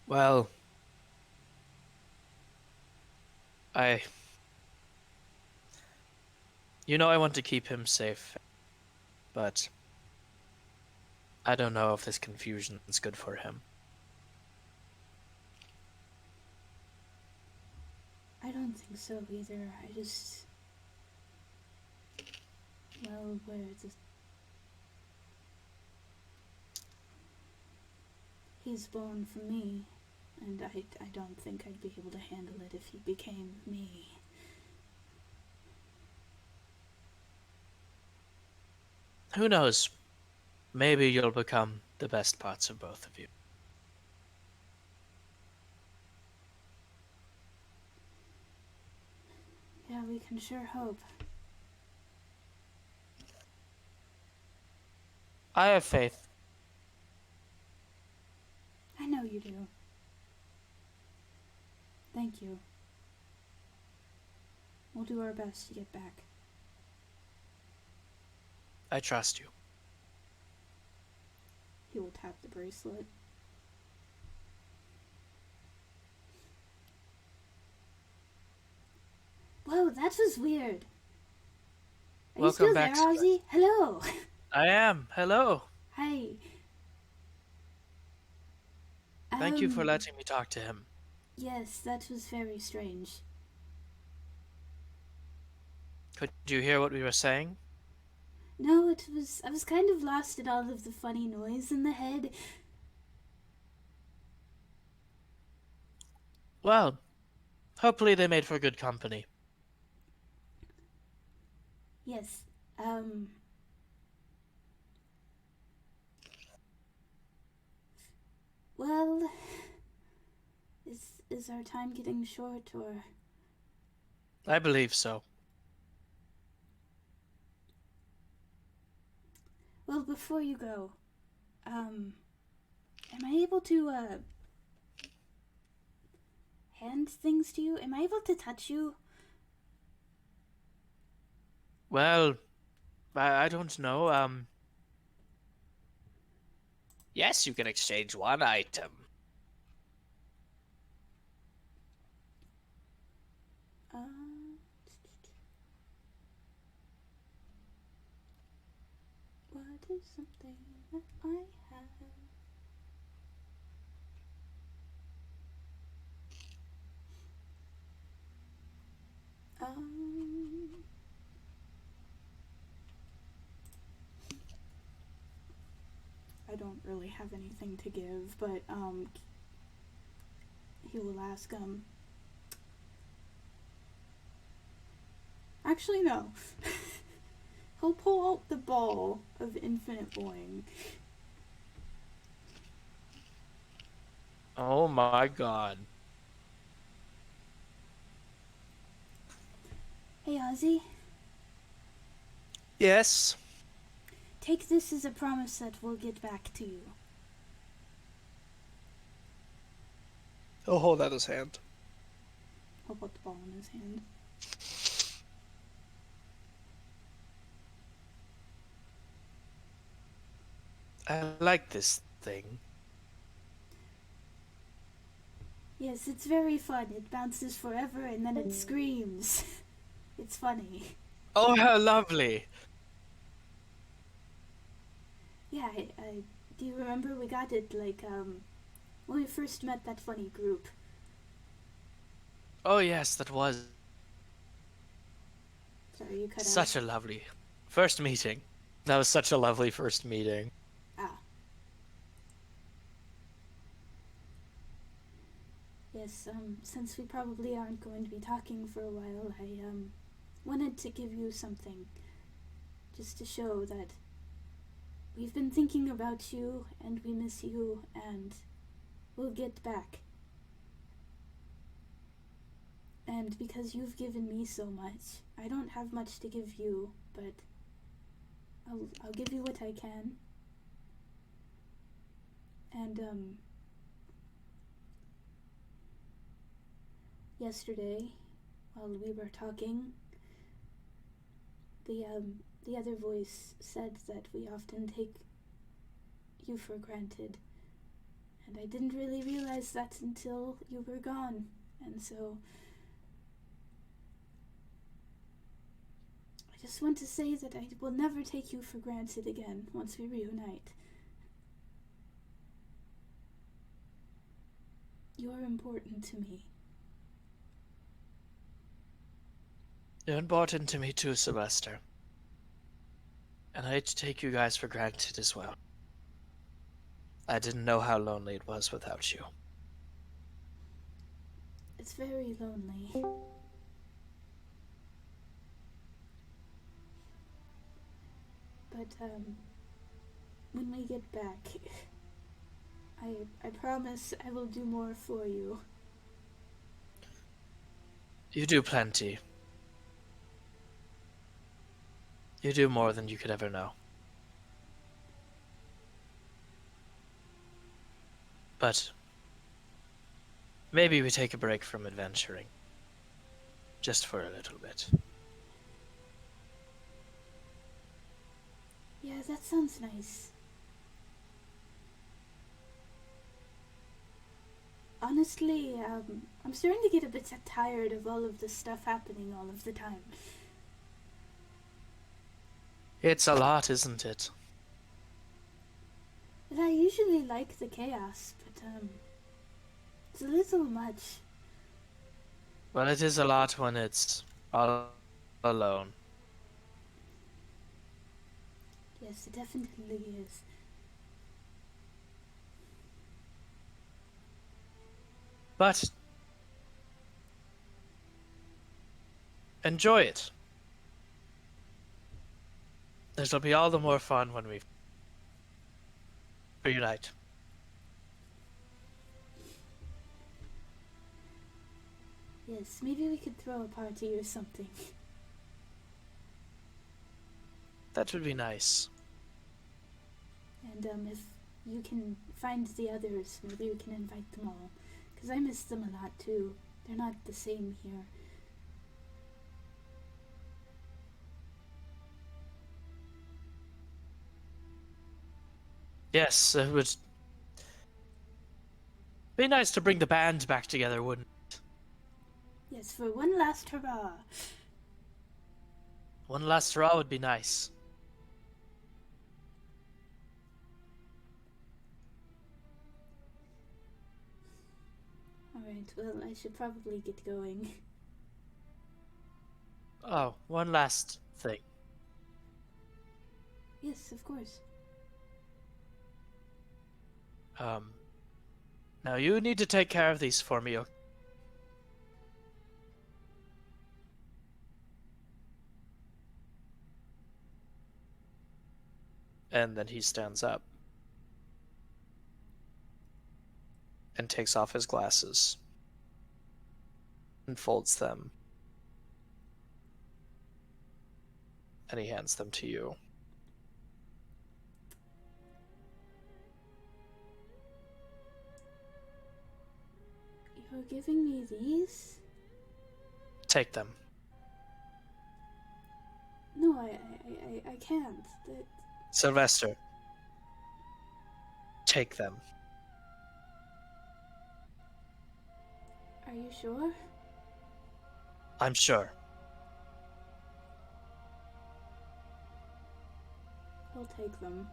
Well, I want to keep him safe, but I don't know if this confusion is good for him. I don't think so either. Well, he's born from me, and I don't think I'd be able to handle it if he became me. Who knows? Maybe you'll become the best parts of both of you. Yeah, we can sure hope. I have faith. I know you do. Thank you. We'll do our best to get back. I trust you. He will tap the bracelet. Whoa, that was weird. Are you still Welcome there, back. Ozzy? Hello. I am. Hello. Hi. Thank you for letting me talk to him. Yes, that was very strange. Could you hear what we were saying? No, I was kind of lost at all of the funny noise in the head. Well, hopefully they made for good company. Yes, Well, is our time getting short, or... I believe so. Well, before you go, am I able to, hand things to you? Am I able to touch you? Well, I don't know. Yes, you can exchange one item. Uh, what is something that I have? Um, I don't really have anything to give, but, he will ask, actually, no. He'll pull out the ball of infinite boing. Oh my god. Hey, Ozzy, Yes. take this as a promise that we'll get back to you. He'll hold out his hand. He'll put the ball in his hand. I like this thing. Yes, it's very fun. It bounces forever and then it screams. It's funny. Oh, how lovely. Yeah, do you remember we got it, like, when we first met that funny group? Oh, yes, that was Sorry, you cut out. such a lovely first meeting. That was such a lovely first meeting. Ah. Yes, since we probably aren't going to be talking for a while, I, wanted to give you something. Just to show that we've been thinking about you, and we miss you, and we'll get back. And because you've given me so much, I don't have much to give you, but I'll give you what I can. And, yesterday, while we were talking, the other voice said that we often take you for granted. And I didn't really realize that until you were gone. And so I just want to say that I will never take you for granted again once we reunite. You're important to me. You're important to me too, Sylvester. And I hate to take you guys for granted as well. I didn't know how lonely it was without you. It's very lonely. But, when we get back, I promise I will do more for you. You do plenty. You do more than you could ever know. But maybe we take a break from adventuring. Just for a little bit. Yeah, that sounds nice. Honestly, I'm starting to get a bit tired of all of this stuff happening all of the time. It's a lot, isn't it? But I usually like the chaos, but, it's a little much. Well, it is a lot when it's all alone. Yes, it definitely is. But enjoy it. It'll be all the more fun when we reunite. Yes, maybe we could throw a party or something. That would be nice. And if you can find the others, maybe we can invite them all. Because I miss them a lot too. They're not the same here. Yes, it would be nice to bring the band back together, wouldn't it? Yes, for one last hurrah. One last hurrah would be nice. Alright, well, I should probably get going. Oh, one last thing. Yes, of course. Um, Now you need to take care of these for me, okay? And then he stands up and takes off his glasses and folds them, and he hands them to you. You're giving me these? Take them. No, I can't. That... Sylvester, take them. Are you sure? I'm sure. He'll take them.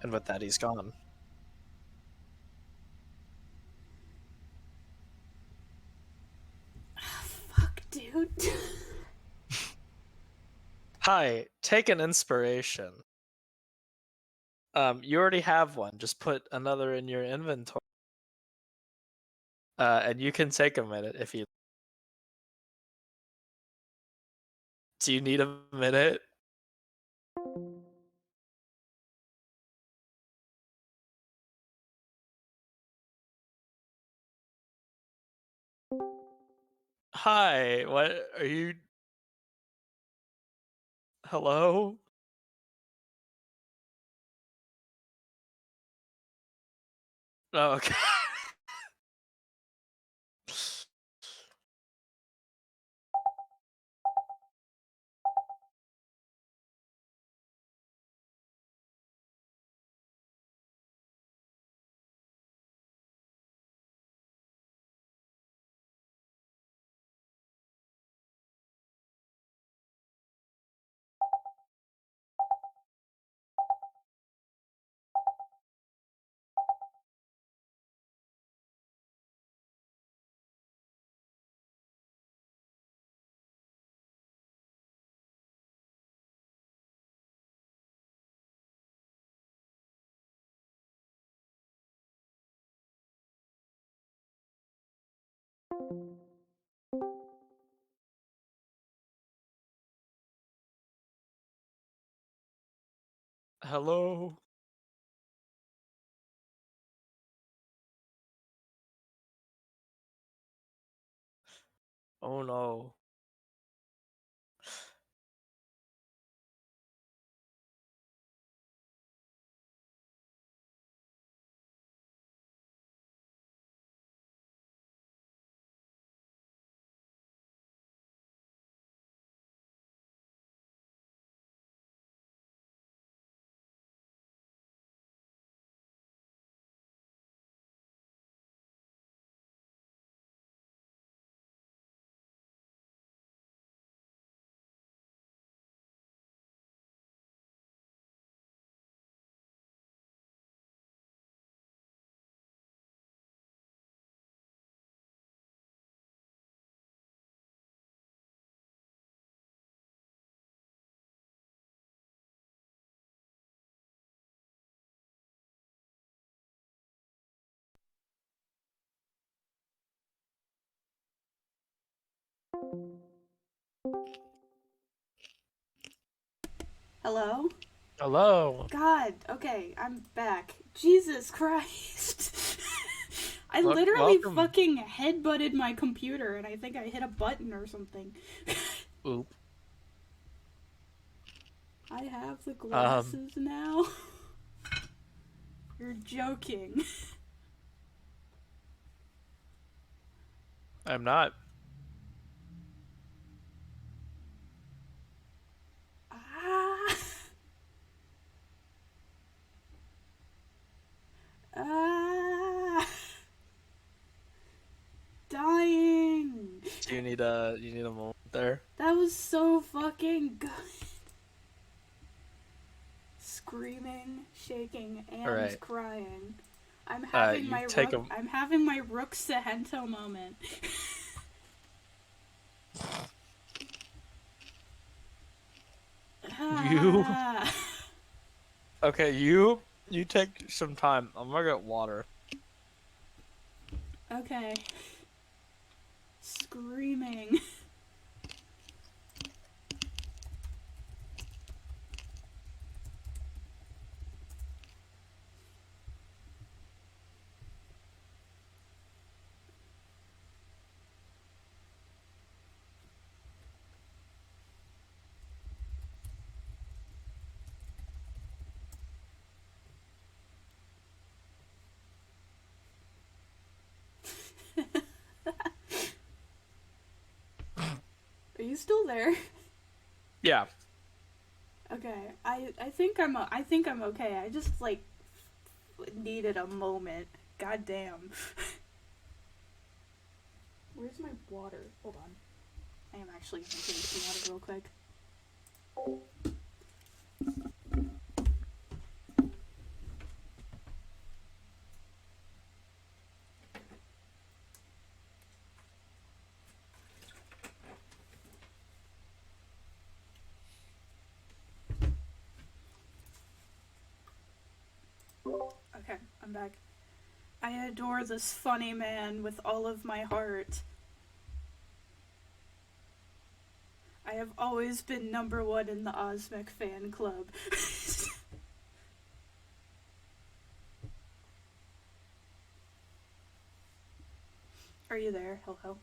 And with that, he's gone. Fuck, dude. Hi, take an inspiration. You already have one. Just put another in your inventory. And you can take a minute if you. Do you need a minute? Hi, what are you? Hello? Oh, okay. Hello? Oh no. Hello? Hello. God, okay, I'm back. Jesus Christ. I literally Welcome. fucking headbutted my computer and I think I hit a button or something. Oop. I have the Um, glasses now. You're joking. I'm not. Ah. Ah. Dying. Do you need a moment there? That was so fucking good. Screaming, shaking, All and right. crying. I'm having You my take rook. a. I'm having my Rook Sehento moment. You Ah. okay? You take some time. I'm gonna get water. Okay. Screaming. Are you still there? Yeah. Okay. I think I'm okay. I just like needed a moment. God damn. Where's my water? Hold on. I am actually gonna drink some water real quick. Okay, I'm back. I adore this funny man with all of my heart. I have always been number one in the Osmic fan club. Are you there? Hello?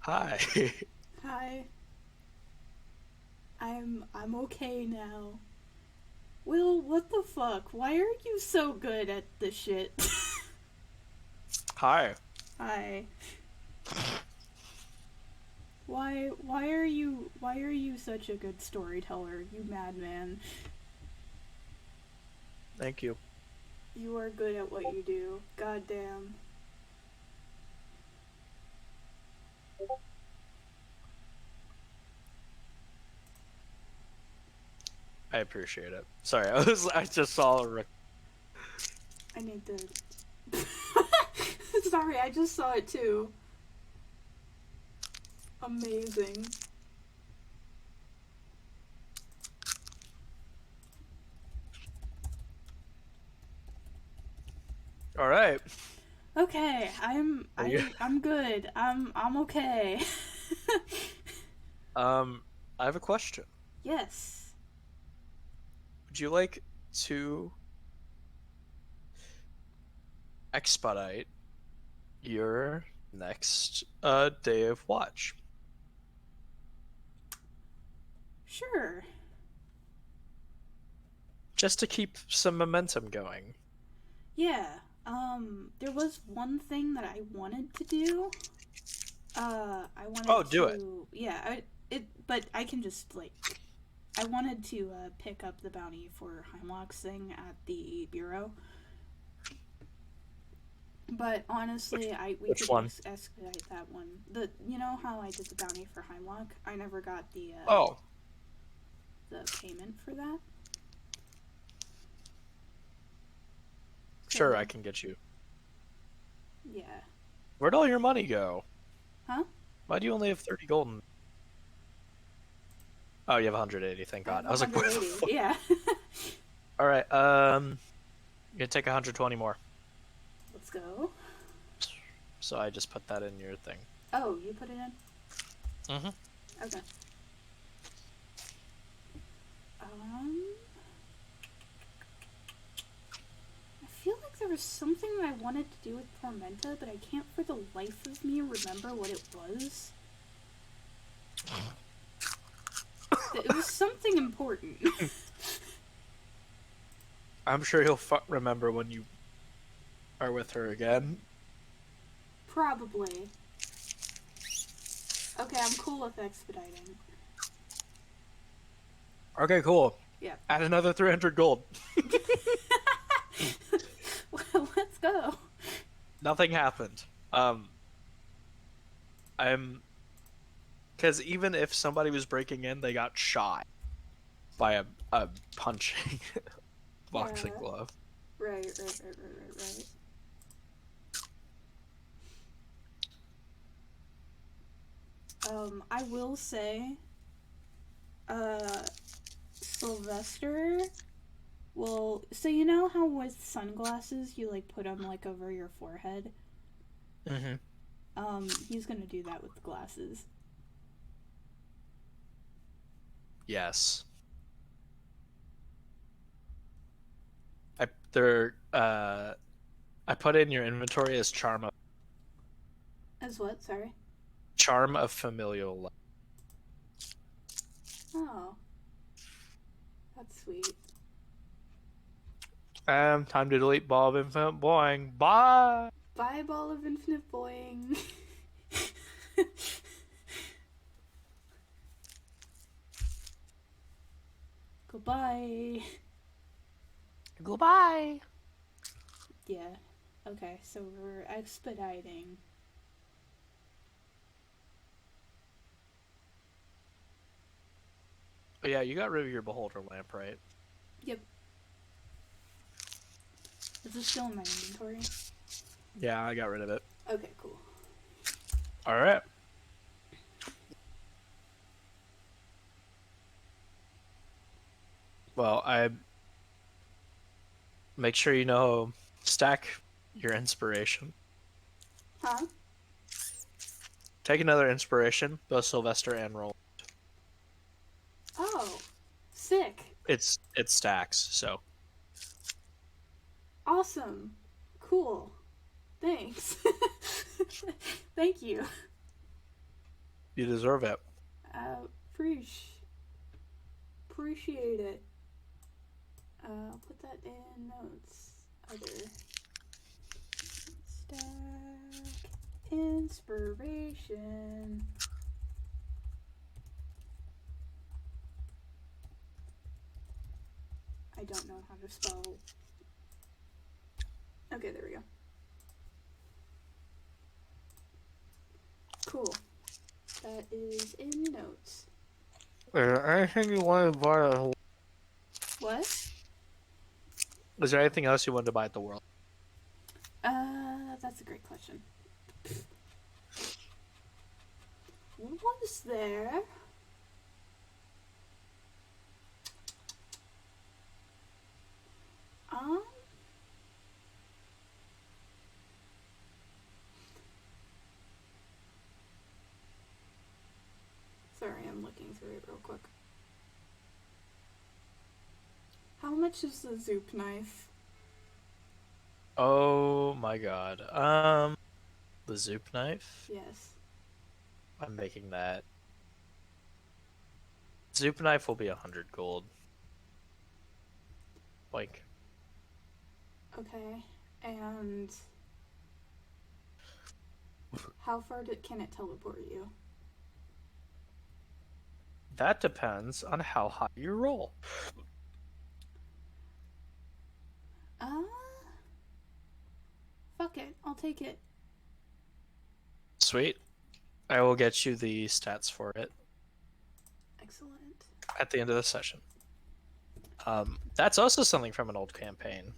Hi. Hi. I'm okay now. Will, what the fuck? Why are you so good at this shit? Hi. Hi. Why are you such a good storyteller, you madman? Thank you. You are good at what you do. Goddamn. I appreciate it. Sorry, I just saw a I need to. Sorry, I just saw it too. Amazing. All right. Okay, Are you I'm good. I'm okay. I have a question. Yes. Would you like to expedite your next day of watch? Sure. Just to keep some momentum going. Yeah. There was one thing that I wanted to do. I Oh, wanted do it. to, yeah, but I can just like, I wanted to pick up the bounty for Heimlock's thing at the bureau. But honestly, we Which could one? expedite that one. You know how I did the bounty for Heimlock? I never got Oh, the payment for that. sure, So I can get you. yeah, Where'd all your money go? huh? Why do you only have 30 gold? Oh, you have 180, thank I God. have I was like, where the 180. fuck? Yeah. All right, you take 120 more. Let's go. So I just put that in your thing. Oh, you put it in. Mm-hmm. Okay. Um, I feel like there was something that I wanted to do with Tormenta, but I can't for the life of me remember what it was. It was something important. I'm sure you'll remember when you are with her again. Probably. Okay, I'm cool with expediting. Okay, cool. Yeah. Add another 300 gold. Well, let's go. Nothing happened. I'm because even if somebody was breaking in, they got shot by a punching Yeah. boxing glove. Right. I will say, uh, Sylvester will. So you know how with sunglasses you like put them like over your forehead. Mm-hmm. He's gonna do that with the glasses. Yes. I put in your inventory as As what? Sorry. charm of familial life. Oh, that's sweet. Time to delete Ball of Infinite Boing. Bye. Bye, ball of infinite boing. Goodbye. Goodbye. Yeah. Okay, so we're expediting. Oh, yeah, you got rid of your beholder lamp, right? Yep. Is this still in my inventory? Yeah, I got rid of it. Okay, cool. All right. Well, I make sure you know stack your inspiration. Huh? Take another inspiration, both Sylvester and Roll. Oh, sick. It stacks, so Awesome. Cool. Thanks. Thank you. You deserve it. Appreciate it. I'll put that in notes. Other stack inspiration. I don't know how to spell. Okay, there we go. Cool. That is in notes. Anything you want to buy? What? Is there anything else you wanted to buy at the world? That's a great question. Was there? Um. Sorry, I'm looking through it real quick. How much is the Zoop knife? Oh my god. The Zoop knife? Yes. I'm making that. Zoop knife will be 100 gold. Like. Okay. And how far can it teleport you? That depends on how high you roll. Fuck it. I'll take it. Sweet. I will get you the stats for it. Excellent. At the end of the session. That's also something from an old campaign.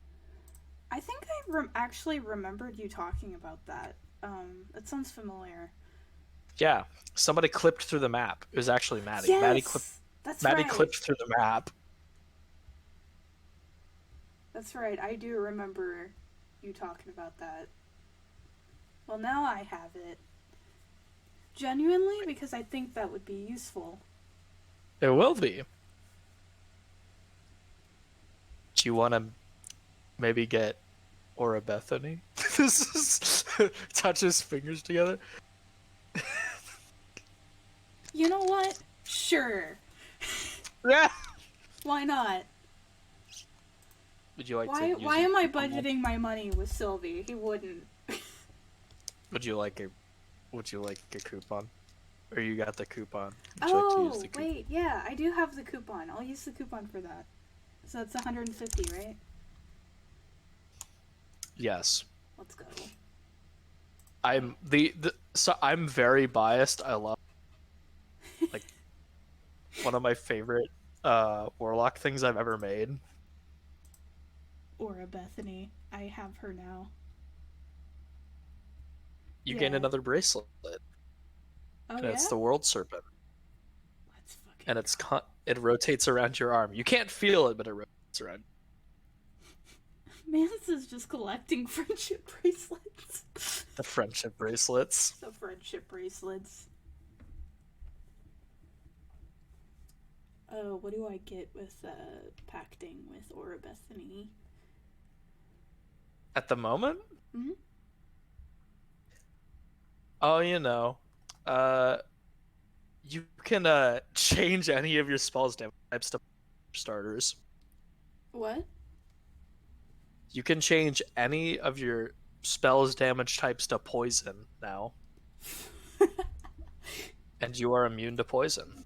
I think I actually remembered you talking about that. That sounds familiar. Yeah, somebody clipped through the map. It was actually Maddie. Yes! Maddie clipped through the map. That's right. I do remember you talking about that. Well, now I have it. Genuinely, because I think that would be useful. It will be. Do you want to maybe get Aura Bethany? This is touch his fingers together. You know what? Sure. Yeah. Why not? Would you like why am I budgeting my money with Sylvie? He wouldn't. Would you like a coupon? Or you got the coupon? Wait, yeah, I do have the coupon. I'll use the coupon for that. So that's 150, right? Yes. Let's go. I'm very biased. I love like one of my favorite warlock things I've ever made. Aura Bethany. I have her now. You gain another bracelet. Oh, and it's the World Serpent. Let's fucking And it rotates around your arm. You can't feel it, but it rotates around. Mance is just collecting friendship bracelets. The friendship bracelets. The friendship bracelets. Oh, what do I get with pacting with Aura Bethany? At the moment? Mm-hmm. Oh, you can change any of your spells damage types to starters. What? You can change any of your spells damage types to poison now. And you are immune to poison.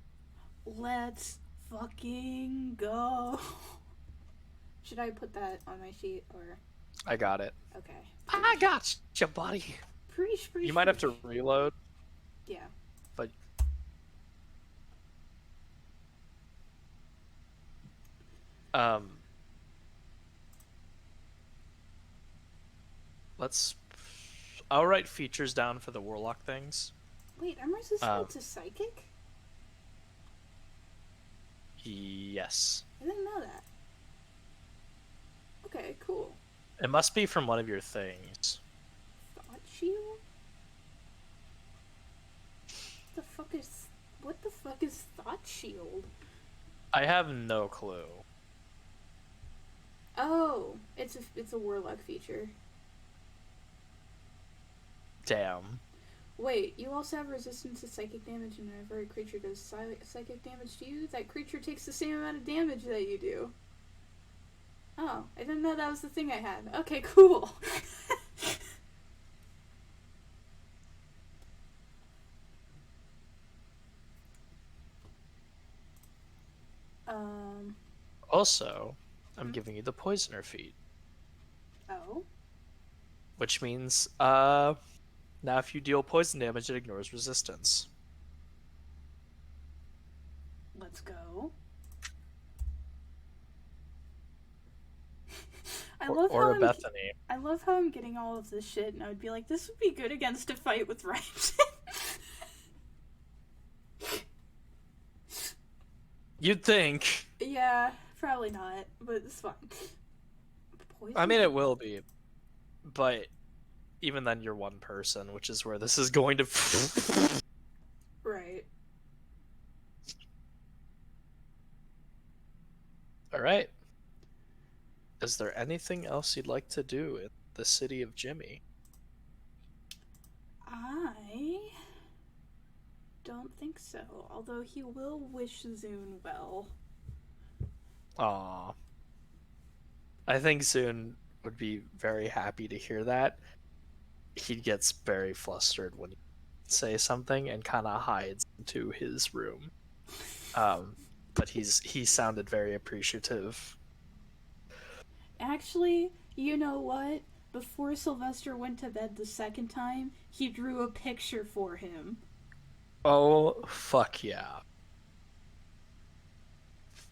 Let's fucking go. Should I put that on my sheet or? I got it. Okay. I got you, buddy. Preach. You might have to reload. Yeah. But I'll write features down for the warlock things. Wait, I'm resistant to psychic? Yes. I didn't know that. Okay, cool. It must be from one of your things. Thought shield? What the fuck is thought shield? I have no clue. Oh, it's a warlock feature. Damn. Wait, you also have resistance to psychic damage, and whenever a creature does psychic damage to you, that creature takes the same amount of damage that you do. Oh, I didn't know that was the thing I had. Okay, cool. um. Also, I'm giving you the Poisoner feat, Oh. which means now if you deal poison damage, it ignores resistance. Let's go. I love Or how a Bethany. I love how I'm getting all of this shit, and I would be like, this would be good against a fight with Ryzen. You'd think. Yeah, probably not, but it's fine. Poison? I mean, it will be, but even then, you're one person, which is where this is going to. Right. All right. Is there anything else you'd like to do in the city of Jimmy? I don't think so. Although he will wish Zune well. Aw. I think Zune would be very happy to hear that. He gets very flustered when you say something and kind of hides into his room. But he sounded very appreciative. Actually, you know what? Before Sylvester went to bed the second time, he drew a picture for him. Oh, fuck yeah.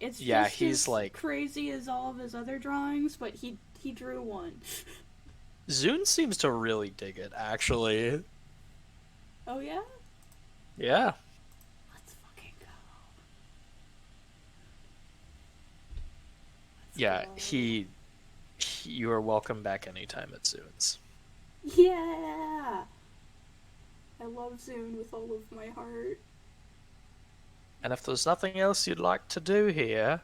It's yeah, just he's as like crazy as all of his other drawings, but he drew one. Zune seems to really dig it, actually. Oh yeah? Yeah. Let's fucking go. Yeah, you are welcome back anytime at Zune's. Yeah! I love Zune with all of my heart. And if there's nothing else you'd like to do here,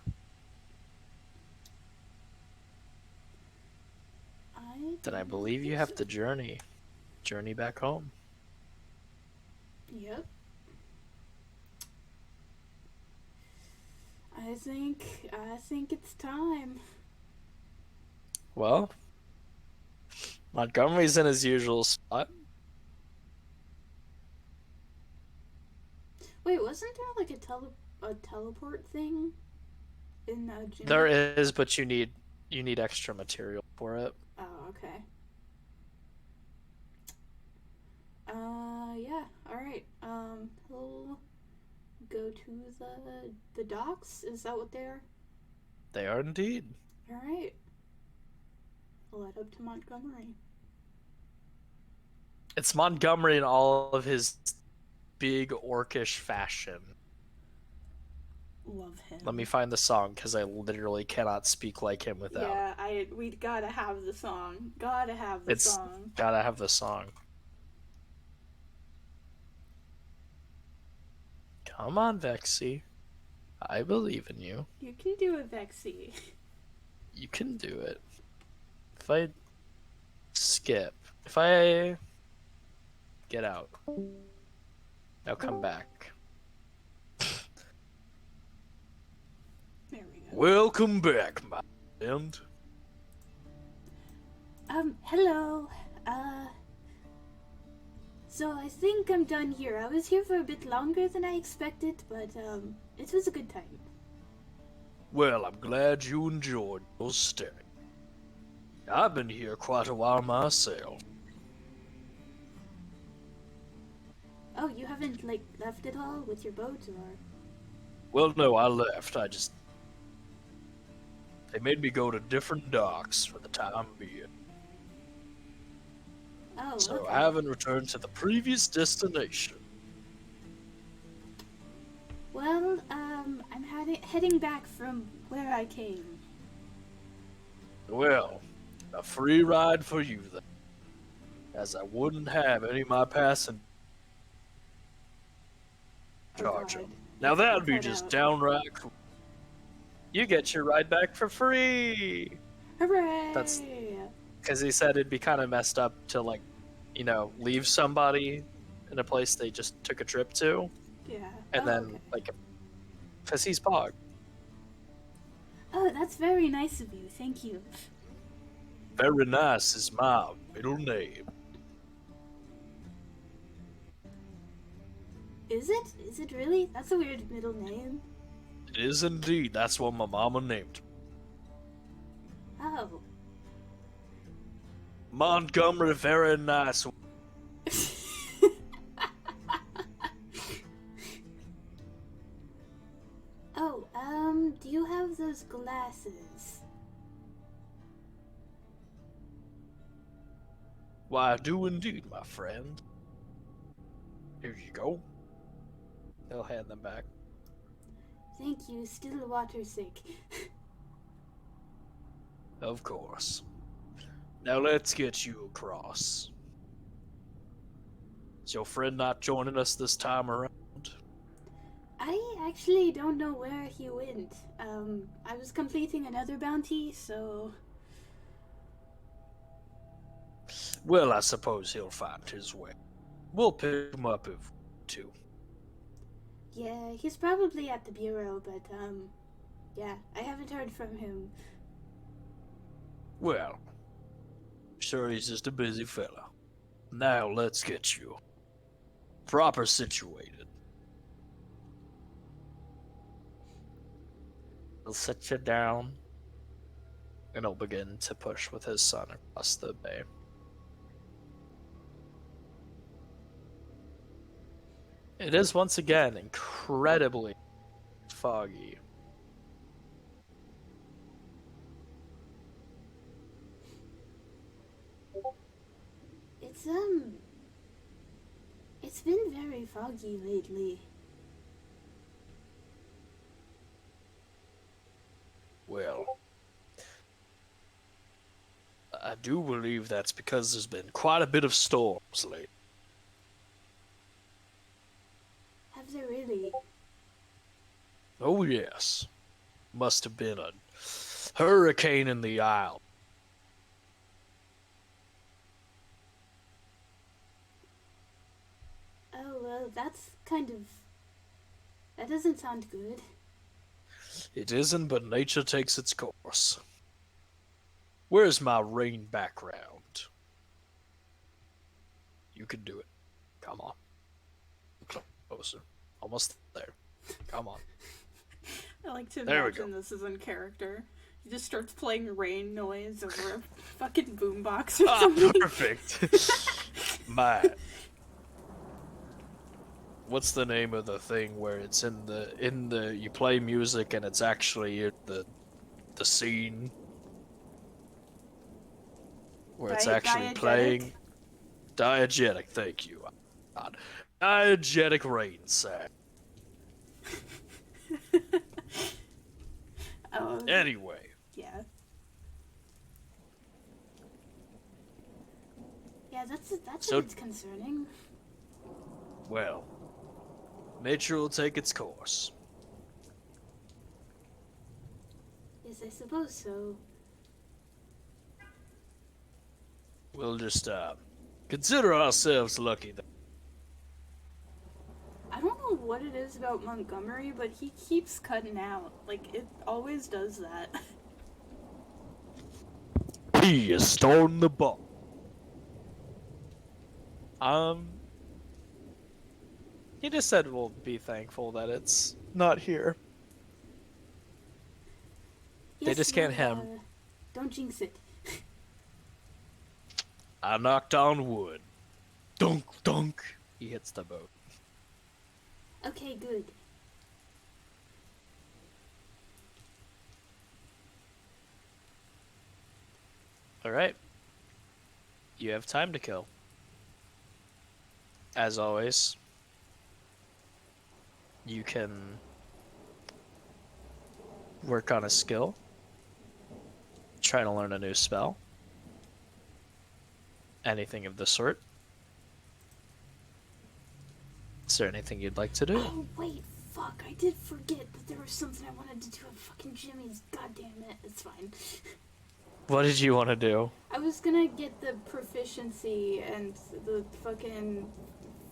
then I believe you have to journey back home. Yep. I think it's time. Well, Montgomery's in his usual spot. Wait, wasn't there like a teleport thing in Jimmy? There is, but you need extra material for it. Oh, okay. Yeah. All right. He'll go to the docks. Is that what they are? They are indeed. All right. I'll head up to Montgomery. It's Montgomery in all of his big orcish fashion. Love him. Let me find the song because I literally cannot speak like him without. Yeah, we gotta have the song. Gotta have the song. Gotta have the song. Come on, Vexy. I believe in you. You can do it, Vexy. You can do it. If I skip, if I get out, now come back. There we go. Welcome back, my friend. Hello. So I think I'm done here. I was here for a bit longer than I expected, but it was a good time. Well, I'm glad you enjoyed your stay. I've been here quite a while myself. Oh, you haven't left at all with your boat, or? Well, no, I left. They made me go to different docks for the time being. Oh, so okay. I haven't returned to the previous destination. Well, I'm heading back from where I came. Well, a free ride for you then, as I wouldn't have any of my passengers charge them. Now that'd be just downright cool. You get your ride back for free! Hooray! That's because he said it'd be kind of messed up to, leave somebody in a place they just took a trip to, Yeah. and Oh, then okay. like, cause he's Pog. Oh, that's very nice of you. Thank you. Very nice is my middle name. Is it? Is it really? That's a weird middle name. It is indeed. That's what my mama named. Oh. Montgomery, very nice. Oh, do you have those glasses? Why, I do indeed, my friend. Here you go. He'll hand them back. Thank you, still water sick. Of course. Now let's get you across. Is your friend not joining us this time around? I actually don't know where he went. I was completing another bounty, so... Well, I suppose he'll find his way. We'll pick him up if to. Yeah, he's probably at the bureau, but, yeah, I haven't heard from him. Well, sure he's just a busy fella. Now let's get you proper situated. He'll sit you down, and he'll begin to push with his son across the bay. It is once again incredibly foggy. It's, it's been very foggy lately. Well, I do believe that's because there's been quite a bit of storms lately. Have there really? Oh yes. Must have been a hurricane in the Isle. Oh, well, that's kind of... That doesn't sound good. It isn't, but nature takes its course. Where's my rain background? You can do it. Come on. Closer. Almost there. Come on. I like to There we imagine go. this is in character. He just starts playing rain noise over a fucking boombox or something. Perfect. My. What's the name of the thing where it's in the you play music and it's actually in the scene where it's actually Diegetic? playing? Diegetic, thank you. God. Diegetic rain sound. Oh, Anyway, yeah. Yeah, that's So- it's concerning. well, nature will take its course. Yes, I suppose so. We'll just consider ourselves lucky. I don't know what it is about Montgomery, but he keeps cutting out. Like, it always does that. He is starting the ball. He just said we'll be thankful that it's not here. They just can't well, hem. Don't jinx it. I knocked on wood. Dunk, dunk. He hits the boat. Okay, good. Alright. You have time to kill. As always, you can work on a skill, try to learn a new spell, anything of the sort. Is there anything you'd like to do? Oh, wait, fuck. I did forget that there was something I wanted to do at fucking Jimmy's. God damn it. It's fine. What did you want to do? I was gonna get the proficiency and the fucking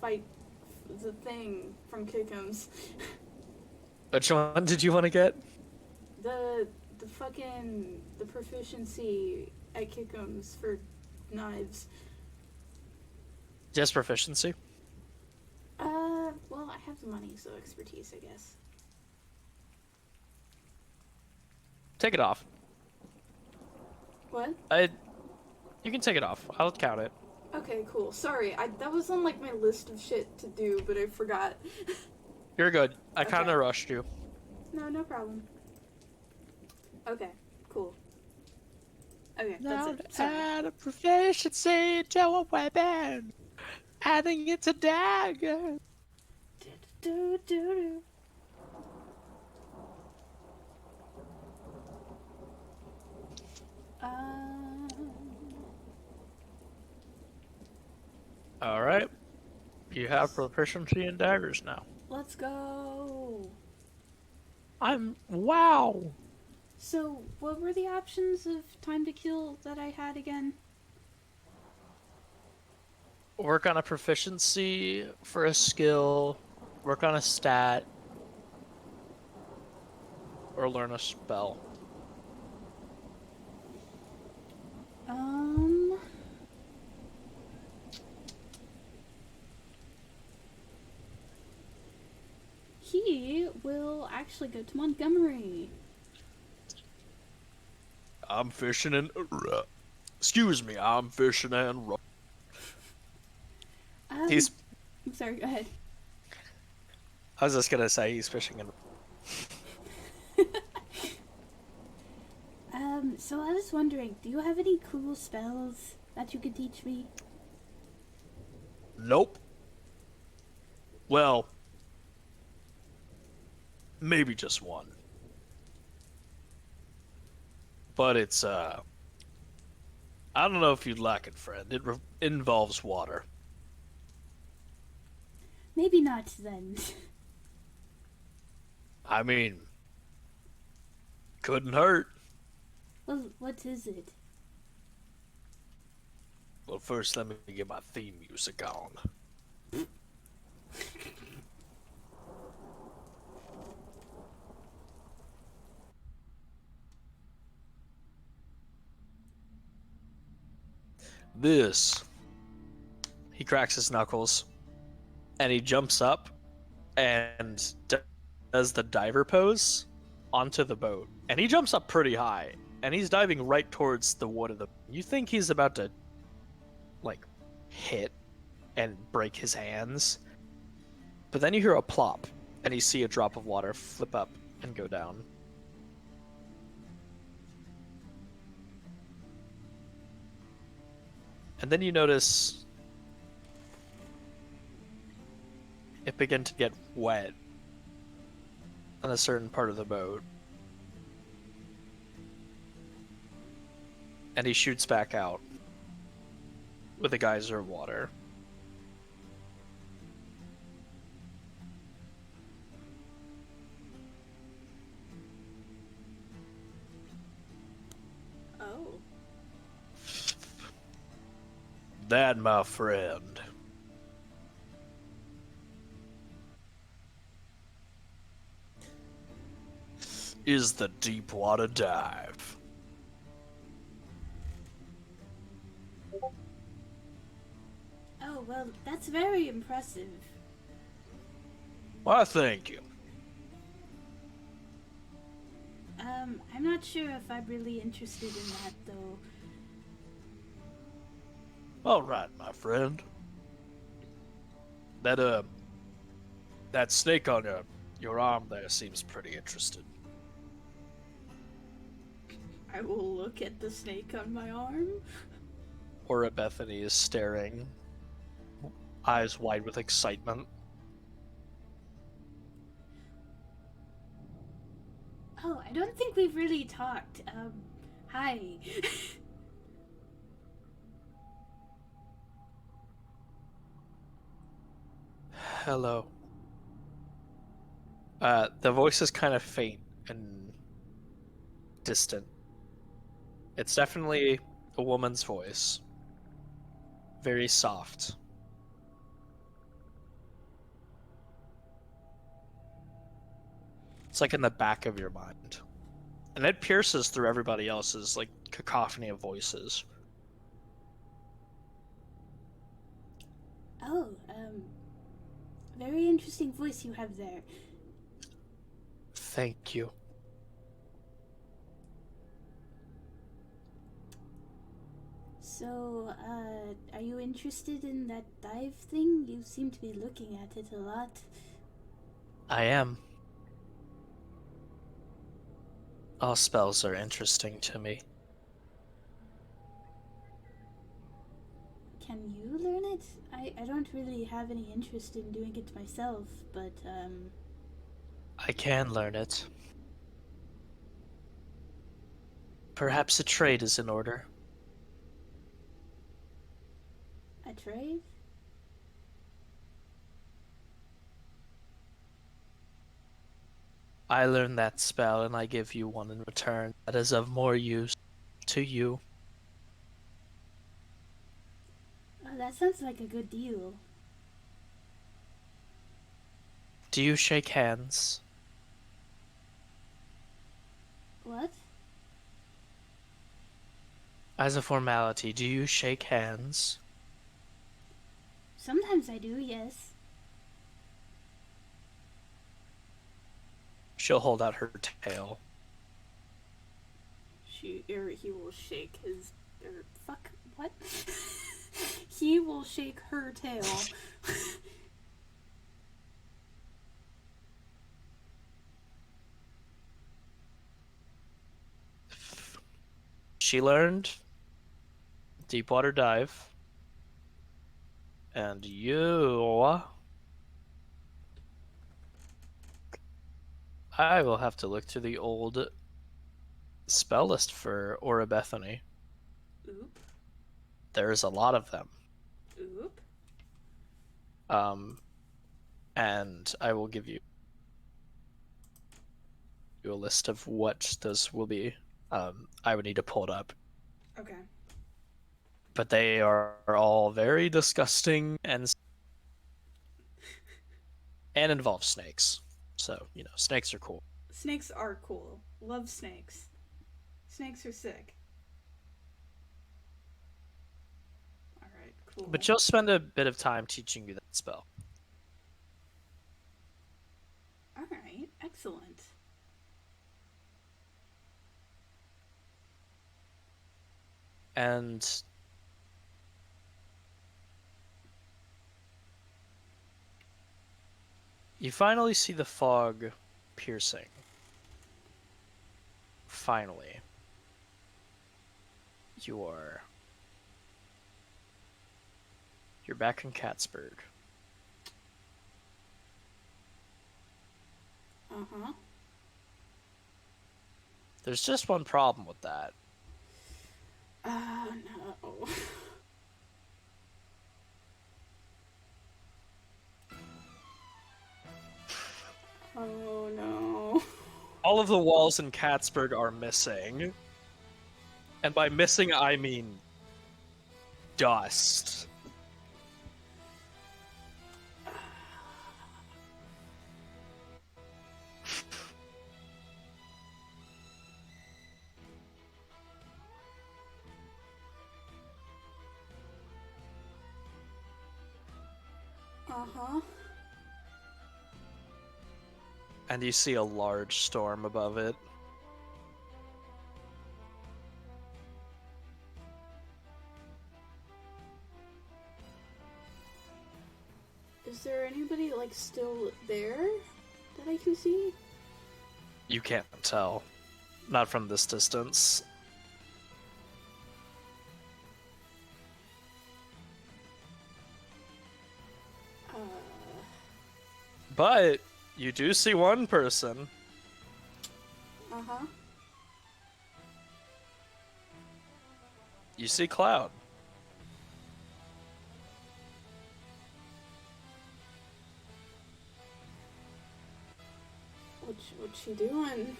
fight the thing from Kick'ems. Which one did you want to get? The fucking the proficiency at Kick'ems for knives. Just proficiency? Well, I have the money, so expertise, I guess. Take it off. What? You can take it off. I'll count it. Okay, cool. Sorry, that was on like my list of shit to do, but I forgot. You're good. I Okay. kind of rushed you. No problem. Okay, cool. Okay, Now that's it. Sorry. add a proficiency to a weapon, adding it to dagger. Do. All right. You have proficiency in daggers now. Let's go. Wow. So, what were the options of time to kill that I had again? Work on a proficiency for a skill, work on a stat, or learn a spell. He will actually go to Montgomery. I'm fishing in. Excuse me, I'm fishing in. He's. I'm sorry, go ahead. I was just gonna say he's fishing in. So I was wondering, do you have any cool spells that you could teach me? Nope. Well, maybe just one. But it's, I don't know if you'd like it, friend. It involves water. Maybe not then. I mean, couldn't hurt. Well, what is it? Well, first let me get my theme music on. This. He cracks his knuckles, and he jumps up and does the diver pose onto the boat. And he jumps up pretty high, and he's diving right towards the wood of the. You think he's about to, like, hit and break his hands, but then you hear a plop, and you see a drop of water flip up and go down. And then you notice it begin to get wet on a certain part of the boat. And he shoots back out with a geyser of water. Oh. That, my friend, is the deep water dive. Oh, well, that's very impressive. Why, thank you. I'm not sure if I'm really interested in that, though. All right, my friend. That snake on your arm there seems pretty interested. I will look at the snake on my arm. Or Bethany is staring, eyes wide with excitement. Oh, I don't think we've really talked. Hi. Hello. The voice is kind of faint and distant. It's definitely a woman's voice. Very soft. It's like in the back of your mind. And it pierces through everybody else's, like, cacophony of voices. Oh, very interesting voice you have there. Thank you. So, are you interested in that dive thing? You seem to be looking at it a lot. I am. All spells are interesting to me. Can you learn it? I don't really have any interest in doing it myself, but, I can learn it. Perhaps a trade is in order. a trade? I learn that spell and I give you one in return that is of more use to you. Oh, that sounds like a good deal. Do you shake hands? What? As a formality, do you shake hands? Sometimes I do, yes. She'll hold out her tail. He will shake his, fuck, what? He will shake her tail. She learned Deepwater Dive. And you... I will have to look through the old spell list for Aura Bethany. Oop. There's a lot of them. Oop. And I will give you a list of what those will be. I would need to pull it up. Okay. But they are all very disgusting and involve snakes. So, snakes are cool. Snakes are cool. Love snakes. Snakes are sick. Alright, cool. But she'll spend a bit of time teaching you that spell. Alright, excellent. And you finally see the fog piercing. Finally. You're back in Cattsburg. Uh-huh. There's just one problem with that. No. Oh, no. All of the walls in Cattsburg are missing. And by missing, I mean dust. Uh-huh. And you see a large storm above it. Is there anybody, like, still there that I can see? You can't tell. Not from this distance. But you do see one person. Uh-huh. You see Cloud. What's she doing?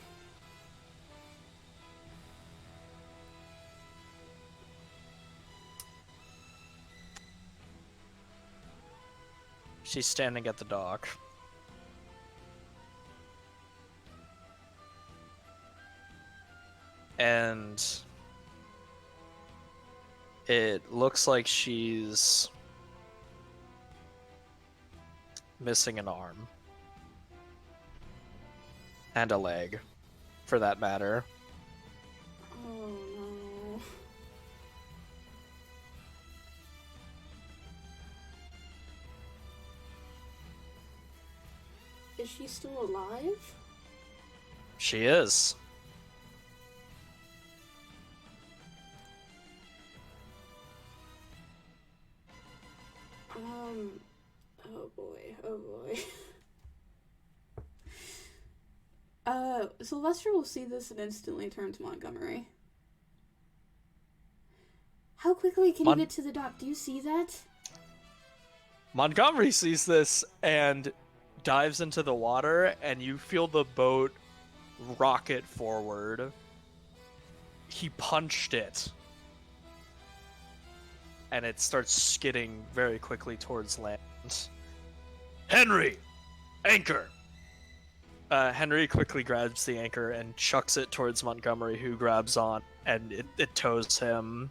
She's standing at the dock. and it looks like she's missing an arm. And a leg, for that matter. Oh no. Is she still alive? She is. Oh boy, oh boy. Sylvester will see this and instantly turn to Montgomery. How quickly can you get to the dock? Do you see that? Montgomery sees this and dives into the water, and you feel the boat rocket forward. He punched it, and it starts skidding very quickly towards land. Henry! Anchor! Henry quickly grabs the anchor and chucks it towards Montgomery, who grabs on, and it tows him.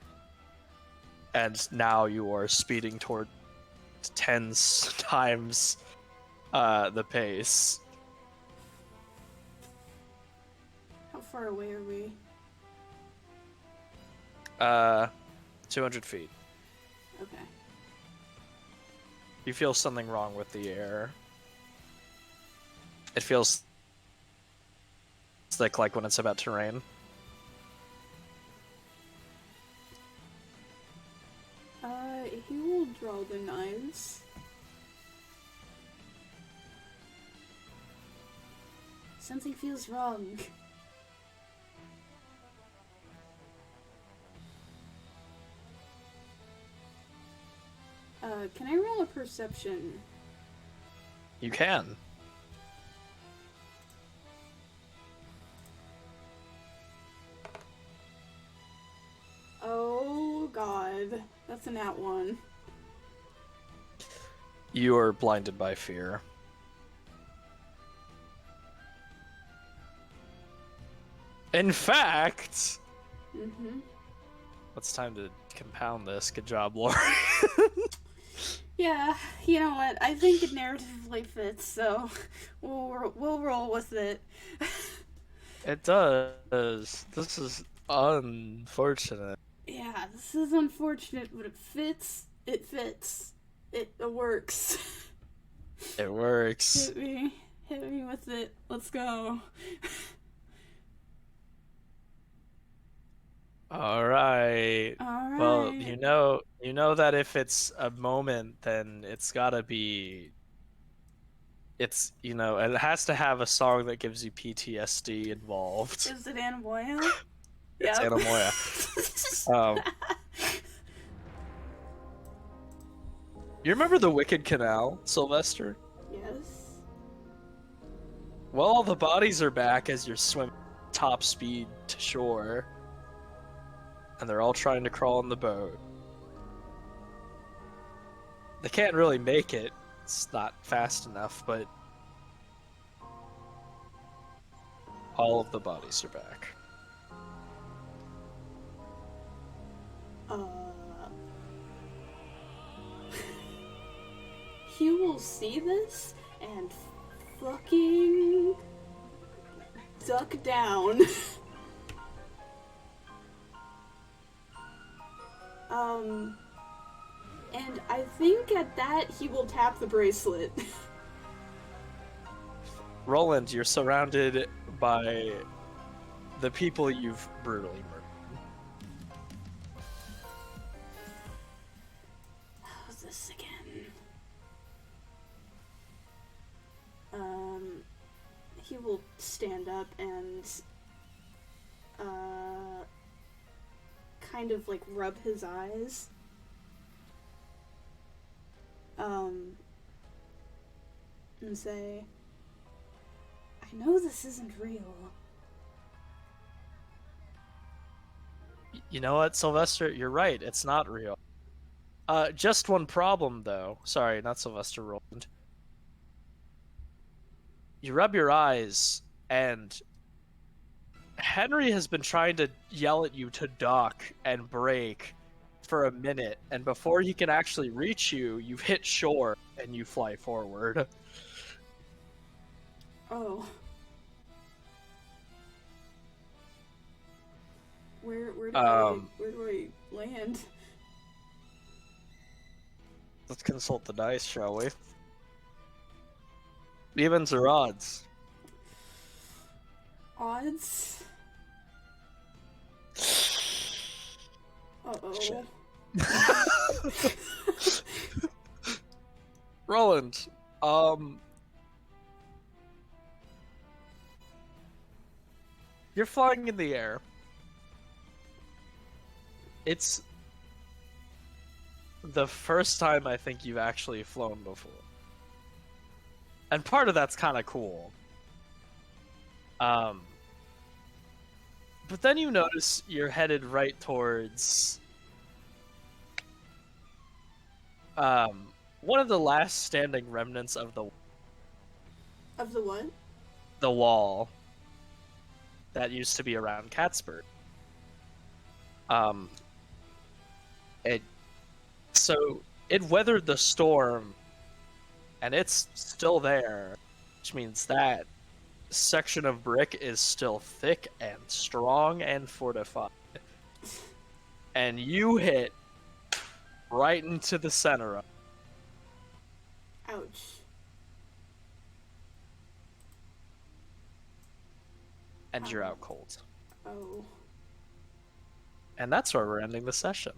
And now you are speeding toward 10 times the pace. How far away are we? 200 feet. Okay. You feel something wrong with the air. It feels thick, like when it's about to rain. He will draw the knives. Something feels wrong. Can I roll a perception? You can. Oh god, that's a nat 1. You are blinded by fear. In fact, it's time to compound this. Good job, Lori. Yeah, you know what? I think it narratively fits, so we'll roll with it. It does. This is unfortunate. Yeah, this is unfortunate, but it fits. It fits. It works. It works. Hit me with it. Let's go. All right. Well, you know that if it's a moment, then it's gotta be. It's, it has to have a song that gives you PTSD involved. Is it Anamoya? It's yep. Anamoya. You remember the Wicked Canal, Sylvester? Yes. Well, all the bodies are back as you're swimming top speed to shore. And they're all trying to crawl in the boat. They can't really make it. It's not fast enough, but all of the bodies are back. He will see this and fucking duck down. And I think at that he will tap the bracelet. Roland, you're surrounded by the people you've brutally murdered. How's this again? He will stand up and kind of like rub his eyes. And say, I know this isn't real. You know what, Sylvester? You're right. It's not real. Just one problem, though. Sorry, not Sylvester, Roland. You rub your eyes, and Henry has been trying to yell at you to dock and brake for a minute, and before he can actually reach you, you've hit shore and you fly forward. Oh. Where do I land? Let's consult the dice, shall we? Evens or odds? Odds? Uh-oh. Shit. Roland, you're flying in the air. It's the first time I think you've actually flown before. And part of that's kind of cool. But then you notice you're headed right towards one of the last standing remnants of the what? The wall that used to be around Cattsburg. It weathered the storm, and it's still there, which means that section of brick is still thick and strong and fortified. And you hit right into the center of it. Ouch. And you're out cold. Oh. And that's where we're ending the session.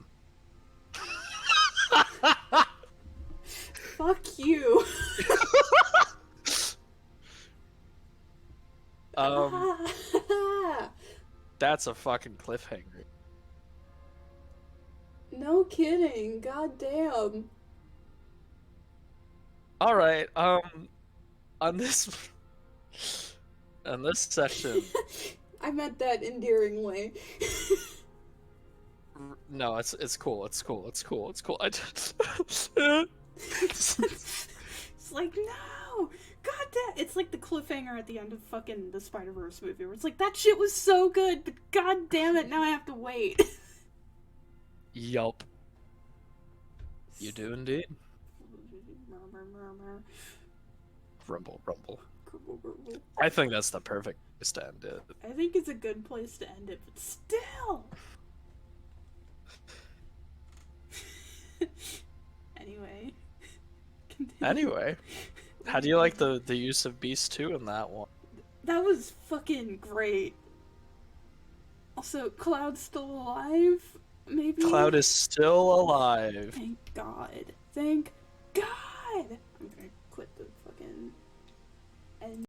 Fuck you. That's a fucking cliffhanger. No kidding. God damn. All right. On this session. I meant that endearingly. No, it's cool. It's cool. It's cool. It's cool. It's like, no! God damn! It's like the cliffhanger at the end of fucking the Spider-Verse movie where it's like, that shit was so good, but god damn it, now I have to wait. Yup. You do indeed. Rumble, rumble. I think that's the perfect place to end it. I think it's a good place to end it, but still! Anyway. Anyway, how do you like the use of Beast 2 in that one? That was fucking great. Also, Cloud's still alive? Maybe? Cloud is still alive. Thank God. Thank God! I'm gonna quit the fucking...